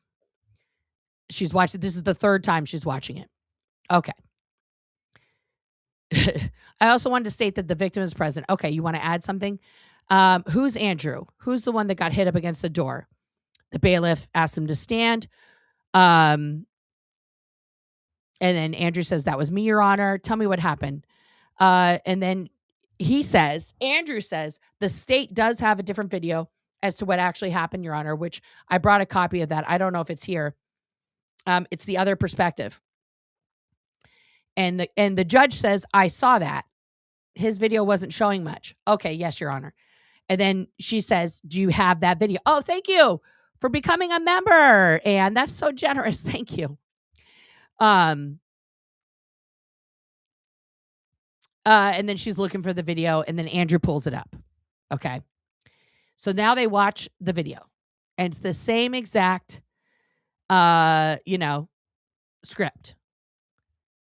She's watched it. This is the 3rd time she's watching it. Okay. I also wanted to state that the victim is present. Okay, you want to add something? Who's Andrew? Who's the one that got hit up against the door? The bailiff asked him to stand. And then Andrew says, that was me, Your Honor. Tell me what happened. And then Andrew says, the state does have a different video as to what actually happened, Your Honor, which I brought a copy of that. I don't know if it's here. It's the other perspective. And the judge says, I saw that. His video wasn't showing much. Okay, yes, Your Honor. And then she says, do you have that video? Oh, thank you for becoming a member. And that's so generous. Thank you. And then she's looking for the video, and then Andrew pulls it up. Okay. So now they watch the video. And it's the same exact, script.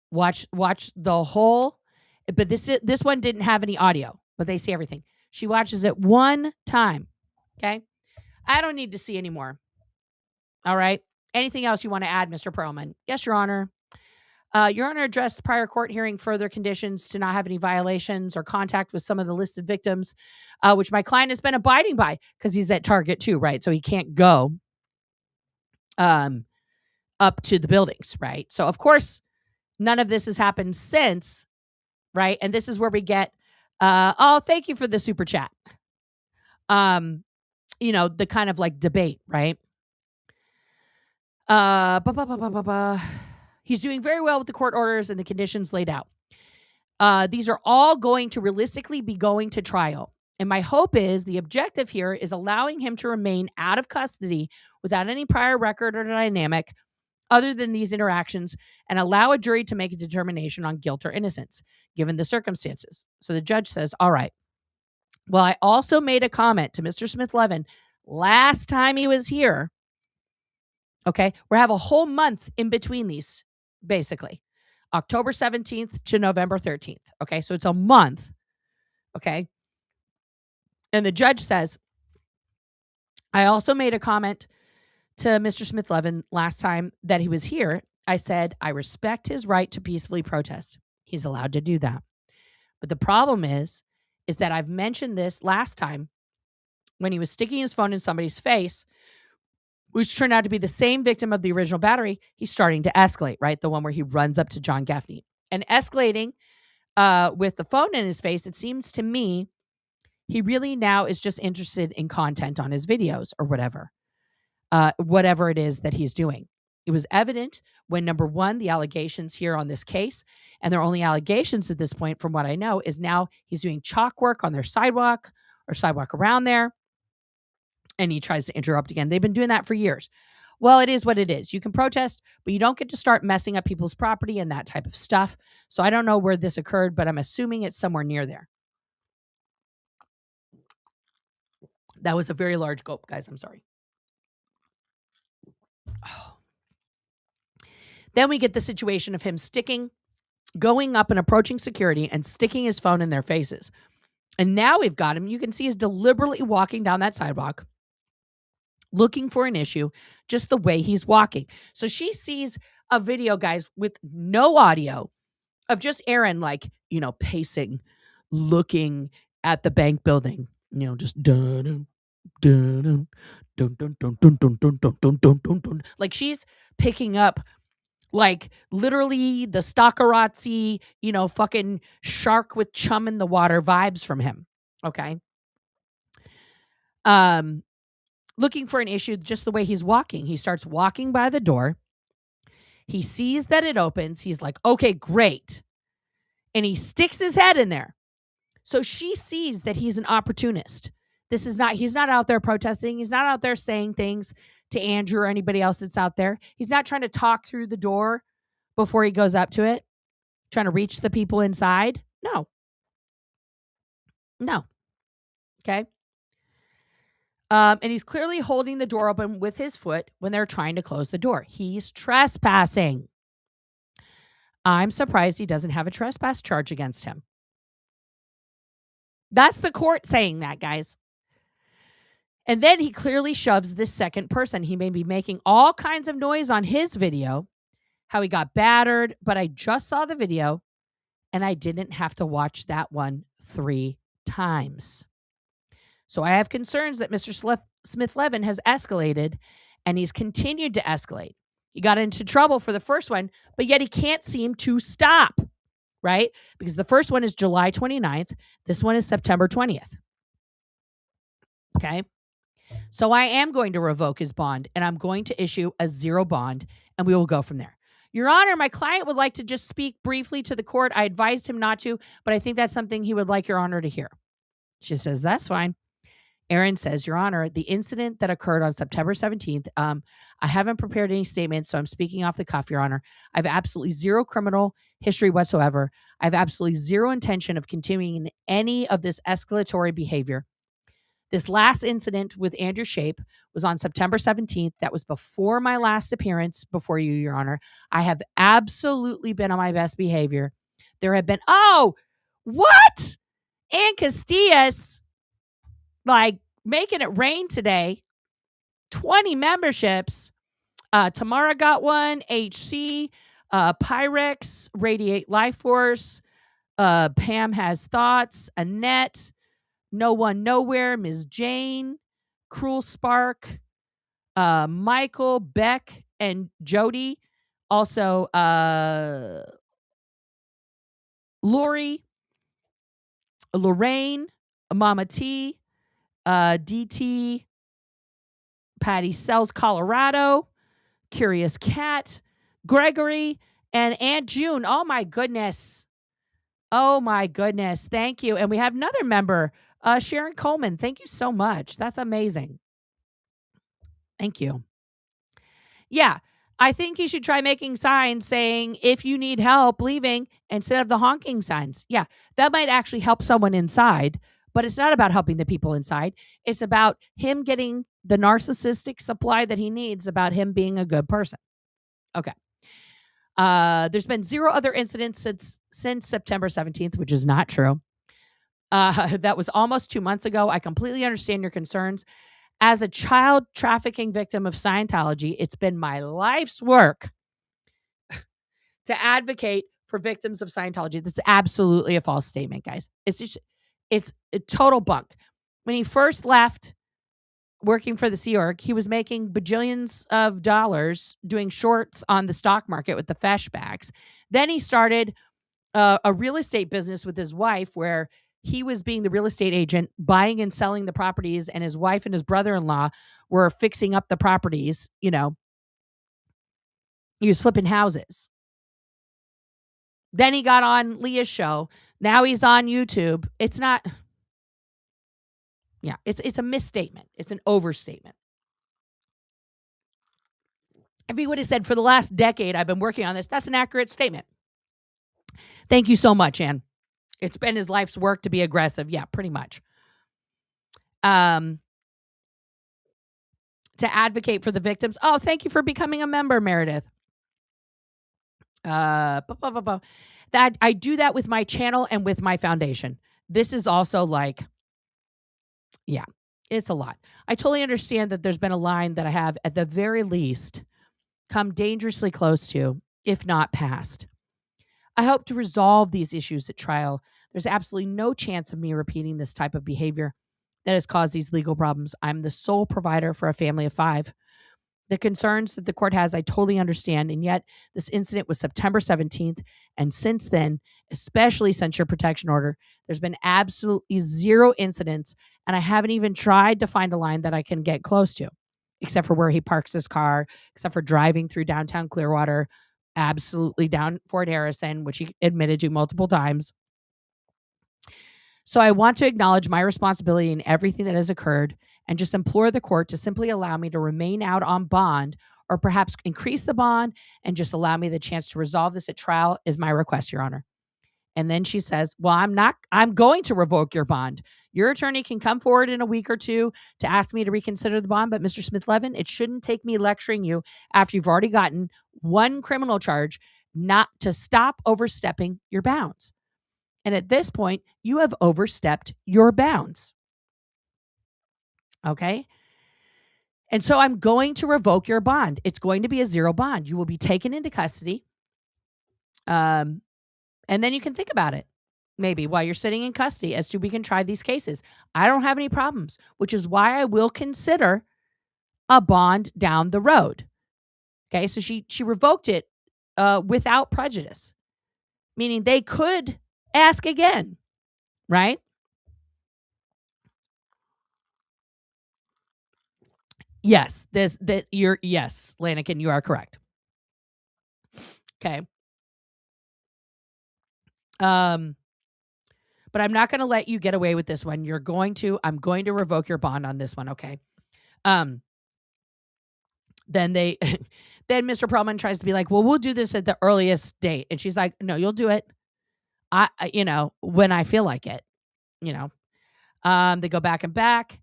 Watch the whole, but this one didn't have any audio, but they see everything. She watches it 1 time. Okay. I don't need to see anymore. All right. Anything else you want to add, Mr. Perlman? Yes, Your Honor. Your Honor addressed prior court hearing further conditions to not have any violations or contact with some of the listed victims, which my client has been abiding by because he's at Target too, right? So he can't go up to the buildings, right? So, of course, none of this has happened since, right? And this is where we get, thank you for the super chat. The kind of like debate, right? He's doing very well with the court orders and the conditions laid out. These are all going to realistically be going to trial. And my hope is the objective here is allowing him to remain out of custody without any prior record or dynamic other than these interactions, and allow a jury to make a determination on guilt or innocence, given the circumstances. So the judge says, all right. Well, I also made a comment to Mr. Smith-Levin last time he was here. Okay. We have a whole month in between these, basically. October 17th to November 13th. Okay. So it's a month. Okay. And the judge says, I also made a comment to Mr. Smith-Levin last time that he was here. I said, I respect his right to peacefully protest. He's allowed to do that. But the problem is that I've mentioned this last time when he was sticking his phone in somebody's face which turned out to be the same victim of the original battery, he's starting to escalate, right? The one where he runs up to John Gaffney. And escalating with the phone in his face, it seems to me he really now is just interested in content on his videos or whatever it is that he's doing. It was evident when, number one, the allegations here on this case, and their only allegations at this point, from what I know, is now he's doing chalk work on their sidewalk or sidewalk around there, and he tries to interrupt again. They've been doing that for years. Well, it is what it is. You can protest, but you don't get to start messing up people's property and that type of stuff. So I don't know where this occurred, but I'm assuming it's somewhere near there. That was a very large gulp, guys. I'm sorry. Oh. Then we get the situation of him going up and approaching security and sticking his phone in their faces. And now we've got him. You can see he's deliberately walking down that sidewalk, looking for an issue, just the way he's walking. So she sees a video, guys, with no audio of just Aaron, like, pacing, looking at the bank building, just dun dun dun dun dun dun dun dun dun dun dun dun dun. Like she's picking up like literally the Stockerazzi, fucking shark with chum in the water vibes from him. Okay. Looking for an issue just the way he's walking. He starts walking by the door. He sees that it opens. He's like, okay, great. And he sticks his head in there. So she sees that he's an opportunist. He's not out there protesting. He's not out there saying things to Andrew or anybody else that's out there. He's not trying to talk through the door before he goes up to it, trying to reach the people inside. No. Okay. And he's clearly holding the door open with his foot when they're trying to close the door. He's trespassing. I'm surprised he doesn't have a trespass charge against him. That's the court saying that, guys. And then he clearly shoves this second person. He may be making all kinds of noise on his video, how he got battered, but I just saw the video and I didn't have to watch that one 3 times. So I have concerns that Mr. Smith-Levin has escalated, and he's continued to escalate. He got into trouble for the first one, but yet he can't seem to stop, right? Because the first one is July 29th. This one is September 20th. Okay? So I am going to revoke his bond, and I'm going to issue a 0 bond, and we will go from there. Your Honor, my client would like to just speak briefly to the court. I advised him not to, but I think that's something he would like Your Honor to hear. She says, that's fine. Aaron says, Your Honor, the incident that occurred on September 17th, I haven't prepared any statements, so I'm speaking off the cuff, Your Honor. I have absolutely 0 criminal history whatsoever. I have absolutely 0 intention of continuing any of this escalatory behavior. This last incident with Andrew Shape was on September 17th. That was before my last appearance before you, Your Honor. I have absolutely been on my best behavior. There have been, what? Ann Castillas, like making it rain today. 20 memberships. Tamara got one. HC, Pyrex, Radiate Life Force. Pam has thoughts. Annette, No One Nowhere, Ms. Jane, Cruel Spark, Michael, Beck, and Jody. Also, Lori, Lorraine, Mama T, DT, Patty Sells, Colorado, Curious Cat, Gregory, and Aunt June. Oh, my goodness. Oh, my goodness. Thank you. And we have another member, Sharon Coleman. Thank you so much. That's amazing. Thank you. Yeah, I think you should try making signs saying, if you need help leaving, instead of the honking signs. Yeah, that might actually help someone inside, but it's not about helping the people inside. It's about him getting the narcissistic supply that he needs, about him being a good person. Okay. There's been 0 other incidents since September 17th, which is not true. That was almost 2 months ago. I completely understand your concerns. As a child trafficking victim of Scientology, it's been my life's work to advocate for victims of Scientology. That's absolutely a false statement, guys. It's a total bunk. When he first left working for the Sea Org. He was making bajillions of dollars doing shorts on the stock market with the feshbacks. Then he started a real estate business with his wife where he was being the real estate agent, buying and selling the properties, and his wife and his brother-in-law were fixing up the properties. You know, he was flipping houses. Then he got on Leah's show. Now he's on YouTube. It's not, yeah, it's a misstatement. It's an overstatement. If he would have said, for the last decade, I've been working on this, that's an accurate statement. Thank you so much, Ann. It's been his life's work to be aggressive. Yeah, pretty much. To advocate for the victims. Oh, thank you for becoming a member, Meredith. That I do that with my channel and with my foundation. This is also like, yeah, it's a lot. I totally understand that there's been a line that I have at the very least come dangerously close to, if not past. I hope to resolve these issues at trial. There's absolutely no chance of me repeating this type of behavior that has caused these legal problems. I'm the sole provider for a family of 5. The concerns that the court has, I totally understand. And yet, this incident was September 17th. And since then, especially since your protection order, there's been absolutely 0 incidents. And I haven't even tried to find a line that I can get close to, except for where he parks his car, except for driving through downtown Clearwater, absolutely down Fort Harrison, which he admitted to multiple times. So I want to acknowledge my responsibility in everything that has occurred and just implore the court to simply allow me to remain out on bond, or perhaps increase the bond and just allow me the chance to resolve this at trial is my request, Your Honor. And then she says, well, I'm going to revoke your bond. Your attorney can come forward in a week or 2 to ask me to reconsider the bond. But Mr. Smith-Levin, it shouldn't take me lecturing you after you've already gotten 1 criminal charge not to stop overstepping your bounds. And at this point, you have overstepped your bounds. Okay? And so I'm going to revoke your bond. It's going to be a 0 bond. You will be taken into custody. And then you can think about it, maybe while you're sitting in custody, as to we can try these cases. I don't have any problems, which is why I will consider a bond down the road. Okay, so she revoked it without prejudice, meaning they could ask again, right? Yes, yes, Lanigan, you are correct. Okay. But I'm not going to let you get away with this one. I'm going to revoke your bond on this one, okay? Then then Mr. Perlman tries to be like, well, we'll do this at the earliest date. And she's like, no, you'll do it. When I feel like it, they go back and back.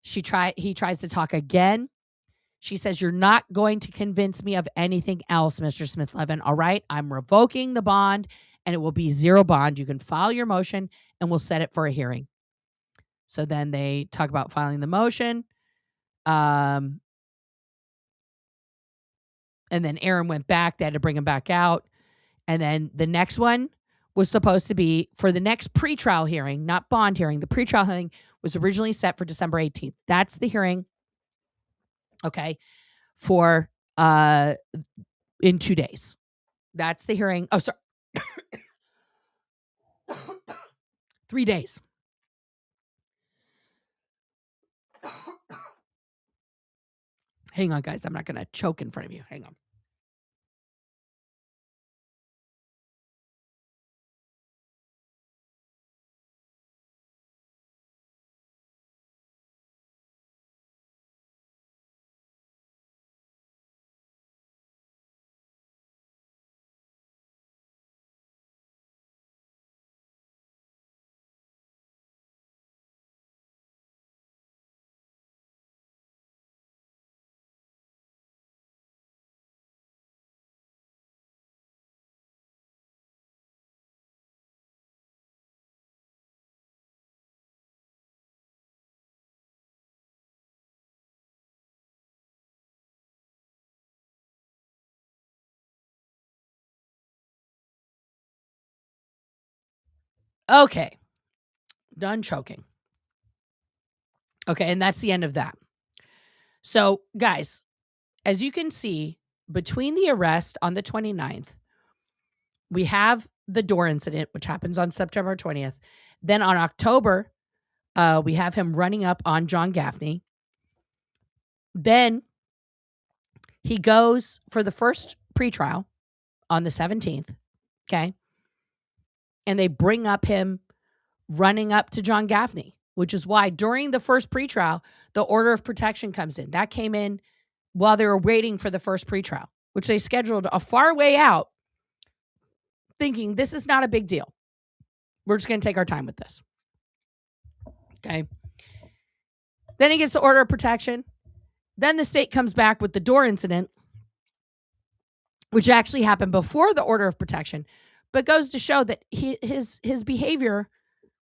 He tries to talk again. She says, you're not going to convince me of anything else, Mr. Smith-Levin. All right, I'm revoking the bond and it will be 0 bond. You can file your motion and we'll set it for a hearing. So then they talk about filing the motion. And then Aaron went back. They had to bring him back out. And then the next one was supposed to be for the next pretrial hearing, not bond hearing. The pretrial hearing was originally set for December 18th. That's the hearing. Okay. For in 2 days. That's the hearing. Oh, sorry. 3 days. Hang on, guys. I'm not going to choke in front of you. Hang on. Okay. Done choking. Okay, and that's the end of that. So, guys, as you can see, between the arrest on the 29th, we have the door incident, which happens on September 20th. Then on October, we have him running up on John Gaffney. Then he goes for the first pretrial on the 17th. Okay. And they bring up him running up to John Gaffney, which is why during the first pretrial, the order of protection comes in. That came in while they were waiting for the first pretrial, which they scheduled a far way out, thinking this is not a big deal. We're just going to take our time with this. Okay. Then he gets the order of protection. Then the state comes back with the door incident, which actually happened before the order of protection, but goes to show that his behavior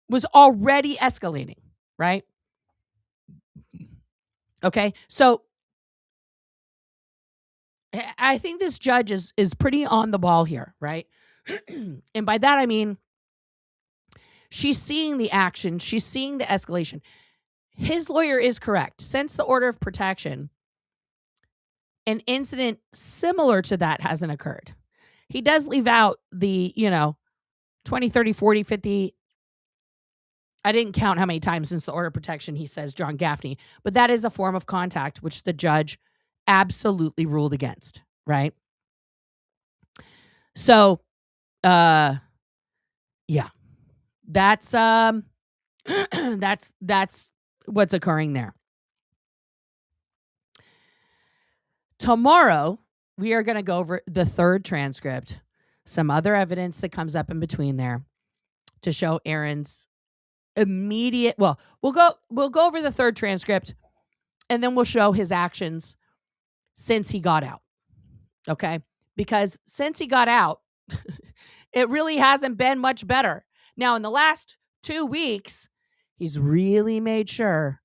was already escalating, right? Okay. So I think this judge is pretty on the ball here, right? And by that, I mean, she's seeing the action. She's seeing the escalation. His lawyer is correct. Since the order of protection, an incident similar to that hasn't occurred. He does leave out the, 20, 30, 40, 50. I didn't count how many times since the order of protection he says John Gaffney, but that is a form of contact which the judge absolutely ruled against, right? So, yeah, that's that's what's occurring there. Tomorrow, we are going to go over the third transcript, some other evidence that comes up in between there to show Aaron's immediate, well, we'll go over the third transcript and then we'll show his actions since he got out. Okay? Because since he got out, it really hasn't been much better. Now, in the last 2 weeks, he's really made sure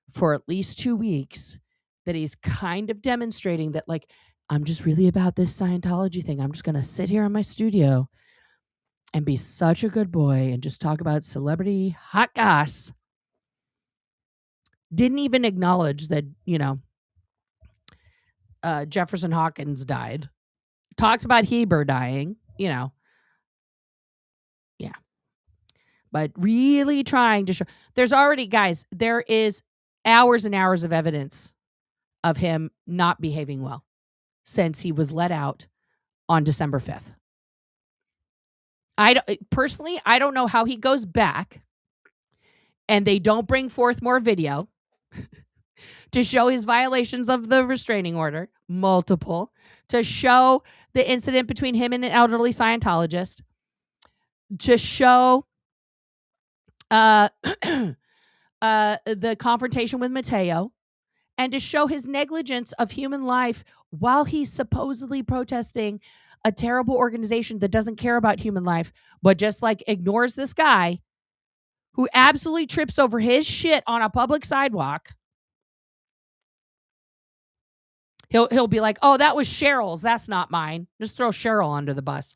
for at least 2 weeks that he's kind of demonstrating that, like, I'm just really about this Scientology thing. I'm just going to sit here in my studio and be such a good boy and just talk about celebrity hot goss. Didn't even acknowledge that, Jefferson Hawkins died. Talked about Heber dying, Yeah. But really trying to show. There's already, guys, there is hours and hours of evidence of him not behaving well since he was let out on December 5th. I don't know how he goes back and they don't bring forth more video to show his violations of the restraining order, multiple, to show the incident between him and an elderly Scientologist, to show the confrontation with Mateo, and to show his negligence of human life while he's supposedly protesting a terrible organization that doesn't care about human life, but just ignores this guy who absolutely trips over his shit on a public sidewalk. He'll be like, oh, that was Cheryl's. That's not mine. Just throw Cheryl under the bus.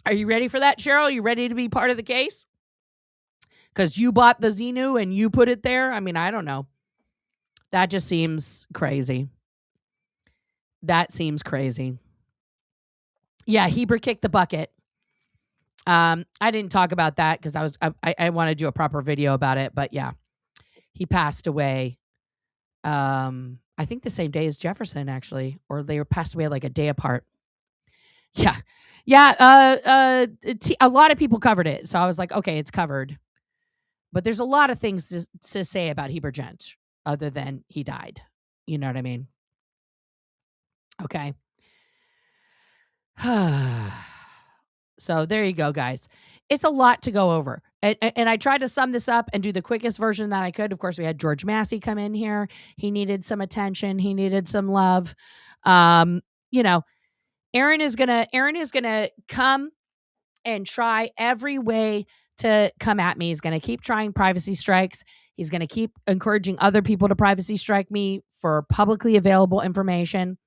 Are you ready for that, Cheryl? You ready to be part of the case? Because you bought the Xenu and you put it there? I mean, I don't know. That just seems crazy. That seems crazy. Yeah, Heber kicked the bucket. I didn't talk about that because I want to do a proper video about it. But yeah, he passed away. I think the same day as Jefferson, actually, or they were passed away like a day apart. Yeah. Yeah. A lot of people covered it. So I was like, okay, it's covered. But there's a lot of things to say about Heber Gent other than he died. You know what I mean? Okay. So there you go, guys. It's a lot to go over. And I tried to sum this up and do the quickest version that I could. Of course, we had George Massey come in here. He needed some attention. He needed some love. Aaron is gonna come and try every way to come at me. He's gonna keep trying privacy strikes. He's gonna keep encouraging other people to privacy strike me for publicly available information.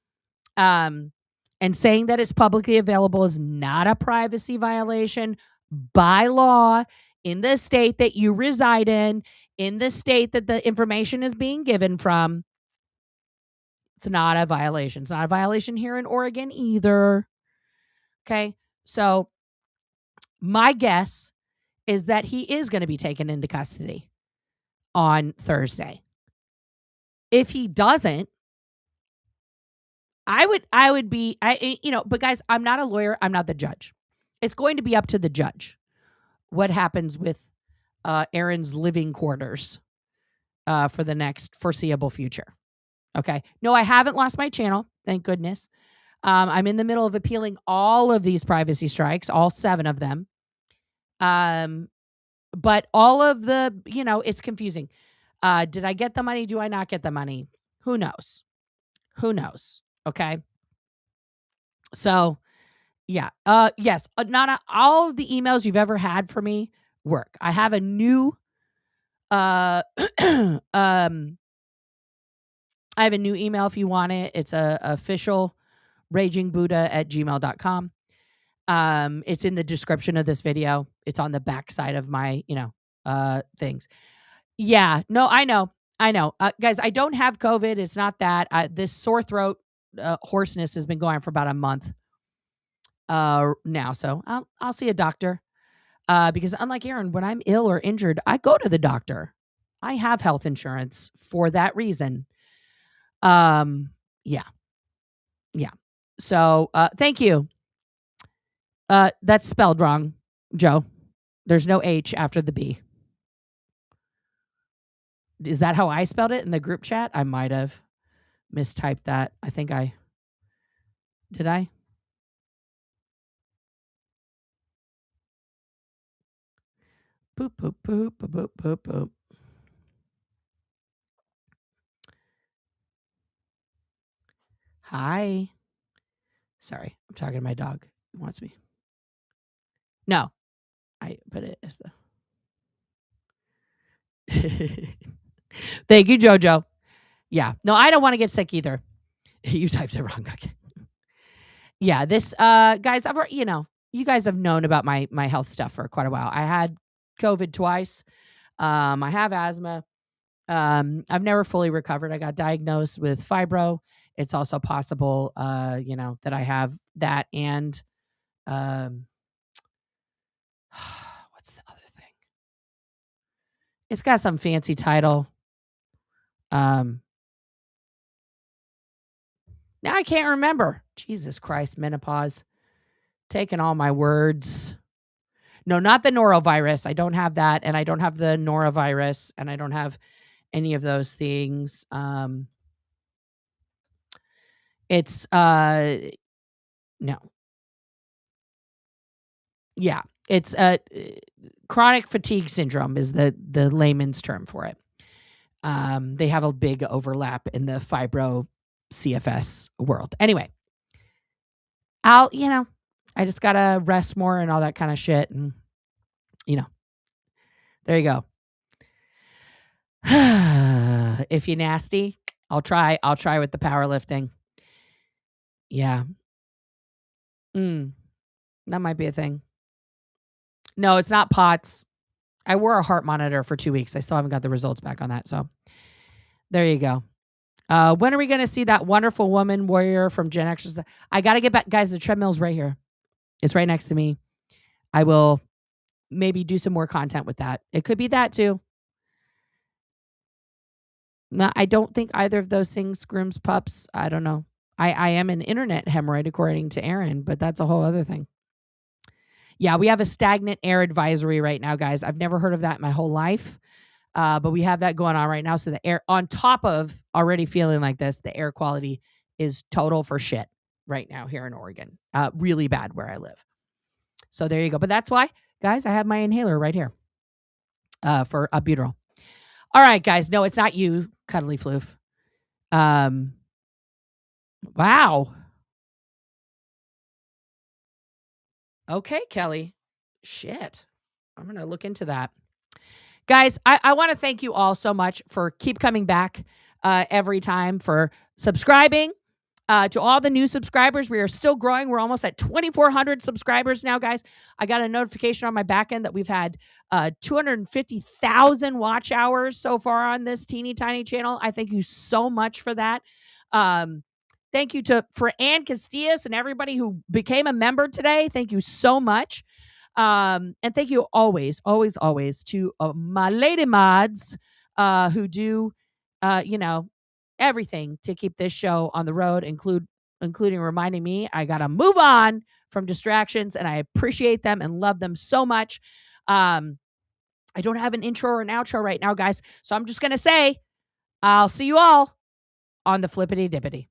And saying that it's publicly available is not a privacy violation by law. in the state that you reside in the state that the information is being given from, it's not a violation. It's not a violation here in Oregon either. Okay. So my guess is that he is going to be taken into custody on Thursday. If he doesn't, I would be, but guys, I'm not a lawyer. I'm not the judge. It's going to be up to the judge what happens with Aaron's living quarters for the next foreseeable future. Okay. No, I haven't lost my channel. Thank goodness. I'm in the middle of appealing all of these privacy strikes, all 7 of them. But all of the, it's confusing. Did I get the money? Do I not get the money? Who knows? Who knows? Okay. So, yeah. Yes. Not all of the emails you've ever had for me work. I have a new, I have a new email if you want it. It's OfficialRagingBuddha@gmail.com. It's in the description of this video. It's on the back side of my, things. Yeah. No, I know. Guys, I don't have COVID. It's not that. This sore throat, hoarseness has been going for about a month now. So I'll see a doctor. Because unlike Aaron, when I'm ill or injured, I go to the doctor. I have health insurance for that reason. Yeah. So, thank you. That's spelled wrong, Joe. There's no H after the B. Is that how I spelled it in the group chat? I might have mistyped that. I think did I? Boop, boop, boop, boop, boop, boop, boop. Hi. Sorry, I'm talking to my dog. He wants me. No, I put it as the. Thank you, Jojo. Yeah. No, I don't want to get sick either. You typed it wrong. Okay. Yeah, this guys, you guys have known about my health stuff for quite a while. I had COVID twice. I have asthma. I've never fully recovered. I got diagnosed with fibro. It's also possible that I have that and what's the other thing? It's got some fancy title. Now I can't remember. Jesus Christ, menopause. Taking all my words. No, not the norovirus. I don't have that. And I don't have the norovirus. And I don't have any of those things. It's, no. Yeah. It's chronic fatigue syndrome is the layman's term for it. They have a big overlap in the fibro CFS world. Anyway, I just got to rest more and all that kind of shit. And, there you go. If you're nasty, I'll try with the powerlifting. Yeah. That might be a thing. No, it's not POTS. I wore a heart monitor for 2 weeks. I still haven't got the results back on that. So there you go. When are we going to see that wonderful woman warrior from Gen X? I got to get back. Guys, the treadmill's right here. It's right next to me. I will maybe do some more content with that. It could be that too. No, I don't think either of those things grooms pups. I don't know. I am an internet hemorrhoid according to Aaron, but that's a whole other thing. Yeah, we have a stagnant air advisory right now, guys. I've never heard of that in my whole life. But we have that going on right now. So the air, on top of already feeling like this, the air quality is total for shit right now here in Oregon. Really bad where I live. So there you go. But that's why, guys, I have my inhaler right here for albuterol. All right, guys. No, it's not you, Cuddly Floof. Wow. Okay, Kelly. Shit. I'm going to look into that. Guys, I want to thank you all so much for keep coming back every time, for subscribing, To all the new subscribers, we are still growing. We're almost at 2,400 subscribers now, guys. I got a notification on my back end that we've had 250,000 watch hours so far on this teeny tiny channel. I thank you so much for that. Thank you for Ann Castillas and everybody who became a member today. Thank you so much. And thank you always, always, always to my lady mods who do, everything to keep this show on the road, including reminding me I got to move on from distractions, and I appreciate them and love them so much. I don't have an intro or an outro right now, guys, so I'm just going to say I'll see you all on the flippity dippity.